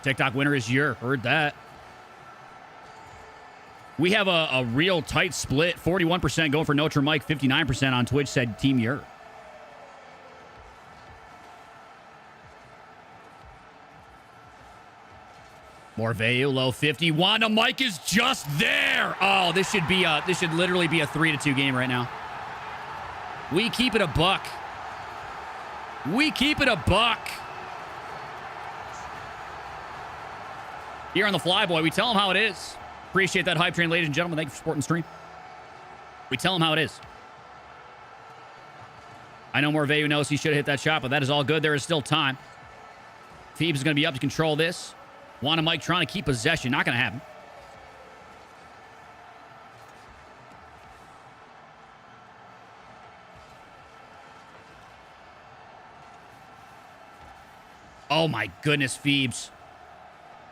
TikTok winner is Yer. Heard that. We have a real tight split. 41% going for Notre Mike. 59% on Twitch said Team Yer. Morveyu, low 50. Wanda Mike is just there. Oh, this should literally be a 3-2 game right now. We keep it a buck. We keep it a buck. Here on the Flyboy, we tell them how it is. Appreciate that hype train, ladies and gentlemen. Thank you for supporting the stream. We tell them how it is. I know Morveyu knows he should have hit that shot, but that is all good. There is still time. Phoebes is going to be up to control this. Juan Mike trying to keep possession. Not going to happen. Oh, my goodness, Phoebes.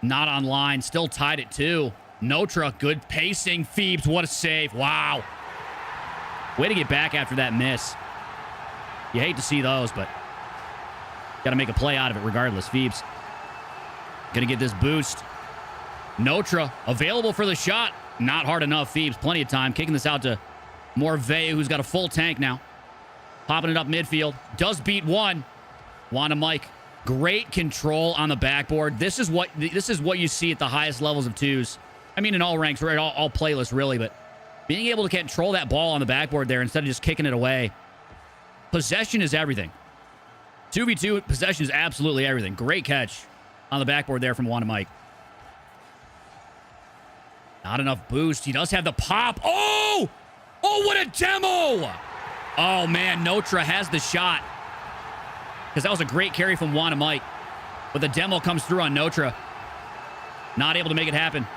Not online. Still tied at 2. Notra, good pacing. Phoebes, what a save. Wow. Way to get back after that miss. You hate to see those, but got to make a play out of it regardless. Phoebes going to get this boost. Notra available for the shot. Not hard enough. Phoebes, plenty of time. Kicking this out to Morveyu, who's got a full tank now. Popping it up midfield. Does beat one. Juan Mike. Great control on the backboard. This is what you see at the highest levels of twos. I mean, in all ranks, right? All playlists, really. But being able to control that ball on the backboard there instead of just kicking it away. Possession is everything. 2v2, possession is absolutely everything. Great catch on the backboard there from Juan Mike. Not enough boost. He does have the pop. Oh! Oh, what a demo! Oh, man, Notra has the shot. Because that was a great carry from Juan Mike. But the demo comes through on Notra. Not able to make it happen.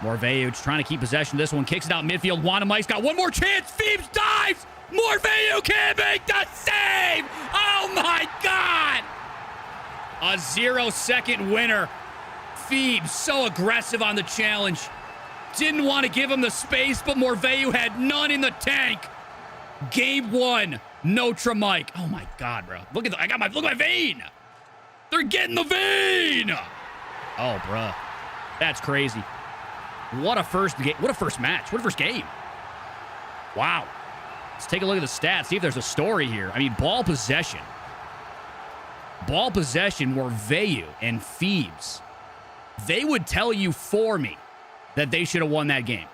Morveyu trying to keep possession. This one kicks it out midfield. Juan Mike's got one more chance. Phoebes dives. Morveyu can't make the save. Oh, my God. A 0-second winner. Phoebes so aggressive on the challenge. Didn't want to give him the space, but Morveyu had none in the tank. Game 1. Notre Mike. Oh my God, bro. Look at my vein. They're getting the vein. Oh, bro. That's crazy. What a first game. What a first match. What a first game. Wow. Let's take a look at the stats. See if there's a story here. I mean, ball possession. Ball possession were Morveyu and Phoebes. They would tell you for me that they should have won that game.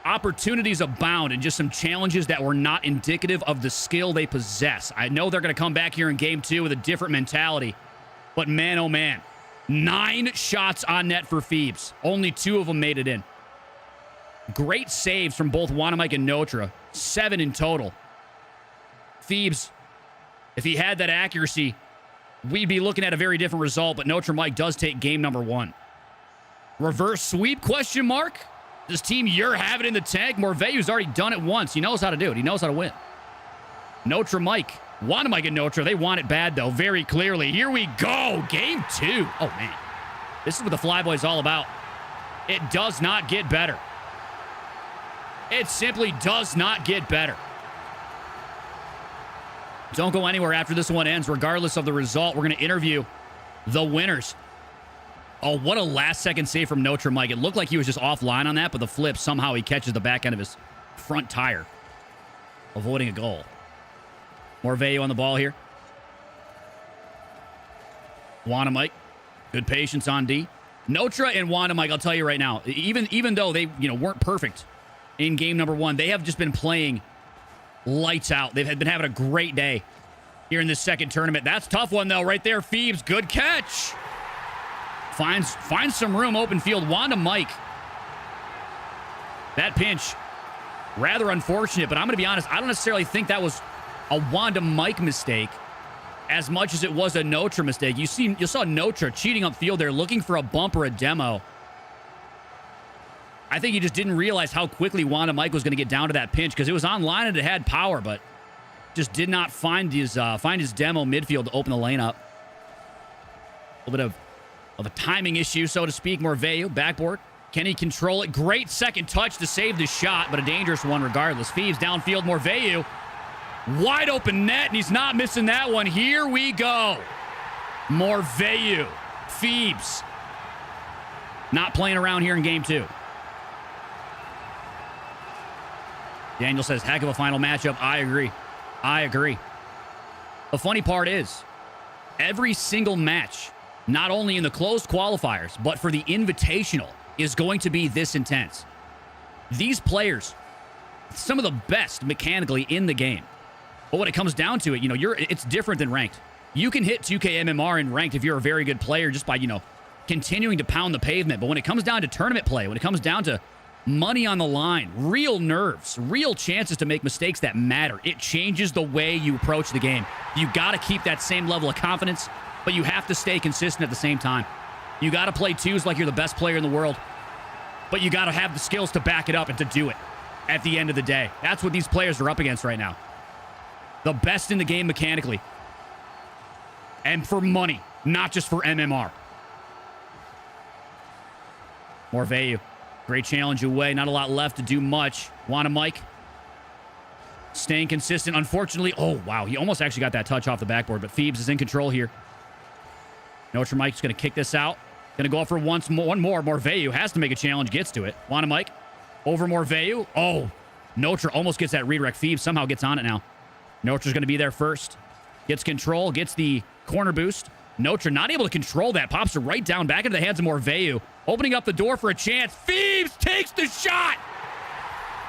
Opportunities abound and just some challenges that were not indicative of the skill they possess. I know they're going to come back here in game 2 with a different mentality, But man, oh man, 9 shots on net for Phoebes. Only 2 of them made it in. Great saves from both Wanamaker and Notre. 7 in total. Phoebes, if he had that accuracy, we'd be looking at a very different result, but Notre Mike does take game number 1. Reverse sweep, question mark? Does Team Ur have it in the tank? Morveu's already done it once. He knows how to do it. He knows how to win. Notre Mike. Wanamaker and Notre, they want it bad, though, very clearly. Here we go. Game 2. Oh, man. This is what the FLYBOY is all about. It does not get better. It simply does not get better. Don't go anywhere after this one ends, regardless of the result. We're going to interview the winners. Oh, what a last-second save from Notre Mike. It looked like he was just offline on that, but the flip, somehow he catches the back end of his front tire, avoiding a goal. Morveu on the ball here. Wanamaker, good patience on D. Notre and Wanamaker, I'll tell you right now, even though they weren't perfect in game number 1, they have just been playing lights out. They've been having a great day here in this second tournament. That's a tough one, though, right there. Phoebes, good catch. Finds some room, open field. Wanamaker. That pinch, rather unfortunate, but I'm going to be honest, I don't necessarily think that was a Wanamaker mistake as much as it was a Notre mistake. You saw Notre cheating upfield there, looking for a bump or a demo. I think he just didn't realize how quickly Wanamaker was going to get down to that pinch because it was online and it had power, but just did not find his demo midfield to open the lane up. A little bit of a timing issue, so to speak. Morveu, backboard. Can he control it? Great second touch to save the shot, but a dangerous one regardless. Phoebes downfield, Morveu. Wide open net, and he's not missing that one. Here we go. Morveu. Phoebes. Not playing around here in game 2. Daniel says, heck of a final matchup. I agree. The funny part is, every single match, not only in the closed qualifiers, but for the Invitational, is going to be this intense. These players, some of the best mechanically in the game. But when it comes down to it, it's different than ranked. You can hit 2K MMR in ranked if you're a very good player just by, continuing to pound the pavement. But when it comes down to tournament play, when it comes down to money on the line, real nerves, real chances to make mistakes that matter, it changes the way you approach the game. You got to keep that same level of confidence, but you have to stay consistent at the same time. You got to play twos like you're the best player in the world, but you got to have the skills to back it up and to do it at the end of the day. That's what these players are up against right now. The best in the game mechanically. And for money, not just for MMR. Morveu. Great challenge away. Not a lot left to do much. Wanamaker. Staying consistent. Unfortunately, oh, wow. He almost actually got that touch off the backboard, but Phoebes is in control here. Notre Mike's going to kick this out. Going to go for one more. Morveu has to make a challenge. Gets to it. Wanamaker. Over Morveu. Oh, Notre almost gets that redirect. Phoebes somehow gets on it now. Notre's going to be there first. Gets control. Gets the corner boost. Notre not able to control that. Pops it right down back into the hands of Morveu. Opening up the door for a chance. Phoebes takes the shot.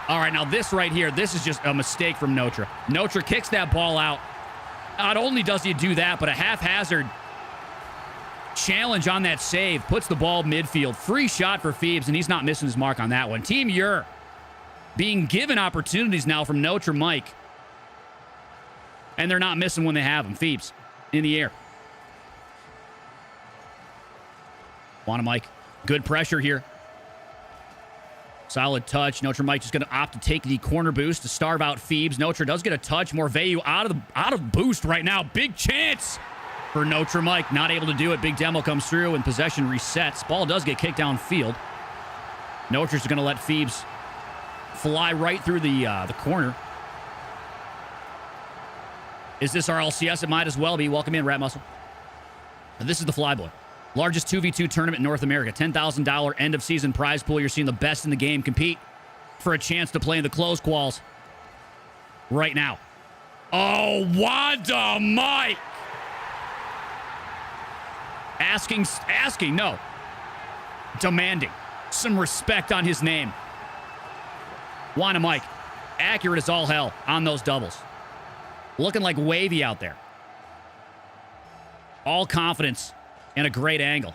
All right, now this right here, this is just a mistake from Notre. Notre kicks that ball out. Not only does he do that, but a haphazard challenge on that save. Puts the ball midfield. Free shot for Phoebes, and he's not missing his mark on that one. Team Ur being given opportunities now from Notre Mike. And they're not missing when they have them. Phoebes in the air. Wanamaker. Good pressure here. Solid touch. Notre Mike just going to opt to take the corner boost to starve out Phoebes. Notre does get a touch. Morveu out of boost right now. Big chance for Notre Mike. Not able to do it. Big demo comes through and possession resets. Ball does get kicked downfield. Notre's going to let Phoebes fly right through the corner. Is this our LCS? It might as well be. Welcome in, Rat Muscle. This is the FLYBOY. Largest 2v2 tournament in North America. $10,000 end-of-season prize pool. You're seeing the best in the game compete for a chance to play in the closed quals right now. Oh, Wanamaker! No. Demanding some respect on his name. Wanamaker, accurate as all hell on those doubles. Looking like wavy out there. All confidence and a great angle.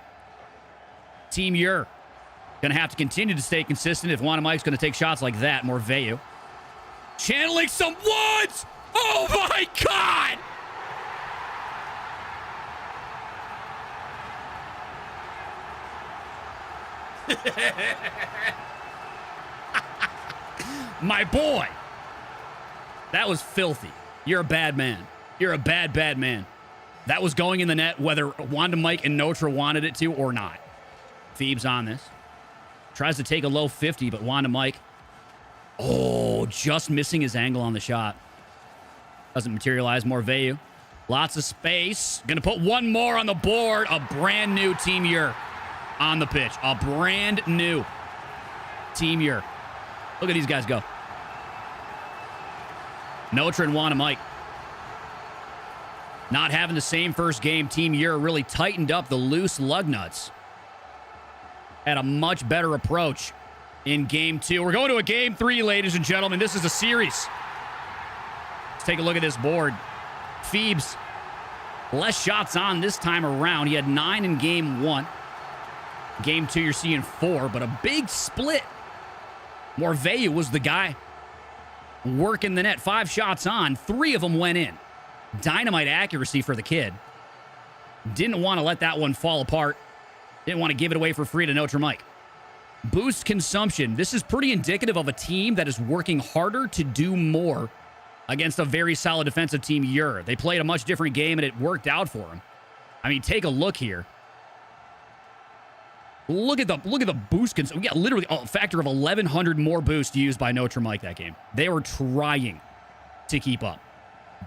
Team Ur going to have to continue to stay consistent if Wanda Mike's going to take shots like that. Morveyu channeling some woods. Oh my God! My boy. That was filthy. You're a bad man. You're a bad, bad man. That was going in the net whether Wanda Mike and Notra wanted it to or not. Phoebes on this. Tries to take a low 50, but Wanda Mike, oh, just missing his angle on the shot. Doesn't materialize. Morveyu. Lots of space. Going to put one more on the board. A brand new Team Ur on the pitch. A brand new Team Ur. Look at these guys go. Notra and Wanda Mike. Not having the same first game. Team Ur really tightened up the loose lug nuts. Had a much better approach in game 2. We're going to a game 3, ladies and gentlemen. This is a series. Let's take a look at this board. Phoebes, less shots on this time around. He had 9 in game 1. Game 2, you're seeing 4, but a big split. Morveyu was the guy working the net. 5 shots on. 3 of them went in. Dynamite accuracy for the kid. Didn't want to let that one fall apart. Didn't want to give it away for free to Notre Mike. Boost consumption. This is pretty indicative of a team that is working harder to do more against a very solid defensive Team Ur. They played a much different game, and it worked out for them. I mean, take a look here. Look at the boost consumption. We got literally a factor of 1,100 more boost used by Notre Mike that game. They were trying to keep up.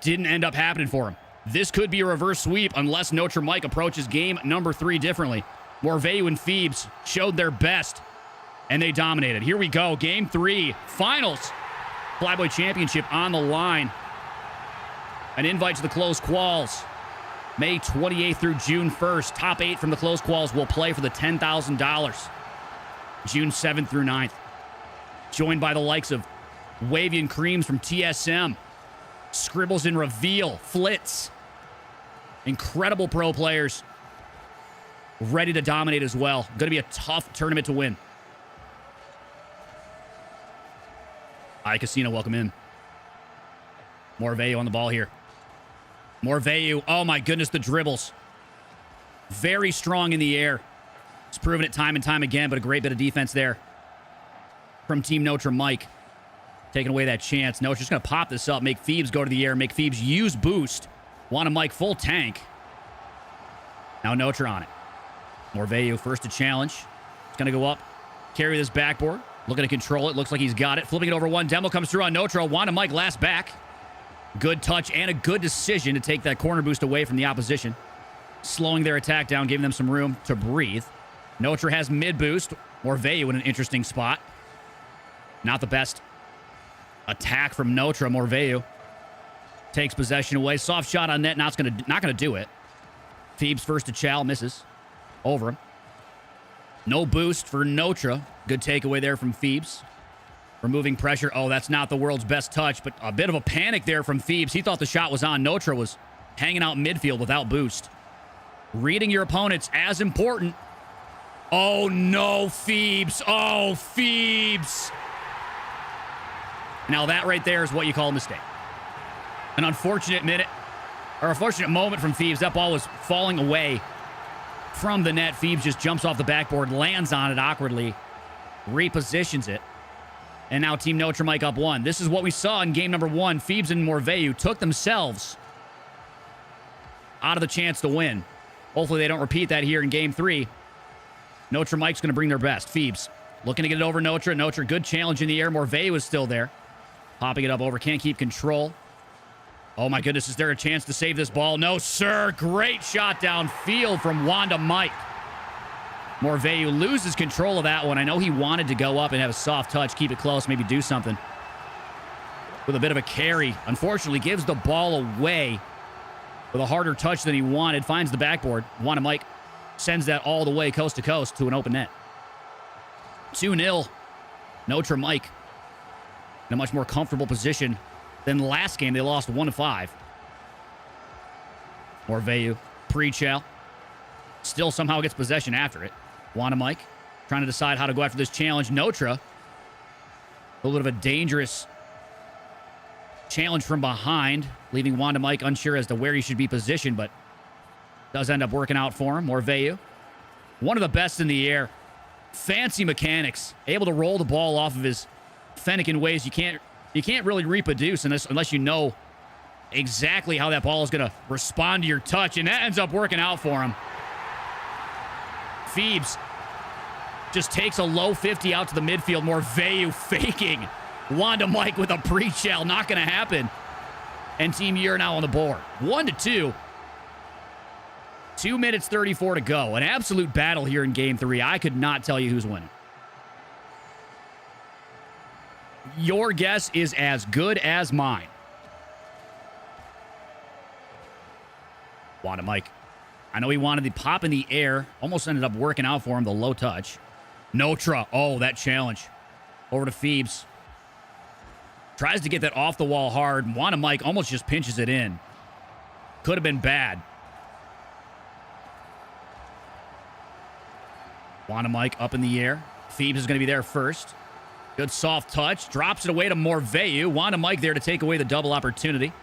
Didn't end up happening for him. This could be a reverse sweep unless Notre Mike approaches game number 3 differently. Morveyu and Phoebes showed their best, and they dominated. Here we go. Game 3. Finals. FLYBOY Championship on the line. An invite to the closed quals. May 28th through June 1st. Top 8 from the closed quals will play for the $10,000. June 7th through 9th. Joined by the likes of Wavy and Creams from TSM. Scribbles and Reveal. Flitz. Incredible pro players. Ready to dominate as well. Going to be a tough tournament to win. iCasino, welcome in. Morveyu on the ball here. Morveyu, oh my goodness, the dribbles. Very strong in the air. He's proven it time and time again, but a great bit of defense there from Team Notre Mike. Taking away that chance. Notra's just going to pop this up, make Phoebes go to the air, make Phoebes use boost. Want a Mike full tank. Now Notre on it. Morveyu first to challenge. It's going to go up, carry this backboard. Looking to control it. Looks like he's got it. Flipping it over one. Demo comes through on Notre. Wanda Mike last back. Good touch and a good decision to take that corner boost away from the opposition. Slowing their attack down, giving them some room to breathe. Notre has mid boost. Morveyu in an interesting spot. Not the best attack from Notre. Morveyu takes possession away. Soft shot on net. Not gonna do it. Phoebes first to Chal. Misses. Over him. No boost for Notre. Good takeaway there from Phoebes. Removing pressure. Oh, that's not the world's best touch, but a bit of a panic there from Phoebes. He thought the shot was on. Notre was hanging out midfield without boost. Reading your opponents as important. Oh, no, Phoebes. Oh, Phoebes. Now, that right there is what you call a mistake. An unfortunate moment from Phoebes. That ball was falling away from the net. Phoebes just jumps off the backboard, lands on it awkwardly, repositions it. And now Team Notre Mike up 1. This is what we saw in game number 1. Phoebes and Morveyu took themselves out of the chance to win. Hopefully they don't repeat that here in game 3. Notre Mike's going to bring their best. Phoebes looking to get it over Notre. Notre, good challenge in the air. Morveyu is still there. Popping it up over. Can't keep control. Oh my goodness, is there a chance to save this ball? No, sir. Great shot downfield from Wanda Mike. Morveyu loses control of that one. I know he wanted to go up and have a soft touch, keep it close, maybe do something. With a bit of a carry. Unfortunately, gives the ball away with a harder touch than he wanted. Finds the backboard. Wanda Mike sends that all the way coast to coast to an open net. 2-0. Notre Mike in a much more comfortable position than last game. They lost 1-5. Morveyu, pre-Chal. Still somehow gets possession after it. Wanda Mike trying to decide how to go after this challenge. Notra, a little bit of a dangerous challenge from behind, leaving Wanda Mike unsure as to where he should be positioned, but does end up working out for him. Morveyu, one of the best in the air. Fancy mechanics, able to roll the ball off of his Fennekin ways you can't really reproduce unless you know exactly how that ball is going to respond to your touch, and that ends up working out for him. Phoebes just takes a low 50 out to the midfield. Morveyu faking. Wanda Mike with a pre-shell. Not going to happen. And Team Yer now on the board. 1-2. 2 minutes 34 to go. An absolute battle here in Game 3. I could not tell you who's winning. Your guess is as good as mine. Wanda Mike. I know he wanted the pop in the air. Almost ended up working out for him, the low touch. Notra. Oh, that challenge. Over to Phoebes. Tries to get that off the wall hard. Wanda Mike almost just pinches it in. Could have been bad. Wanda Mike up in the air. Phoebes is going to be there first. Good soft touch. Drops it away to Morveyu. Wanda Mike there to take away the double opportunity.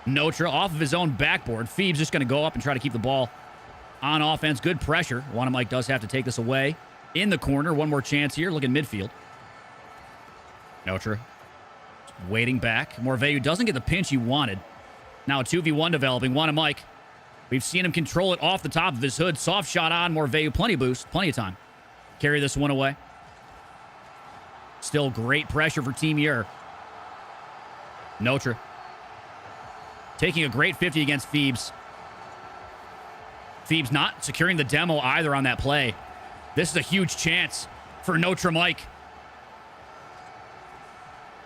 Notra off of his own backboard. Phoebes just going to go up and try to keep the ball on offense. Good pressure. Wanda Mike does have to take this away. In the corner. One more chance here. Looking midfield. Notra waiting back. Morveyu doesn't get the pinch he wanted. Now a 2v1 developing. Wanda Mike. We've seen him control it off the top of his hood. Soft shot on Morveyu. Plenty of boost. Plenty of time. Carry this one away. Still great pressure for Team Yer. Notra. Taking a great 50 against Phoebes. Phoebes not securing the demo either on that play. This is a huge chance for Notra Mike.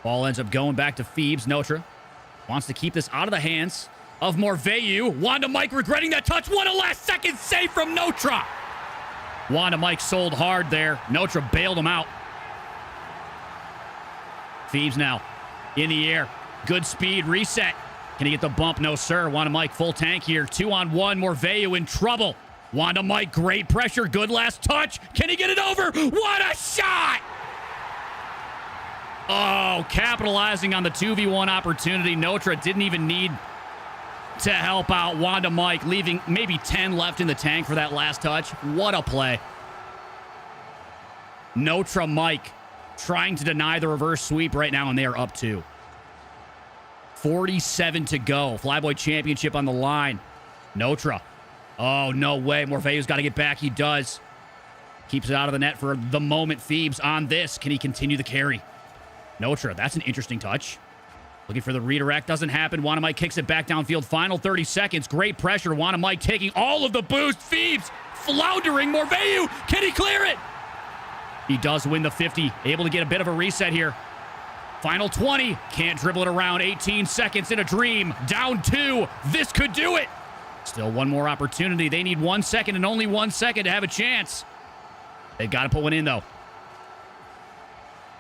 Ball ends up going back to Phoebes. Notra wants to keep this out of the hands of Morveyu. Wanda Mike regretting that touch. What a last-second save from Notra. Wanda Mike sold hard there. Notra bailed him out. Phoebes now in the air. Good speed. Reset. Can he get the bump? No, sir. Wanda Mike full tank here. 2-on-1. Morveyu in trouble. Wanda Mike, great pressure. Good last touch. Can he get it over? What a shot! Oh, capitalizing on the 2v1 opportunity. Notra didn't even need to help out Wanda Mike, leaving maybe 10 left in the tank for that last touch. What a play. Notra Mike trying to deny the reverse sweep right now, and they are up 2. 47 to go. FLYBOY championship on the line. Notra. Oh, no way. Morveyu's got to get back. He does. Keeps it out of the net for the moment. Phoebes on this. Can he continue the carry? Notra, that's an interesting touch. Looking for the redirect. Doesn't happen. Wanda Mike kicks it back downfield. Final 30 seconds. Great pressure. Wanda Mike taking all of the boost. Phoebes floundering. Morveyu. Can he clear it? He does win the 50. Able to get a bit of a reset here. Final 20. Can't dribble it around. 18 seconds in a dream. Down 2. This could do it. Still one more opportunity. They need 1 second and only 1 second to have a chance. They've got to put one in, though.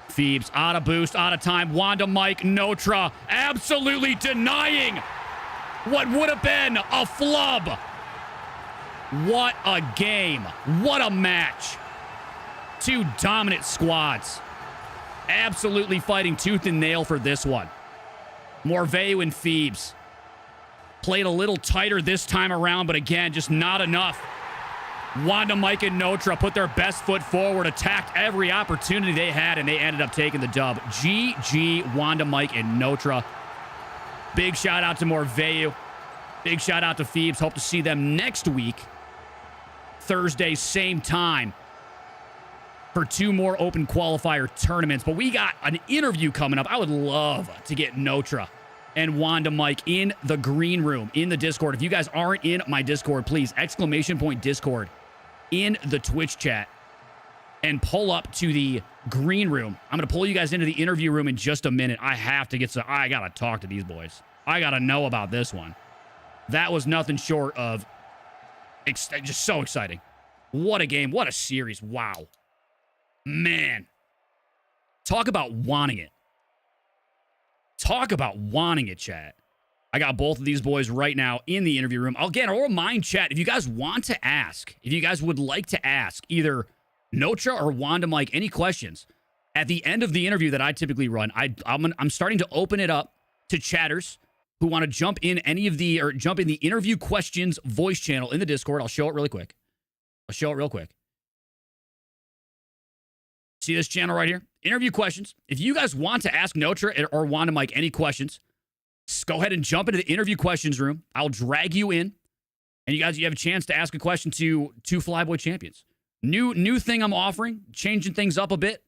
Phoebes out of boost, out of time. Wanda Mike, Notra absolutely denying what would have been a flub. What a game. What a match. 2 dominant squads. Absolutely fighting tooth and nail for this one. Morveyu and Phoebes played a little tighter this time around, but again, just not enough. Wanda Mike and Notra put their best foot forward, attacked every opportunity they had, and they ended up taking the dub. GG, Wanda Mike and Notra. Big shout out to Morveyu. Big shout out to Phoebes. Hope to see them next week. Thursday, same time, for 2 more open qualifier tournaments. But we got an interview coming up. I would love to get Notra and Wanda Mike in the green room, in the Discord. If you guys aren't in my Discord, please, _Discord in the Twitch chat and pull up to the green room. I'm going to pull you guys into the interview room in just a minute. I have to get I got to talk to these boys. I got to know about this one. That was nothing short of just so exciting. What a game. What a series. Wow. Man. Talk about wanting it. Talk about wanting it, chat. I got both of these boys right now in the interview room. Again, I'll remind chat, if you guys want to ask, if you guys would like to ask either Notra or Wanda Mike any questions, at the end of the interview that I typically run, I'm starting to open it up to chatters who want to jump in jump in the interview questions voice channel in the Discord. I'll show it really quick. See this channel right here? Interview questions. If you guys want to ask Notra or Wanda Mike any questions, just go ahead and jump into the interview questions room. I'll drag you in, and you have a chance to ask a question to two FLYBOY champions. New thing I'm offering, changing things up a bit.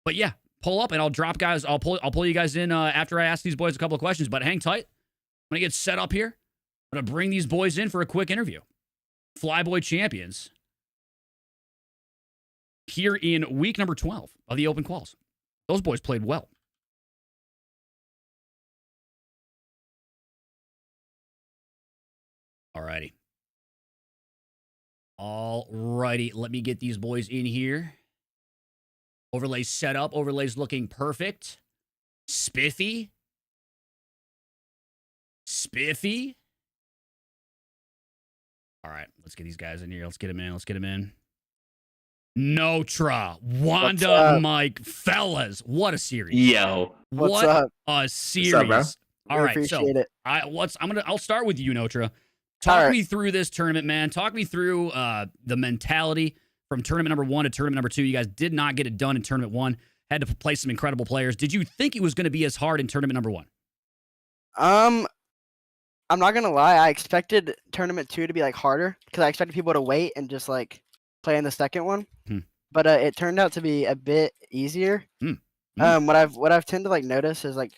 But yeah, pull up and I'll drop guys. I'll pull you guys in after I ask these boys a couple of questions. But hang tight. I'm gonna get set up here. I'm gonna bring these boys in for a quick interview. FLYBOY champions here in week number 12 of the Open Quals. Those boys played well. Alrighty. Alrighty, let me get these boys in here. Overlays set up. Overlays looking perfect. Spiffy. All right, let's get these guys in here. Let's get them in. Notra, Wanda, Mike, fellas, what a series! Yo, what up? A series! What's up, All right, appreciate it. I'll start with you, Notra. Talk me through this tournament, man. Talk me through the mentality from tournament number 1 to tournament number 2. You guys did not get it done in tournament 1. Had to play some incredible players. Did you think it was going to be as hard in tournament number 1? I'm not gonna lie. I expected tournament 2 to be like harder because I expected people to wait and just like play in the second one. But it turned out to be a bit easier. What I've tend to like notice is like,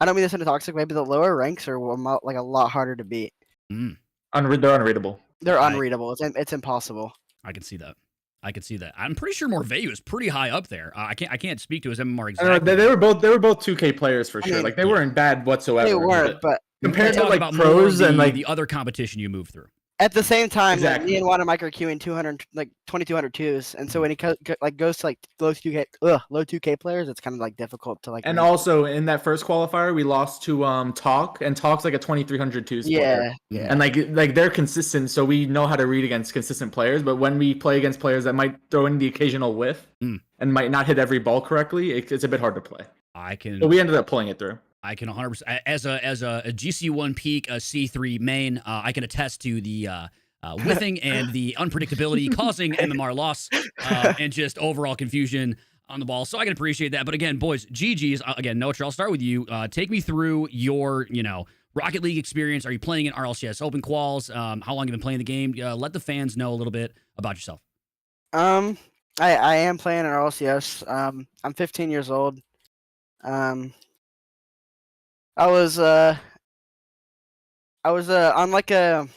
I don't mean this in a toxic way, but the lower ranks are like a lot harder to beat. They're unreadable. They're unreadable. It's impossible. I can see that. I'm pretty sure Morveu is pretty high up there. I can't speak to his MMR exactly. They were both 2K players for sure. I mean, like they weren't bad whatsoever. They weren't, but compared to like about pros and like the other competition you move through. At the same time, exactly. Like, me and Wanda Mike are queuing 2200 twos, and so when he goes to like low 2K players, it's kind of like difficult to like. And also in that first qualifier, we lost to Talk, and Talk's like a 2300 twos player. Yeah. And like they're consistent, so we know how to read against consistent players. But when we play against players that might throw in the occasional whiff and might not hit every ball correctly, it's a bit hard to play. But we ended up pulling it through. I can 100% as a GC1 peak, a C3 main. I can attest to the whiffing and the unpredictability causing MMR loss and just overall confusion on the ball. So I can appreciate that. But again, boys, GG's. Again, Notra, I'll start with you. Take me through your Rocket League experience. Are you playing in RLCS Open Quals? How long have you been playing the game? Let the fans know a little bit about yourself. I am playing in RLCS. I'm 15 years old. I was on like a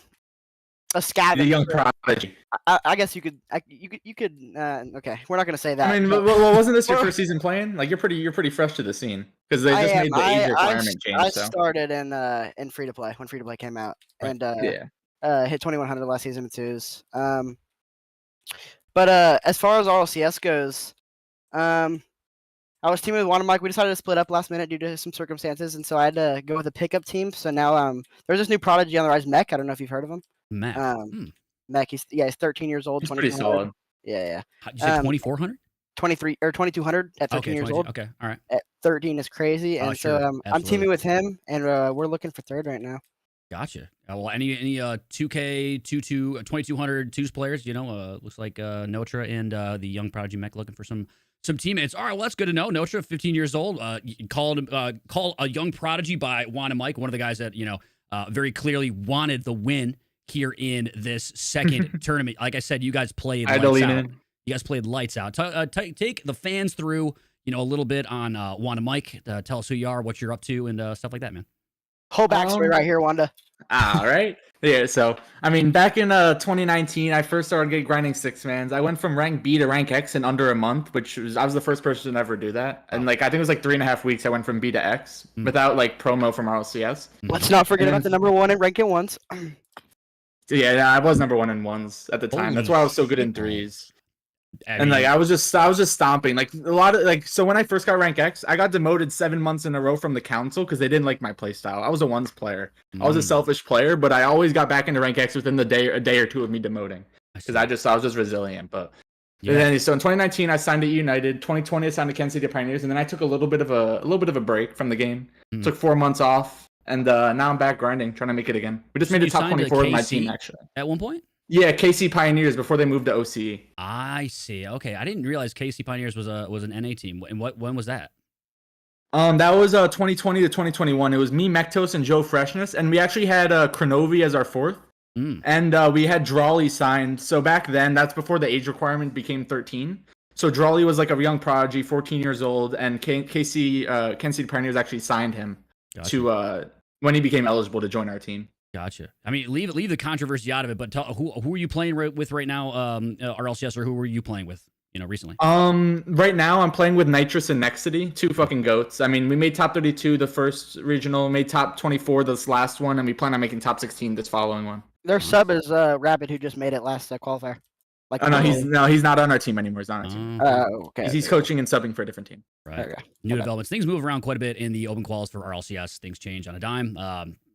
scavenger. The young prodigy. I guess you could. Okay, we're not gonna say that. I mean, well, wasn't this your first season playing? Like you're pretty fresh to the scene because they just made the age requirement change. I started in free to play when free to play came out, and hit 2100 last season with twos. But as far as RLCS goes, I was teaming with Wanda Mike. We decided to split up last minute due to some circumstances, and so I had to go with a pickup team. So now there's this new prodigy on the rise, Mech. I don't know if you've heard of him. Mech. Mech. He's 13 years old. He's pretty solid. Yeah. Did you say 2400? 23 or 2200 at 13 years old. Okay, all right. At 13 is crazy, and so I'm teaming with him, and we're looking for third right now. Gotcha. Well, any 2K 2200 twos players? Looks like Notra and the young prodigy Mech looking for some teammates. All right, well, that's good to know. Notra, 15 years old, called a young prodigy by Wanda Mike, one of the guys that very clearly wanted the win here in this second tournament. Like I said, you guys played lights out. You guys played lights out. Take the fans through, a little bit on Wanda Mike. Tell us who you are, what you're up to, and stuff like that, man. Whole backstory right here, Wanda. All right. Yeah, so, I mean, back in 2019, I first started grinding 6-mans. I went from rank B to rank X in under a month, I was the first person to ever do that. And, I think it was 3.5 weeks I went from B to X without, promo from RLCS. Let's not forget about the number 1 in ranking ones. Yeah, I was number 1 in ones at the time. That's why I was so good in threes. And like I was just stomping like a lot of like. So when I first got rank X, I got demoted 7 months in a row from the council because they didn't like my play style. I was a ones player. I was a selfish player, but I always got back into rank X within a day or two of me demoting because I was just resilient. But then so in 2019 I signed at United. 2020 I signed to Kansas City Pioneers, and then I took a little bit of a break from the game. Took 4 months off, and now I'm back grinding, trying to make it again. We just made the top 24 with my team actually. At one point. Yeah, KC Pioneers before they moved to OCE. I see. Okay, I didn't realize KC Pioneers was an NA team. And when was that? That was 2020 to 2021. It was me, Mektos, and Joe Freshness, and we actually had Kronovi as our fourth, and we had Drawley signed. So back then, that's before the age requirement became 13. So Drawley was like a young prodigy, 14 years old, and Kansas City Pioneers actually signed him to when he became eligible to join our team. Gotcha. I mean, leave the controversy out of it, but tell, who are you playing with right now, RLCS, or who were you playing with, recently? Right now I'm playing with Nitrous and Nexity, 2 fucking goats. I mean, we made top 32 the first regional, made top 24 this last one, and we plan on making top 16 this following one. Their sub is Rabbit, who just made it last qualifier. Like, he's not on our team anymore. He's not on our team. Okay. He's coaching and subbing for a different team. Right. Okay. New developments. Things move around quite a bit in the open quals for RLCS. Things change on a dime.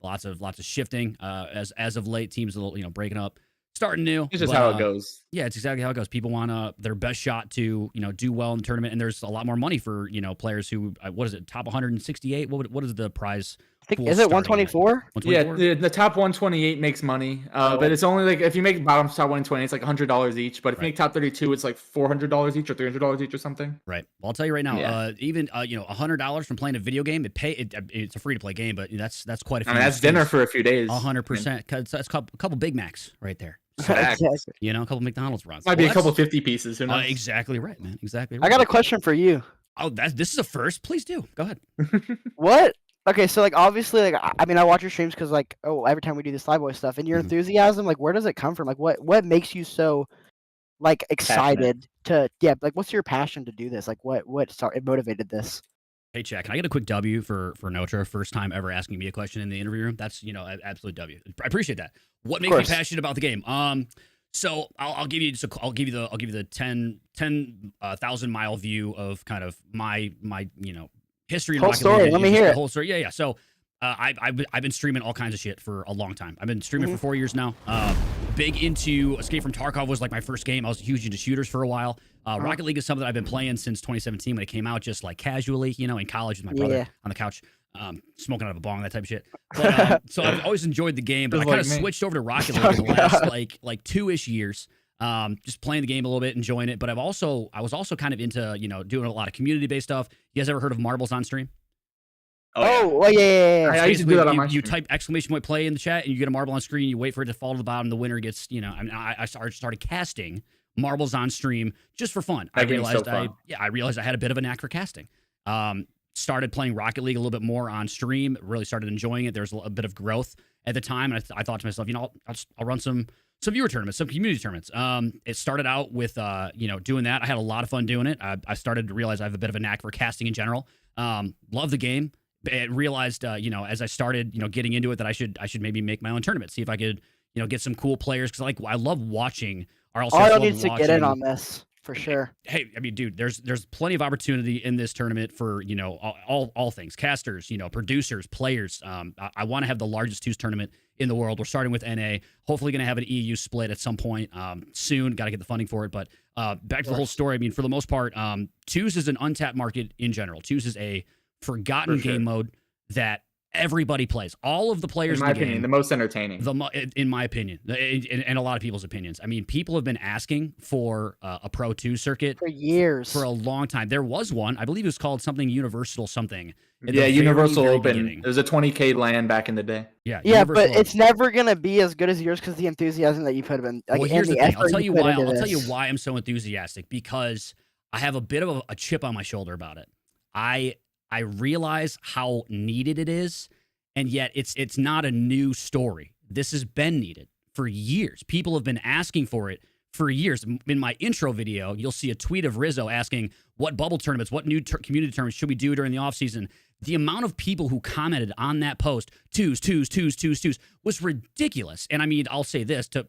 Lots of shifting. As of late, teams a little breaking up, starting new. It's just how it goes. Yeah, it's exactly how it goes. People want their best shot to do well in the tournament, and there's a lot more money for players who what is it, top 168? What is the prize? Is it 124? Yeah, the top 128 makes money, but it's only like if you make bottom top 120, it's like $100 each. But if you make top 32, it's like $400 each or $300 each or something. Right. Well, I'll tell you right now, even $100 from playing a video game, it's a free to play game, but that's quite a few. I mean, that's dinner for a few days. 100%. Because that's a couple Big Macs right there. So, a couple McDonald's runs. Might be a couple 50 pieces. Who knows? Exactly right, man. Exactly right. I got a question for you. Oh, this is a first. Please do. Go ahead. What? Okay, so like obviously, like I mean, I watch your streams because like every time we do this FLYBOY stuff, and your enthusiasm, like where does it come from? Like what makes you so like excited to like what's your passion to do this? Like what motivated this? Hey, Chad, can I get a quick W for Notra? First time ever asking me a question in the interview room. That's an absolute W. I appreciate that. What makes me passionate about the game? So I'll give you the 10,000 mile view of kind of my history and whole story. Let me hear it. Whole story. Yeah. So I've been streaming all kinds of shit for a long time. I've been streaming for 4 years now. Big into Escape from Tarkov was like my first game. I was huge into shooters for a while. Rocket League is something that I've been playing since 2017 when it came out, just like casually, in college with my brother on the couch, smoking out of a bong, that type of shit. But, so I've always enjoyed the game, but I kind of switched over to Rocket League in the last like 2-ish years. Just playing the game a little bit, enjoying it. But I was also kind of into, doing a lot of community-based stuff. You guys ever heard of Marbles on Stream? Oh yeah. I used to do that on my stream. You type exclamation play in the chat, and you get a marble on screen. You wait for it to fall to the bottom. The winner gets, I started casting marbles on stream just for fun. I realized I had a bit of a knack for casting. Started playing Rocket League a little bit more on stream. Really started enjoying it. There's a bit of growth at the time, and I thought to myself, I'll run some viewer tournaments, some community tournaments. It started out with doing that. I had a lot of fun doing it. I started to realize I have a bit of a knack for casting in general. Love the game. Realized as I started getting into it that I should maybe make my own tournament, see if I could get some cool players, because I love watching RLCS needs to get in on this for sure. Hey, I mean, dude, there's plenty of opportunity in this tournament for all things, casters, producers, players. I want to have the largest twos tournament in the world. We're starting with NA, hopefully going to have an EU split at some point soon. Got to get the funding for it. But back to the whole story. I mean, for the most part, twos is an untapped market in general. Twos is a forgotten game mode that everybody plays. All of the players, in my opinion, the most entertaining. In my opinion, and a lot of people's opinions. I mean, people have been asking for a Pro 2 circuit for years, for a long time. There was one, I believe it was called something Universal something. Yeah, Universal very Open. Beginning. It was a 20K LAN back in the day. Yeah, but it's never gonna be as good as yours because the enthusiasm that you put in. Well, here's the thing. I'll tell you why I'm so enthusiastic, because I have a bit of a chip on my shoulder about it. I realize how needed it is, and yet it's not a new story. This has been needed for years. People have been asking for it for years. In my intro video, you'll see a tweet of Rizzo asking what bubble tournaments, what new community tournaments should we do during the offseason. The amount of people who commented on that post, twos, was ridiculous. And I mean, I'll say this to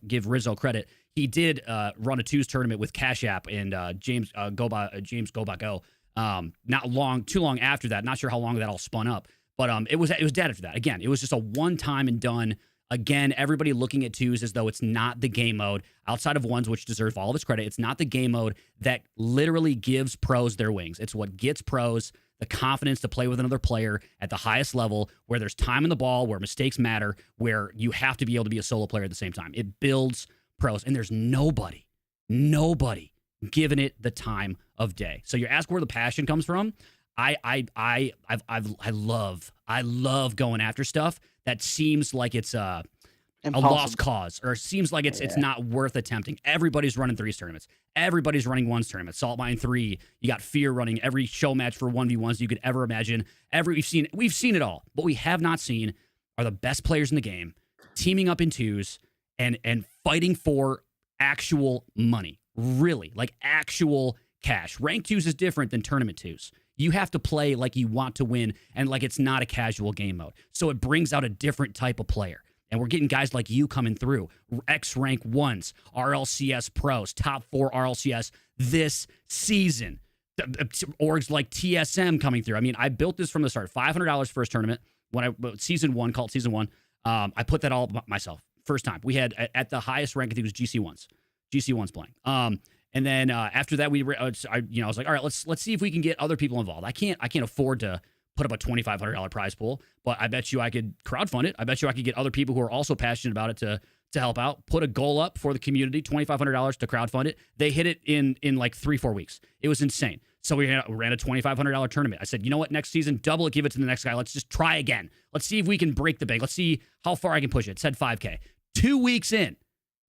give Rizzo credit. He did run a twos tournament with Cash App and James Gobako. Not too long after that. Not sure how long that all spun up, but it was dead after that. Again, it was just a one time and done. Again, everybody looking at twos as though it's not the game mode outside of ones, which deserve all of its credit. It's not the game mode that literally gives pros their wings. It's what gets pros the confidence to play with another player at the highest level, where there's time in the ball, where mistakes matter, where you have to be able to be a solo player at the same time. It builds pros, and there's nobody giving it the time of day. So you ask where the passion comes from. I love going after stuff that seems like it's a lost cause, or seems like it's not worth attempting. Everybody's running threes tournaments. Everybody's running ones tournaments. Salt Mine 3. You got Fear running every show match for 1v1s you could ever imagine. We've seen it all. What we have not seen are the best players in the game teaming up in twos and fighting for actual money. Really, like actual cash. Rank twos is different than tournament twos. You have to play like you want to win and like it's not a casual game mode. So it brings out a different type of player. And we're getting guys like you coming through. X-Rank 1s, RLCS pros, top 4 RLCS this season. Orgs like TSM coming through. I mean, I built this from the start. $500 first tournament. Season 1, called Season 1. I put that all myself. First time. We had, at the highest rank, I think it was GC1s. GC1s playing. And then after that, I was like, all right, let's see if we can get other people involved. I can't afford to put up a $2,500 prize pool, but I bet you I could crowdfund it. I bet you I could get other people who are also passionate about it to help out. Put a goal up for the community, $2,500 to crowdfund it. They hit it in like 3-4 weeks. It was insane. So we ran a $2,500 tournament. I said, you know what? Next season, double it, give it to the next guy. Let's just try again. Let's see if we can break the bank. Let's see how far I can push it. It said 5K. 2 weeks in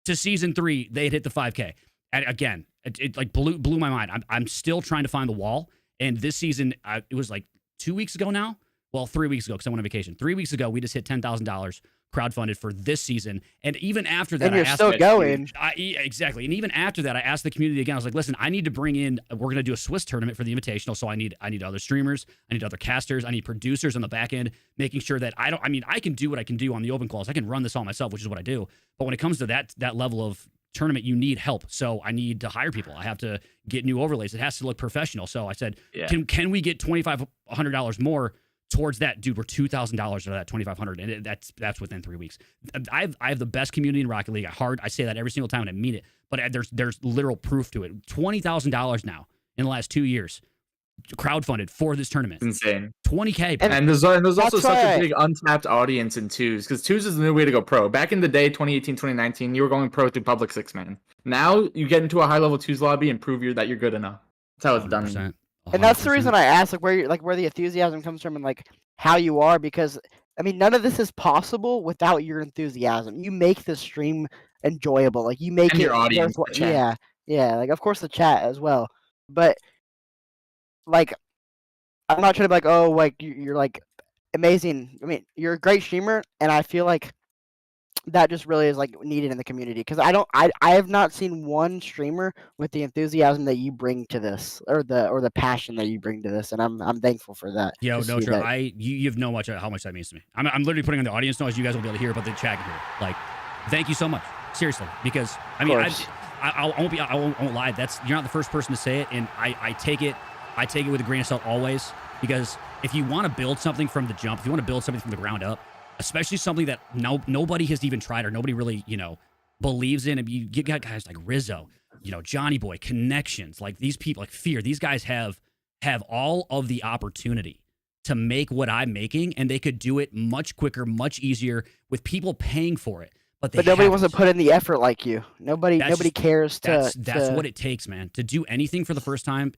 to season 3, they had hit the 5K. And again, it like blew my mind. I'm still trying to find the wall. And this season, it was like 2 weeks ago now. Well, 3 weeks ago, because I went on vacation. 3 weeks ago, we just hit $10,000 crowdfunded for this season. And even after that, and you're still going. Exactly. And even after that, I asked the community again. I was like, listen, I need to bring in, we're going to do a Swiss tournament for the Invitational. So I need other streamers. I need other casters. I need producers on the back end, making sure that I can do what I can do on the open calls. I can run this all myself, which is what I do. But when it comes to that level of tournament, you need help. So I need to hire people. I have to get new overlays. It has to look professional. So I said, can we get $2,500 more towards that? Dude, we're $2,000 out of that $2,500, and that's within 3 weeks. I have the best community in Rocket League. I say that every single time, and I mean it. But there's literal proof to it. $20,000 now in the last 2 years, crowdfunded for this tournament. Insane. 20K. And there's also such a big untapped audience in twos, because twos is the new way to go pro. Back in the day, 2018, 2019, you were going pro through public 6-man. Now you get into a high level twos lobby and prove that you're good enough. That's how it's 100%. done. 100%. And that's the reason I asked, where the enthusiasm comes from and like how you are, because I mean none of this is possible without your enthusiasm. You make the stream enjoyable. Like you make and it your audience. yeah. Like of course the chat as well, but like I'm not trying to be like, oh, like you're like amazing. I mean, you're a great streamer, and I feel like that just really is like needed in the community, because I have not seen one streamer with the enthusiasm that you bring to this, or the passion that you bring to this, and I'm thankful for that. Yo, no, true. You have no much how much that means to me. I'm literally putting on the audience noise. You guys will be able to hear, but the chat can hear. Like, thank you so much, seriously, because I mean I won't lie. You're not the first person to say it, and I take it with a grain of salt always, because if you want to build something from the jump, if you want to build something from the ground up, especially something that nobody has even tried or nobody really, believes in, and you get guys like Rizzo, Johnny Boy, connections, like these people, like Fear, these guys have all of the opportunity to make what I'm making, and they could do it much quicker, much easier with people paying for it. But nobody wants to put in the effort like you. Nobody cares to. That's what it takes, man. To do anything for the first time.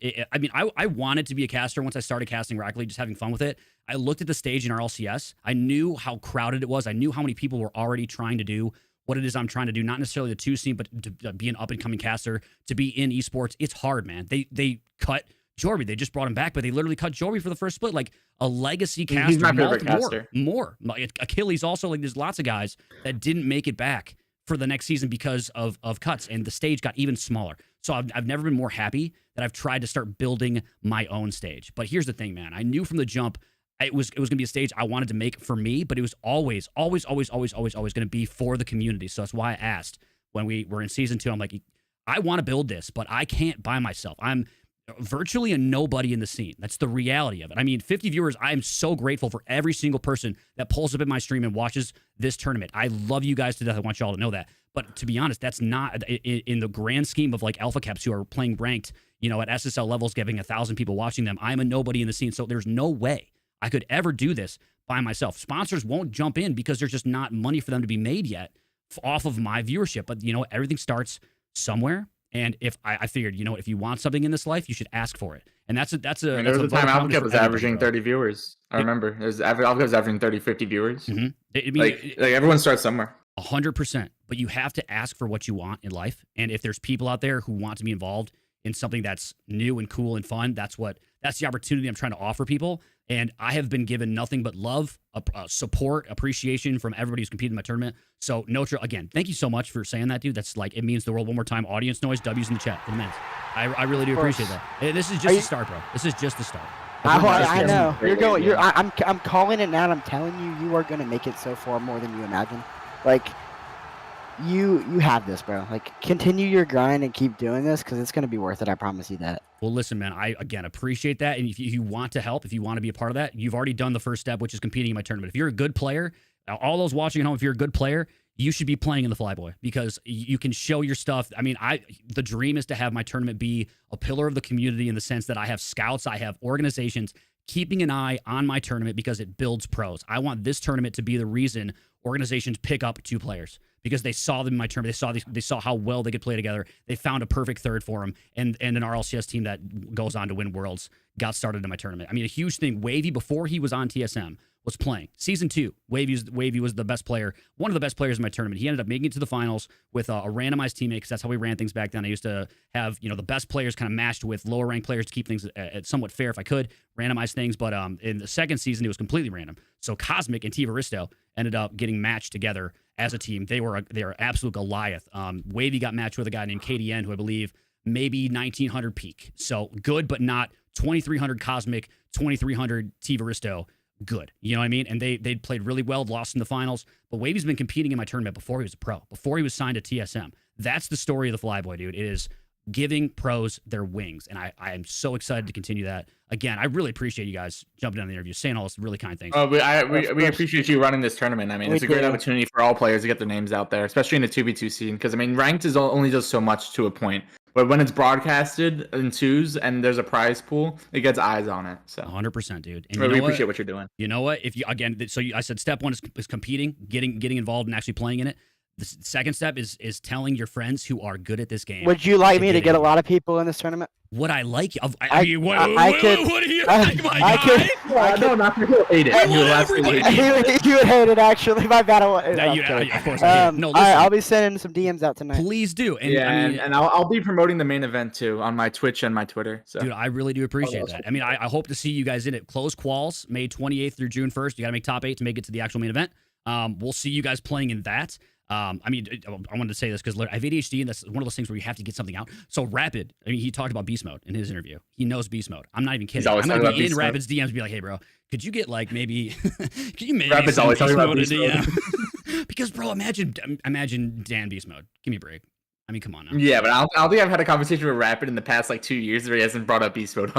I wanted to be a caster once I started casting Rocket League, just having fun with it. I looked at the stage in RLCS. I knew how crowded it was. I knew how many people were already trying to do what it is I'm trying to do. Not necessarily the 2 scene, but to be an up and coming caster, to be in esports. It's hard, man. They cut Jorby. They just brought him back, but they literally cut Jorby for the first split. Like a legacy caster. He's my favorite caster. More. Achilles also, like there's lots of guys that didn't make it back for the next season because of cuts, and the stage got even smaller. So I've never been more happy that I've tried to start building my own stage. But here's the thing, man. I knew from the jump it was going to be a stage I wanted to make for me, but it was always going to be for the community. So that's why I asked when we were in season 2, I'm like, I want to build this, but I can't by myself. I'm virtually a nobody in the scene. That's the reality of it. I mean, 50 viewers, I am so grateful for every single person that pulls up in my stream and watches this tournament. I love you guys to death. I want y'all to know that. But to be honest, that's not in the grand scheme of like Alpha Caps who are playing ranked, at SSL levels, having 1,000 people watching them. I'm a nobody in the scene. So there's no way I could ever do this by myself. Sponsors won't jump in because there's just not money for them to be made yet off of my viewership. But everything starts somewhere. And if I figured, if you want something in this life, you should ask for it. And there was a time Alpha Cap was averaging 30 viewers. I remember. Alpha Cap was averaging 30, 50 viewers. Mm-hmm. Like everyone starts somewhere. 100%. But you have to ask for what you want in life. And if there's people out there who want to be involved in something that's new and cool and fun, that's the opportunity I'm trying to offer people. And I have been given nothing but love, support, appreciation from everybody who's competed in my tournament. So, Notra, again, thank you so much for saying that, dude. That's like, it means the world. One more time, audience noise, W's in the chat for the men's. I really do appreciate that. And this is just the start, bro. This is just the start. I know. I'm calling it now, and I'm telling you, you are going to make it so far more than you imagine. Like, you have this, bro. Like, continue your grind and keep doing this because it's going to be worth it. I promise you that. Well, listen, man, I, again, appreciate that. And if you want to help, if you want to be a part of that, you've already done the first step, which is competing in my tournament. If you're a good player, all those watching at home, if you're a good player, you should be playing in the FLYBOY because you can show your stuff. I mean, the dream is to have my tournament be a pillar of the community in the sense that I have scouts, I have organizations keeping an eye on my tournament because it builds pros. I want this tournament to be the reason organizations pick up 2 players because they saw them in my tournament. They saw how well they could play together. They found a perfect third for them, and an RLCS team that goes on to win Worlds got started in my tournament. I mean, a huge thing. Wavy, before he was on TSM, was playing. Season 2, Wavy was the best player, one of the best players in my tournament. He ended up making it to the finals with a randomized teammate because that's how we ran things back then. I used to have, the best players kind of matched with lower ranked players to keep things somewhat fair if I could, randomize things. But in the second season, it was completely random. So Cosmic and Tivaristo ended up getting matched together as a team. They were absolute Goliath. Wavy got matched with a guy named KDN, who I believe maybe 1900 peak. So good, but not 2300 Cosmic, 2300 Tivaristo. Good. You know what I mean? And they played really well, lost in the finals. But Wavy's been competing in my tournament before he was a pro, before he was signed to TSM. That's the story of the FLYBOY, dude. It is giving pros their wings. And I am so excited to continue that. Again, I really appreciate you guys jumping on the interview, saying all this really kind things. Oh, we appreciate you running this tournament. I mean, it's a great opportunity for all players to get their names out there, especially in the 2v2 scene. Because, I mean, ranked only does so much to a point. But when it's broadcasted in 2s and there's a prize pool, it gets eyes on it. So 100%, dude. And we appreciate what you're doing. You know what? If you I said step 1 is competing, getting involved and actually playing in it. The second step is telling your friends who are good at this game. Would you like me to get a lot of people in this tournament? What I like, I mean, what do you think, my guy? No, not you hate it. You would hate it, actually. My bad. Of course. No, listen, I'll be sending some DMs out tonight. Please do. And, and I'll be promoting the main event too on my Twitch and my Twitter. So. Dude, I really do appreciate that. I mean, I hope to see you guys in it. Close quals, May 28th through June 1st. You got to make top 8 to make it to the actual main event. We'll see you guys playing in that. I mean, I wanted to say this because I have ADHD, and that's one of those things where you have to get something out. So Rapid, I mean, he talked about beast mode in his interview. He knows beast mode. I'm not even kidding. I'm going to be in Rapid's DMs and be like, hey, bro, could you get like maybe, could you maybe Rapid's always talking about beast mode. Because, bro, imagine Dan beast mode. Give me a break. I mean, come on now. Yeah, but I don't think I've had a conversation with Rapid in the past like 2 years where he hasn't brought up beast mode.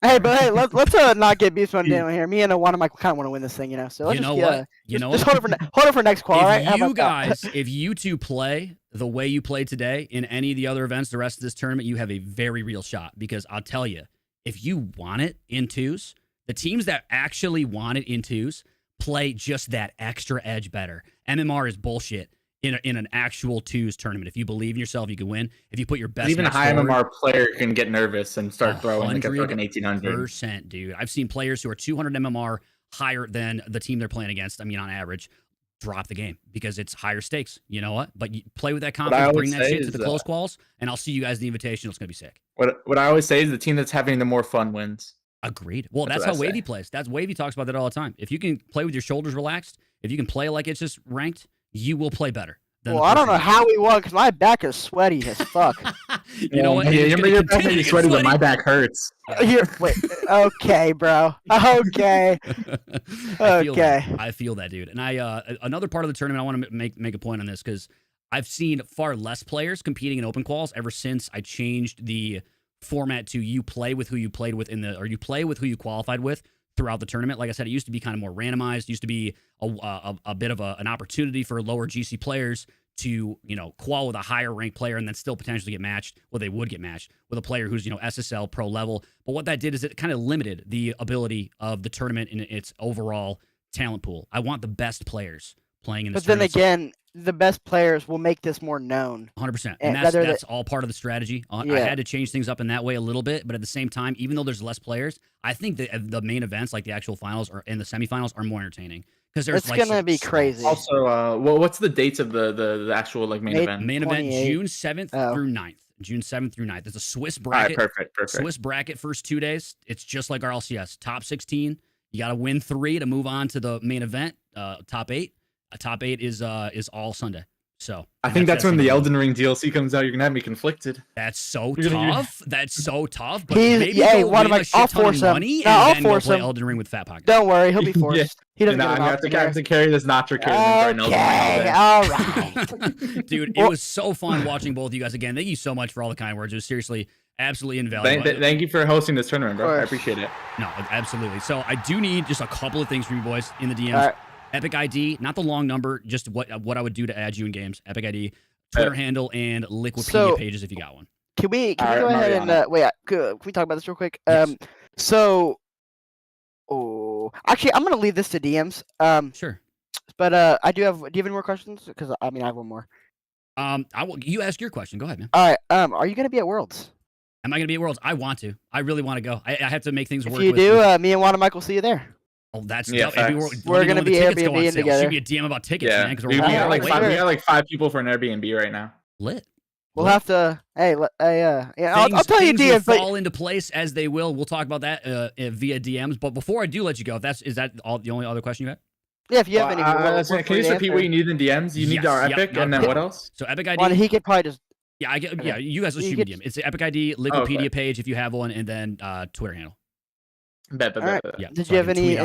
Hey, let's not get beast mode down here. Me and One of my kind of want to win this thing, So let's just hold it for next qual, right? You guys, if you two play the way you played today in any of the other events, the rest of this tournament, you have a very real shot. Because I'll tell you, if you want it in 2s, the teams that actually want it in 2s play just that extra edge better. MMR is bullshit. In an actual 2s tournament. If you believe in yourself, you can win. If you put your best, even a high MMR player can get nervous and start throwing like a fucking 1800. Dude. I've seen players who are 200 MMR higher than the team they're playing against. I mean, on average, drop the game because it's higher stakes. You know what? But you play with that confidence, bring that shit to the close quals, and I'll see you guys in the invitation. It's gonna be sick. What I always say is the team that's having the more fun wins. Agreed. Well, that's how Wavy plays. That's Wavy talks about that all the time. If you can play with your shoulders relaxed, if you can play like it's just ranked, you will play better. Well, I don't know how we won because my back is sweaty as fuck. You know what? Yeah, your back may be sweaty, but my back hurts. Wait, okay, bro. Okay. I feel that, dude. And another part of the tournament, I want to make a point on this because I've seen far less players competing in open quals ever since I changed the format to you play with who you played with or you play with who you qualified with throughout the tournament. Like I said, it used to be kind of more randomized. It used to be a bit of an opportunity for lower GC players to, qual with a higher ranked player and then still potentially get matched. Well, they would get matched with a player who's, SSL pro level. But what that did is it kind of limited the ability of the tournament in its overall talent pool. I want the best players playing in this tournament. But then again, the best players will make this more known. 100%. And that's all part of the strategy. I had to change things up in that way a little bit, but at the same time, even though there's less players, I think the main events, like the actual finals and the semifinals, are more entertaining. Because there's it's gonna be crazy. Also, what's the dates of the actual main event? Main event June 7th through 9th. June 7th through 9th. There's a Swiss bracket. All right, perfect. Swiss bracket first 2 days. It's just like our LCS. Top 16. You got to win 3 to move on to the main event. Top 8. Top 8 is all Sunday. So I think that's when the Elden Ring DLC comes out. You're gonna have me conflicted. That's so tough. That's so tough. But I'll force him. I'll force him. Elden Ring with Fat Pocket. Don't worry, he'll be forced. He doesn't. I have to carry this Nacho character. Okay, all right. Dude, it was so fun watching both of you guys again. Thank you so much for all the kind words. It was seriously absolutely invaluable. Thank you for hosting this tournament, bro. I appreciate it. No, absolutely. So I do need just a couple of things from you boys in the DMs. Epic ID, not the long number, just what I would do to add you in games. Epic ID, Twitter handle, and Liquipedia pages if you got one. Can we go ahead and wait? Can we talk about this real quick? Yes. Actually, I'm gonna leave this to DMs. Sure. But do you have any more questions? Because I have one more. You ask your question. Go ahead, man. All right. Are you gonna be at Worlds? Am I gonna be at Worlds? I want to. I really want to go. I have to make things work. If you do, me and Wanda Mike will see you there. Oh, that's we're gonna be Airbnb together. Shoot me a DM about tickets, man. Because we got like 5 people for an Airbnb right now. Lit. We'll have to. I'll tell you DMs. Will fall into place as they will. We'll talk about that via DMs. But before I do let you go, is that all the only other question you had? Yeah, if you have any. Can you just repeat what you need in DMs? You need our Epic, and then what else? So Epic ID. Well, he could probably just. Yeah, you guys will shoot me a DM. It's the Epic ID Liquipedia page if you have one, and then Twitter handle. Bet. Yeah, did you have any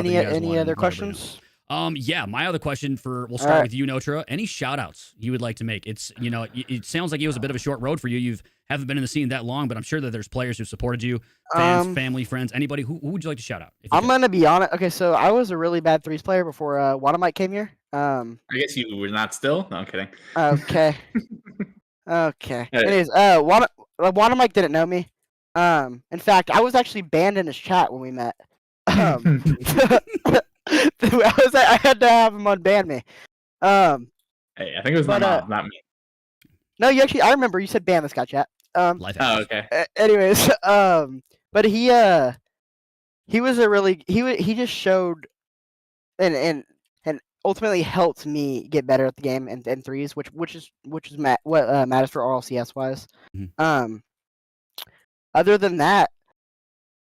other questions? Yeah, my other question we'll start with you, Notra. Any shout outs you would like to make? It's, it sounds like it was a bit of a short road for you. You haven't been in the scene that long, but I'm sure that there's players who supported you, fans, family, friends, anybody. Who would you like to shout out? I'm going to be honest. Okay, so I was a really bad threes player before Watermite came here. I guess you were not still? No, I'm kidding. Okay. Okay. Anyways, Watermite didn't know me. In fact, I was actually banned in his chat when we met. I had to have him unban me. Hey, I think it was not me. No, I remember you said ban this guy, chat. Okay. Anyways, but he was he just showed and ultimately helped me get better at the game and threes, which is what matters for RLCS wise. Mm-hmm. Other than that,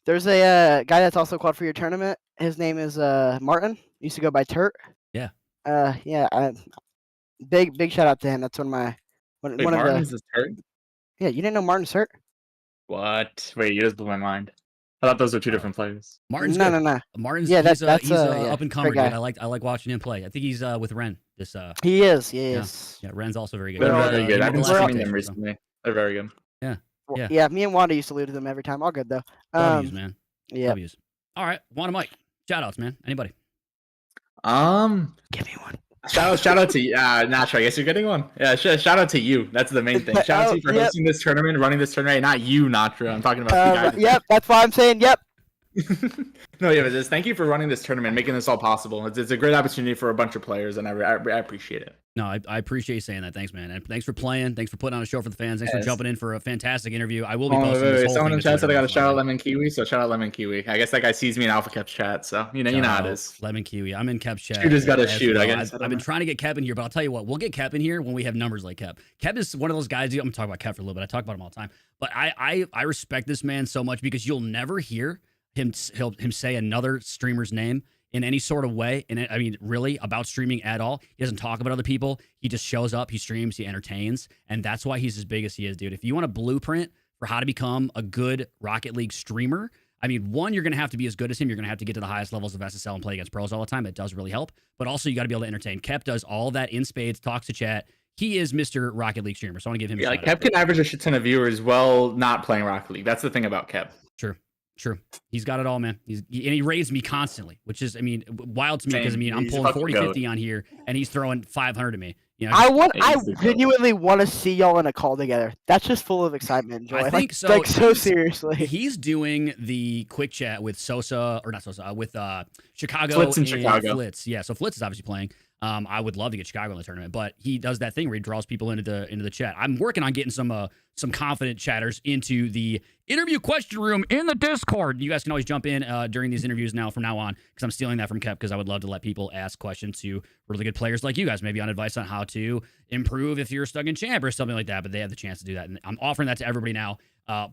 there's a guy that's also called for your tournament. His name is Martin. Used to go by Turt. Yeah. Big shout out to him. That's one of Martin's is Turt? Yeah, you didn't know Martin's Turt? What? Wait, you just blew my mind. I thought those were two different players. Martin's no. Martin's he's up and comer, dude. I like watching him play. I think he's with Ren. He is. Yeah, Ren's also very good. They're very good. I've been streaming them recently. They're very good. Yeah. Me and Wanda used to lose them every time. All good though. W's, man. Yeah. W's. All right, Wanda Mike. Shout outs, man. Anybody? Give me one. Shout out to Nacho. I guess you're getting one. Yeah, shout out to you. That's the main thing. Shout out to you for hosting this tournament, running this tournament. Not you, Nacho. I'm talking about the guy. Yep, that's why I'm saying yep. No, yeah, but just thank you for running this tournament, making this all possible. It's a great opportunity for a bunch of players, and I appreciate it. No, I appreciate you saying that. Thanks, man. And thanks for playing. Thanks for putting on a show for the fans. Thanks for jumping in for a fantastic interview. I will be posting this whole Someone thing in chat said I got to shout out Lemon Kiwi, so shout out Lemon Kiwi. I guess that guy sees me in Alpha Kep's chat, so you know how it is. Lemon Kiwi. I'm in Kep's chat. Shooter's got to shoot. I've been trying to get Kep in here, but I'll tell you what, we'll get Kep in here when we have numbers like Kep. Kep is one of those guys. I'm gonna talk about Kep for a little bit. I talk about him all the time, but I respect this man so much because you'll never hear him say another streamer's name in any sort of way. And I mean, really about streaming at all. He doesn't talk about other people. He just shows up, he streams, he entertains. And that's why he's as big as he is, dude. If you want a blueprint for how to become a good Rocket League streamer, I mean, one, you're going to have to be as good as him. You're going to have to get to the highest levels of SSL and play against pros all the time. That does really help. But also, you got to be able to entertain. Kep does all that in spades, talks to chat. He is Mr. Rocket League streamer. So I want to give him a shout out. Kep can average a shit ton of viewers while not playing Rocket League. That's the thing about Kep. True. He's got it all, man. And he raised me constantly, which is, I mean, wild to me because, I mean, I'm pulling 40, 50 on here, and he's throwing 500 to me. You know, I genuinely want to see y'all in a call together. That's just full of excitement and joy. I think so. Like so seriously. He's doing the quick chat with Sosa, or not Sosa, with Chicago Flitz and Chicago. Flitz. Yeah, so Flitz is obviously playing. I would love to get Chicago in the tournament, but he does that thing where he draws people into the chat. I'm working on getting some confident chatters into the interview question room in the Discord. You guys can always jump in during these interviews from now on, because I'm stealing that from Kep, because I would love to let people ask questions to really good players like you guys, maybe on advice on how to improve if you're stuck in champ or something like that. But they have the chance to do that, and I'm offering that to everybody now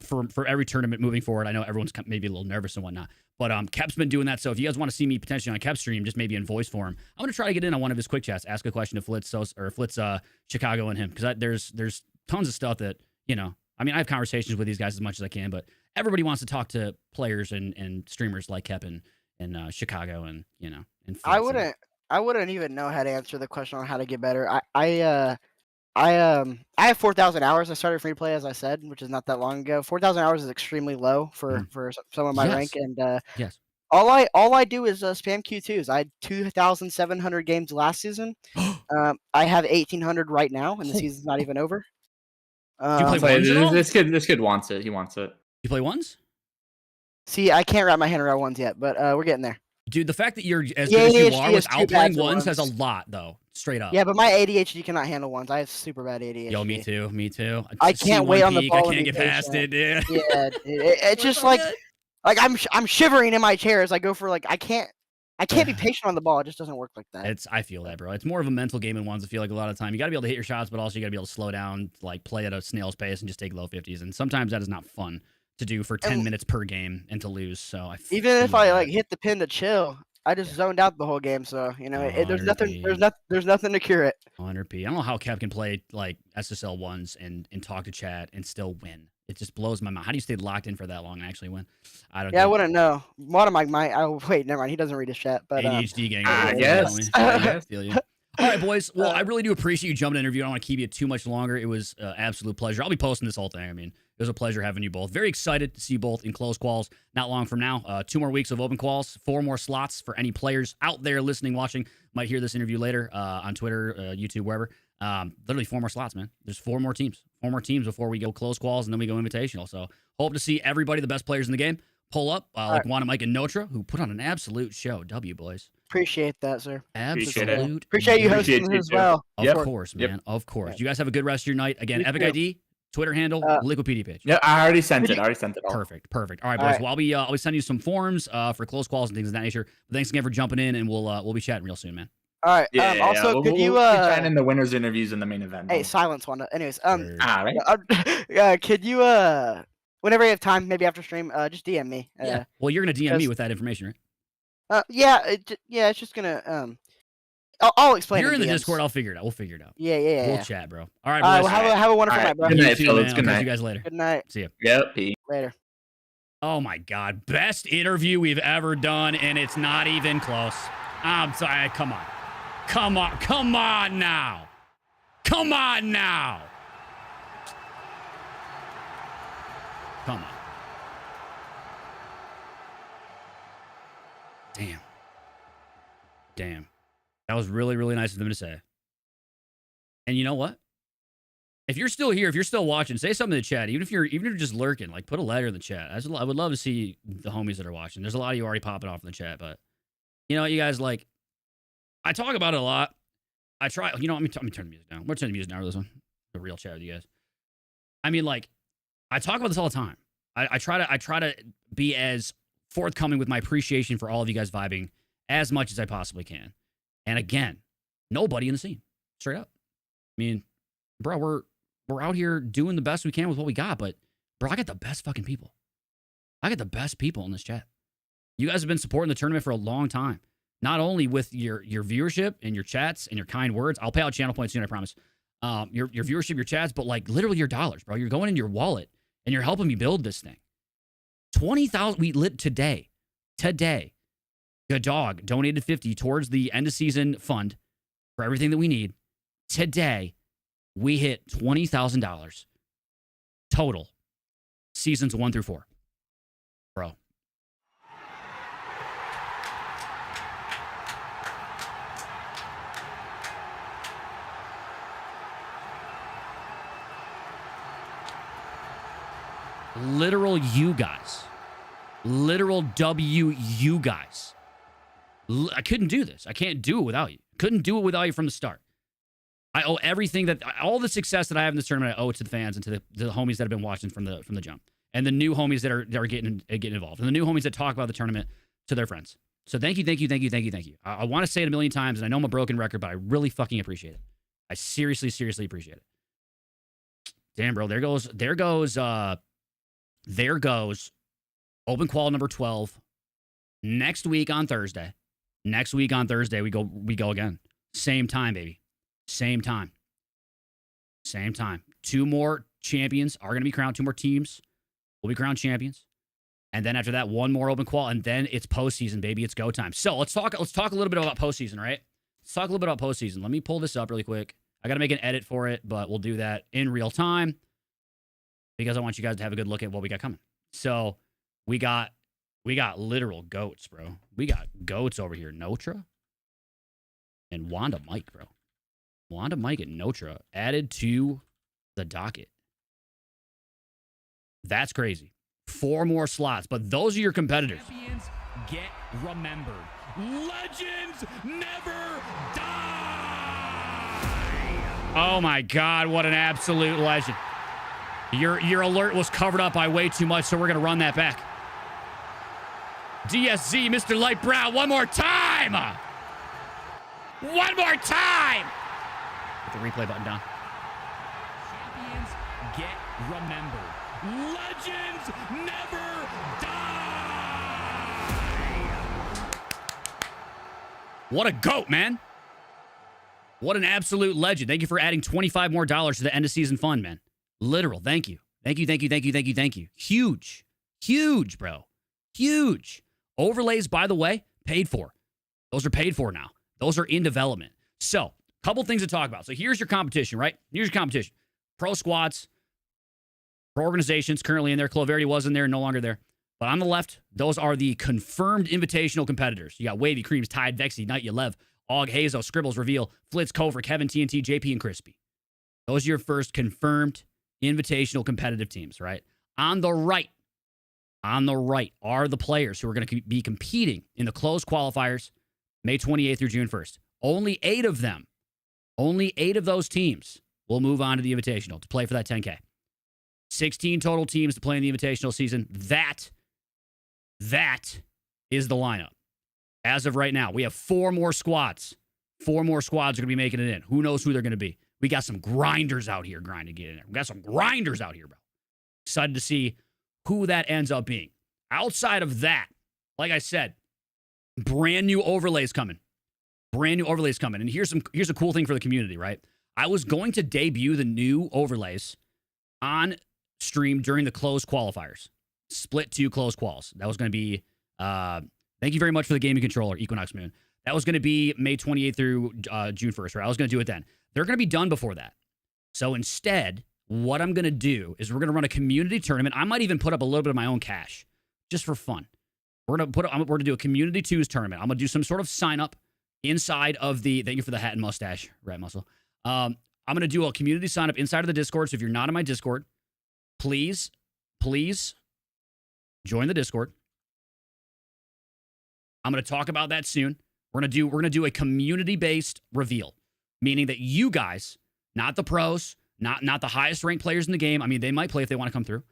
for every tournament moving forward. I know everyone's maybe a little nervous and whatnot, but Kep's been doing that. So if you guys want to see me potentially on Kep's stream, just maybe in voice form, I'm gonna try to get in on one of his quick chats, ask a question to Flitz Chicago and him, because there's tons of stuff that, you know, I mean, I have conversations with these guys as much as I can, but everybody wants to talk to players and streamers like Kep and Chicago and, you know, and Flitz. I wouldn't even know how to answer the question on how to get better. I have 4,000 hours. I started free to play, as I said, which is not that long ago. 4,000 hours is extremely low for some of my rank, and yes. All I do is spam Q2s. I had 2,700 games last season. I have 1,800 right now, and the season's not even over. Do you play ones at all? This kid wants it. He wants it. You play ones? See, I can't wrap my hand around ones yet, but we're getting there. Dude, the fact that you're as good as you are without playing ones says a lot, though. Straight up. Yeah, but my ADHD cannot handle ones. I have super bad ADHD. Yo, me too. I can't wait on the ball. I can't get past it, dude. Yeah, it's just like I'm shivering in my chair as I go for I can't be patient on the ball. It just doesn't work like that. I feel that, bro. It's more of a mental game in ones. I feel like a lot of the time you got to be able to hit your shots, but also you got to be able to slow down, like play at a snail's pace and just take low 50s. And sometimes that is not fun to do for 10 minutes per game and to lose. So even if I hit the pin to chill, I just zoned out the whole game. So you know, there's nothing to cure it. 100p. I don't know how Kev can play like SSL ones and talk to chat and still win. It just blows my mind. How do you stay locked in for that long and actually win? I don't. Yeah, I wouldn't know. One of my oh wait, never mind. He doesn't read his chat. But ADHD gang. I guess. I feel you. All right, boys. Well, I really do appreciate you jumping in the interview. I don't want to keep you too much longer. It was an absolute pleasure. I'll be posting this whole thing. I mean, it was a pleasure having you both. Very excited to see you both in closed quals not long from now. 2 more weeks of open quals, 4 more slots for any players out there listening, watching. Might hear this interview later on Twitter, YouTube, wherever. Literally 4 more slots, man. There's 4 more teams. 4 more teams before we go closed quals, and then we go invitational. So hope to see everybody, the best players in the game, pull up, like Juan, Mike, and Notra, who put on an absolute show. W, boys. Appreciate that, sir. Absolute. Appreciate you hosting as well. Of course, man. Of course. You guys have a good rest of your night. Again, Epic ID, Twitter handle, Liquidpedia page. Yeah, I already sent it. All. Perfect. All right, boys. Well, I'll be sending you some forms for close calls and things of that nature. But thanks again for jumping in, and we'll be chatting real soon, man. All right. Also, could you sign in the winners interviews in the main event? Hey, silence one. Anyways, right. Could you whenever you have time, maybe after stream, just DM me. Yeah. Well, you're gonna DM me with that information, right? Yeah, it's just gonna I'll explain. You're in the DMs. Discord. I'll figure it out. We'll figure it out. Yeah. We'll chat, bro. All right, boys. Well, have a wonderful night, bro. Good night, too, fellas. man. Good I'll night. see you guys later. Good night. See you. Yep. Later. Oh my God, best interview we've ever done, and it's not even close. I'm sorry. Come on now. Come on. Damn. That was really, really nice of them to say. And you know what? If you're still here, if you're still watching, say something in the chat. Even if you're just lurking, like put a letter in the chat. I would love to see the homies that are watching. There's a lot of you already popping off in the chat, but you know, you guys like. I talk about it a lot. I try. You know, let me turn the music down. We're turning the music down for this one. The real chat with you guys. I mean, like, I talk about this all the time. I try to be as forthcoming with my appreciation for all of you guys vibing as much as I possibly can. And again, nobody in the scene, straight up. I mean, bro, we're out here doing the best we can with what we got, but bro, I got the best fucking people. I got the best people in this chat. You guys have been supporting the tournament for a long time. not only with your viewership and your chats and your kind words. I'll pay out channel points soon, I promise. Your viewership, your chats, but like literally your dollars, bro. You're going in your wallet and you're helping me build this thing. 20,000 we lit today. Good dog donated 50 towards the end of season fund for everything that we need. Today, we hit $20,000 total, seasons 1 through 4. Bro. Literal you guys. Literal you guys. I couldn't do this. I can't do it without you. Couldn't do it without you from the start. I owe everything all the success that I have in this tournament, I owe it to the fans and to the homies that have been watching from the jump, and the new homies that are getting involved, and the new homies that talk about the tournament to their friends. So thank you. I want to say it a million times, and I know I'm a broken record, but I really fucking appreciate it. I seriously appreciate it. Damn, bro, there goes open qual number 12 next week on Thursday. We go again. Same time, baby. Same time. 2 more champions are going to be crowned. 2 more teams will be crowned champions. And then after that, 1 more open qual, and then it's postseason, baby. It's go time. So let's talk a little bit about postseason, right? Let's talk a little bit about postseason. Let me pull this up really quick. I got to make an edit for it, but we'll do that in real time because I want you guys to have a good look at what we got coming. So we got literal goats, bro. We got goats over here. Notra and Wanda Mike, bro. Wanda Mike and Notra added to the docket. That's crazy. 4 more slots, but those are your competitors. Champions get remembered. Legends never die. Oh my God, what an absolute legend. Your alert was covered up by way too much, so we're going to run that back. DSZ, Mr. Light Brown, one more time. One more time. Put the replay button down. Champions get remembered. Legends never die. What a goat, man. What an absolute legend. Thank you for adding $25 more to the end of season fund, man. Literal. Thank you. Huge, bro. Huge. Overlays, by the way, paid for. Those are paid for now. Those are in development. So, a couple things to talk about. So here's your competition, right? Here's your competition. Pro squads, pro organizations currently in there. Cloverity was in there, no longer there. But on the left, those are the confirmed invitational competitors. You got Wavy, Creams, Tide, Vexy, Knight, Yalev, Og, Hazo, Scribbles, Reveal, Flitz, Cover, Kevin, TNT, JP, and Crispy. Those are your first confirmed invitational competitive teams, right? On the right are the players who are going to be competing in the closed qualifiers May 28th through June 1st. Only 8 of them, only 8 of those teams will move on to the invitational to play for that 10K. 16 total teams to play in the invitational season. That is the lineup. As of right now, we have 4 more squads. 4 more squads are going to be making it in. Who knows who they're going to be? We got some grinders out here grinding to get in there. We got some grinders out here, bro. Excited to see who that ends up being. Outside of that, like I said, brand new overlays coming. And here's a cool thing for the community, right? I was going to debut the new overlays on stream during the closed qualifiers. Split 2 closed quals. That was going to be, thank you very much for the gaming controller, Equinox Moon. That was going to be May 28th through June 1st, right? I was going to do it then. They're going to be done before that. So instead, what I'm going to do is we're going to run a community tournament. I might even put up a little bit of my own cash just for fun. We're going to do a community 2s tournament. I'm going to do some sort of sign up inside of the, thank you for the hat and mustache, Rat Muscle. I'm going to do a community sign up inside of the Discord. So if you're not in my Discord, please join the Discord. I'm going to talk about that soon. We're going to do a community-based reveal, meaning that you guys, not the pros, not the highest ranked players in the game. I mean, they might play if they want to come through,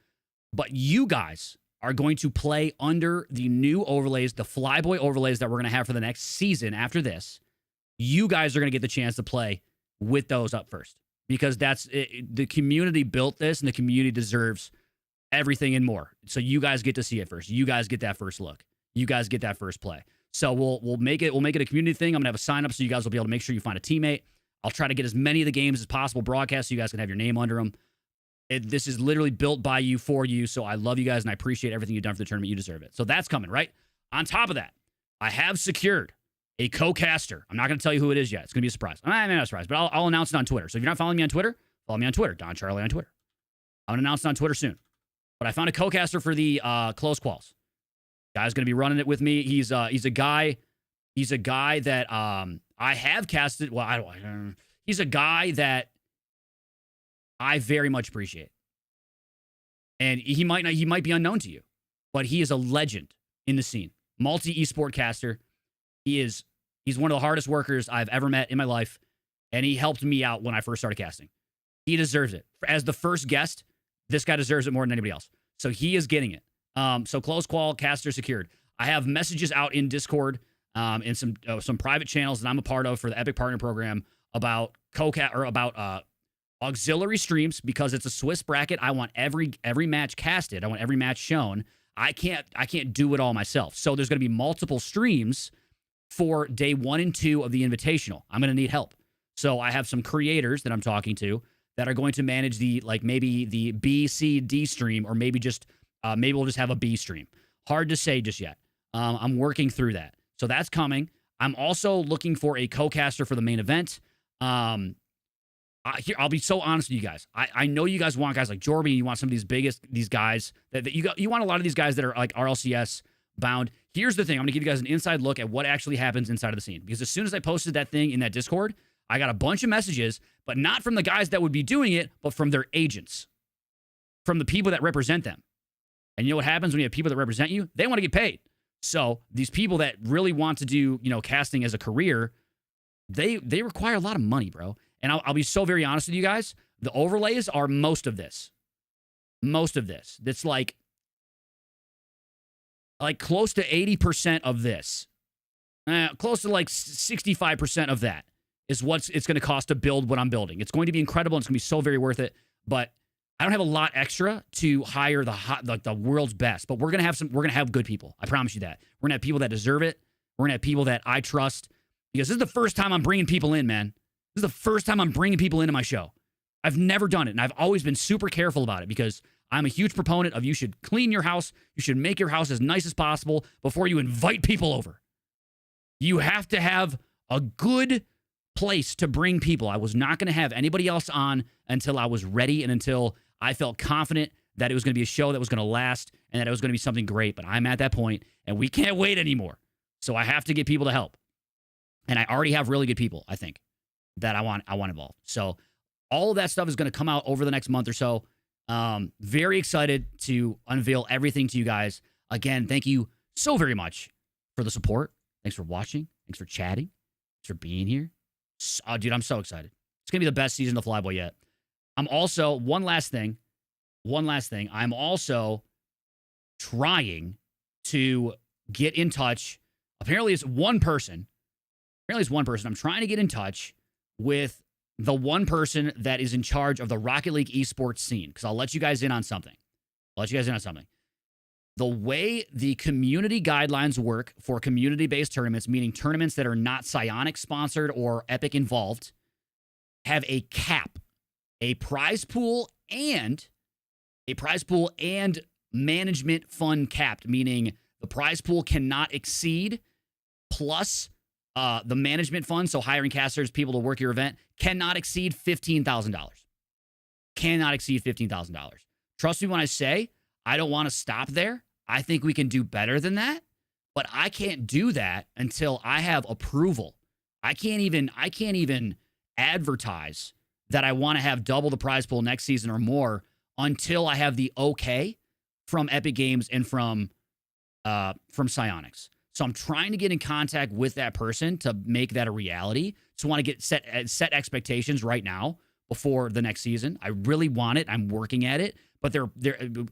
but you guys are going to play under the new overlays, the FLYBOY overlays that we're going to have for the next season after this. You guys are going to get the chance to play with those up first because that's it, the community built this and the community deserves everything and more. So you guys get to see it first. You guys get that first look. You guys get that first play. So we'll make it a community thing. I'm gonna have a sign up so you guys will be able to make sure you find a teammate. I'll try to get as many of the games as possible broadcast so you guys can have your name under them. This is literally built by you for you. So I love you guys and I appreciate everything you've done for the tournament. You deserve it. So that's coming, right? On top of that, I have secured a co-caster. I'm not going to tell you who it is yet. It's going to be a surprise. I'm not a surprise, but I'll announce it on Twitter. So if you're not following me on Twitter, follow me on Twitter, Don Charlie on Twitter. I'm going to announce it on Twitter soon. But I found a co-caster for the close quals. Guy's going to be running it with me. He's a guy that I have casted. Well, he's a guy that I very much appreciate. And he might be unknown to you, but he is a legend in the scene. Multi-esport caster. He's one of the hardest workers I've ever met in my life, and he helped me out when I first started casting. He deserves it. As the first guest, this guy deserves it more than anybody else. So he is getting it. So close qual caster secured. I have messages out in Discord and some private channels that I'm a part of for the Epic Partner Program about auxiliary streams, because it's a Swiss bracket. I want every match casted. I want every match shown. I can't do it all myself. So there's going to be multiple streams for day 1 and 2 of the Invitational. I'm going to need help. So I have some creators that I'm talking to that are going to manage maybe the B, C, D stream, or maybe we'll just have a B stream. Hard to say just yet. I'm working through that. So that's coming. I'm also looking for a co-caster for the main event. I'll be so honest with you guys. I know you guys want guys like Jorby. You want some of these guys that you want a lot of these guys that are like RLCS bound. Here's the thing. I'm going to give you guys an inside look at what actually happens inside of the scene. Because as soon as I posted that thing in that Discord, I got a bunch of messages, but not from the guys that would be doing it, but from their agents, from the people that represent them. And you know what happens when you have people that represent you? They want to get paid. So these people that really want to do, casting as a career, they require a lot of money, bro. And I'll be so very honest with you guys. The overlays are most of this. Most of this. That's like close to 80% of this. Close to 65% of that is what it's going to cost to build what I'm building. It's going to be incredible. And it's going to be so very worth it. But I don't have a lot extra to hire the world's best. But we're going to have good people. I promise you that. We're going to have people that deserve it. We're going to have people that I trust. Because this is the first time I'm bringing people in, man. This is the first time I'm bringing people into my show. I've never done it, and I've always been super careful about it because I'm a huge proponent of you should clean your house, you should make your house as nice as possible before you invite people over. You have to have a good place to bring people. I was not going to have anybody else on until I was ready and until I felt confident that it was going to be a show that was going to last and that it was going to be something great, but I'm at that point, and we can't wait anymore. So I have to get people to help. And I already have really good people, I think, that I want involved. So all of that stuff is going to come out over the next month or so. Very excited to unveil everything to you guys. Again, thank you so very much for the support. Thanks for watching. Thanks for chatting. Thanks for being here. Dude, I'm so excited. It's going to be the best season of FLYBOY yet. I'm also, one last thing. I'm also trying to get in touch. Apparently it's one person. I'm trying to get in touch with the one person that is in charge of the Rocket League esports scene, because I'll let you guys in on something. The way the community guidelines work for community-based tournaments, meaning tournaments that are not Psyonix sponsored or Epic involved, have a cap, a prize pool and management fund capped, meaning the prize pool cannot exceed plus the management fund, so hiring casters, people to work your event, cannot exceed $15,000. Cannot exceed $15,000. Trust me when I say I don't want to stop there. I think we can do better than that, but I can't do that until I have approval. I can't even advertise that I want to have double the prize pool next season or more until I have the okay from Epic Games and from Psyonix. So I'm trying to get in contact with that person to make that a reality. So I want to get set expectations right now before the next season. I really want it. I'm working at it. But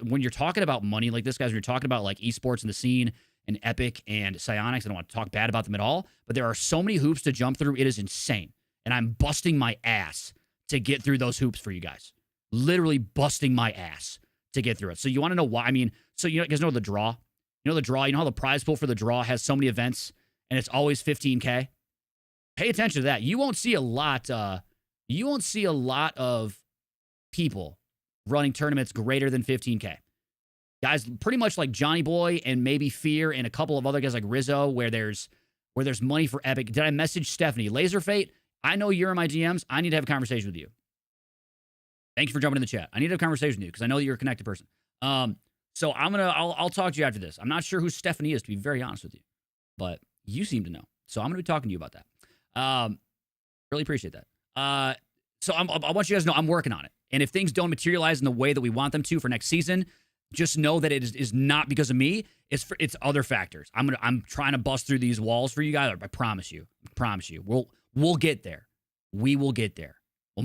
when you're talking about money like this, guys, when you're talking about like esports and the scene and Epic and Psyonix, I don't want to talk bad about them at all. But there are so many hoops to jump through. It is insane. And I'm busting my ass to get through those hoops for you guys. Literally busting my ass to get through it. So you want to know why? I mean, so you guys know the draw? You know the draw? You know how the prize pool for the draw has so many events and it's always 15K. Pay attention to that. You won't see a lot. You won't see a lot of people running tournaments greater than 15K. Guys, pretty much like Johnny Boy and maybe Fear and a couple of other guys like Rizzo, where there's money for Epic. Did I message Stephanie? Laser Fate, I know you're in my DMs. I need to have a conversation with you. Thank you for jumping in the chat. I need to have a conversation with you because I know that you're a connected person. So I'll talk to you after this. I'm not sure who Stephanie is, to be very honest with you, but you seem to know. So I'm going to be talking to you about that. Really appreciate that. So I want you guys to know I'm working on it. And if things don't materialize in the way that we want them to for next season, just know that it is not because of me. It's other factors. I'm trying to bust through these walls for you guys. I promise you. We'll get there. We will get there.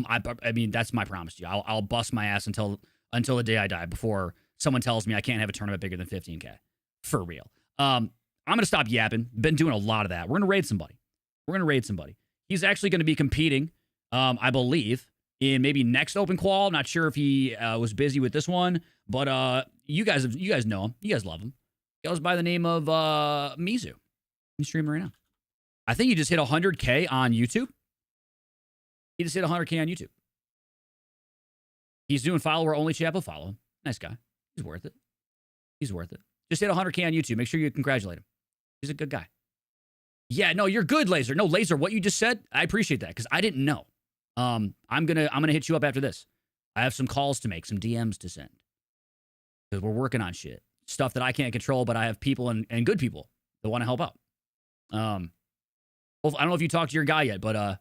I mean, that's my promise to you. I'll bust my ass until the day I die before someone tells me I can't have a tournament bigger than 15K. For real. I'm going to stop yapping. Been doing a lot of that. We're going to raid somebody. He's actually going to be competing, I believe, in maybe next open qual. Not sure if he was busy with this one, but you guys know him. You guys love him. He goes by the name of Mizu. He's streaming right now. I think he just hit 100K on YouTube. He just hit 100K on YouTube. He's doing follower only chat, but follow him. Nice guy. He's worth it. Just hit 100K on YouTube. Make sure you congratulate him. He's a good guy. Yeah, no, you're good, Laser. No, Laser, what you just said, I appreciate that because I didn't know. I'm gonna hit you up after this. I have some calls to make, some DMs to send. Because we're working on shit. Stuff that I can't control, but I have people and good people that want to help out. Well, I don't know if you talked to your guy yet, but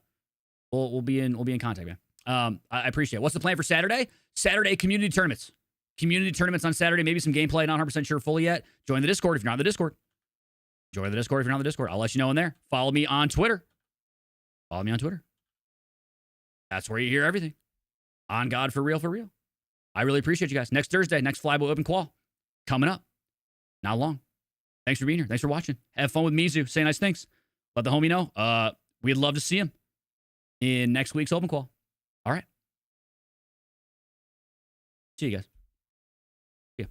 we'll be in contact, man. I appreciate it. What's the plan for Saturday? Saturday community tournaments. Community tournaments on Saturday, maybe some gameplay, not 100% sure fully yet. Join the Discord if you're not on the Discord. Join the Discord if you're not on the Discord. I'll let you know in there. Follow me on Twitter. That's where you hear everything. On God, for real, for real. I really appreciate you guys. Next Thursday, next FLYBOY Open Qual. Coming up. Not long. Thanks for being here. Thanks for watching. Have fun with Mizu. Say nice things. Let the homie know. We'd love to see him in next week's Open Qual. All right. See you guys. Yeah.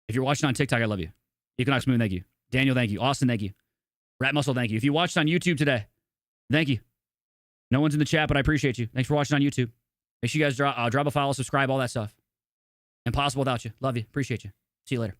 If you're watching on TikTok, I love you. Equinox Moon, thank you. Daniel, thank you. Austin, thank you. Rat Muscle, thank you. If you watched on YouTube today, thank you. No one's in the chat, but I appreciate you. Thanks for watching on YouTube. Make sure you guys drop a follow, subscribe, all that stuff. Impossible without you. Love you. Appreciate you. See you later.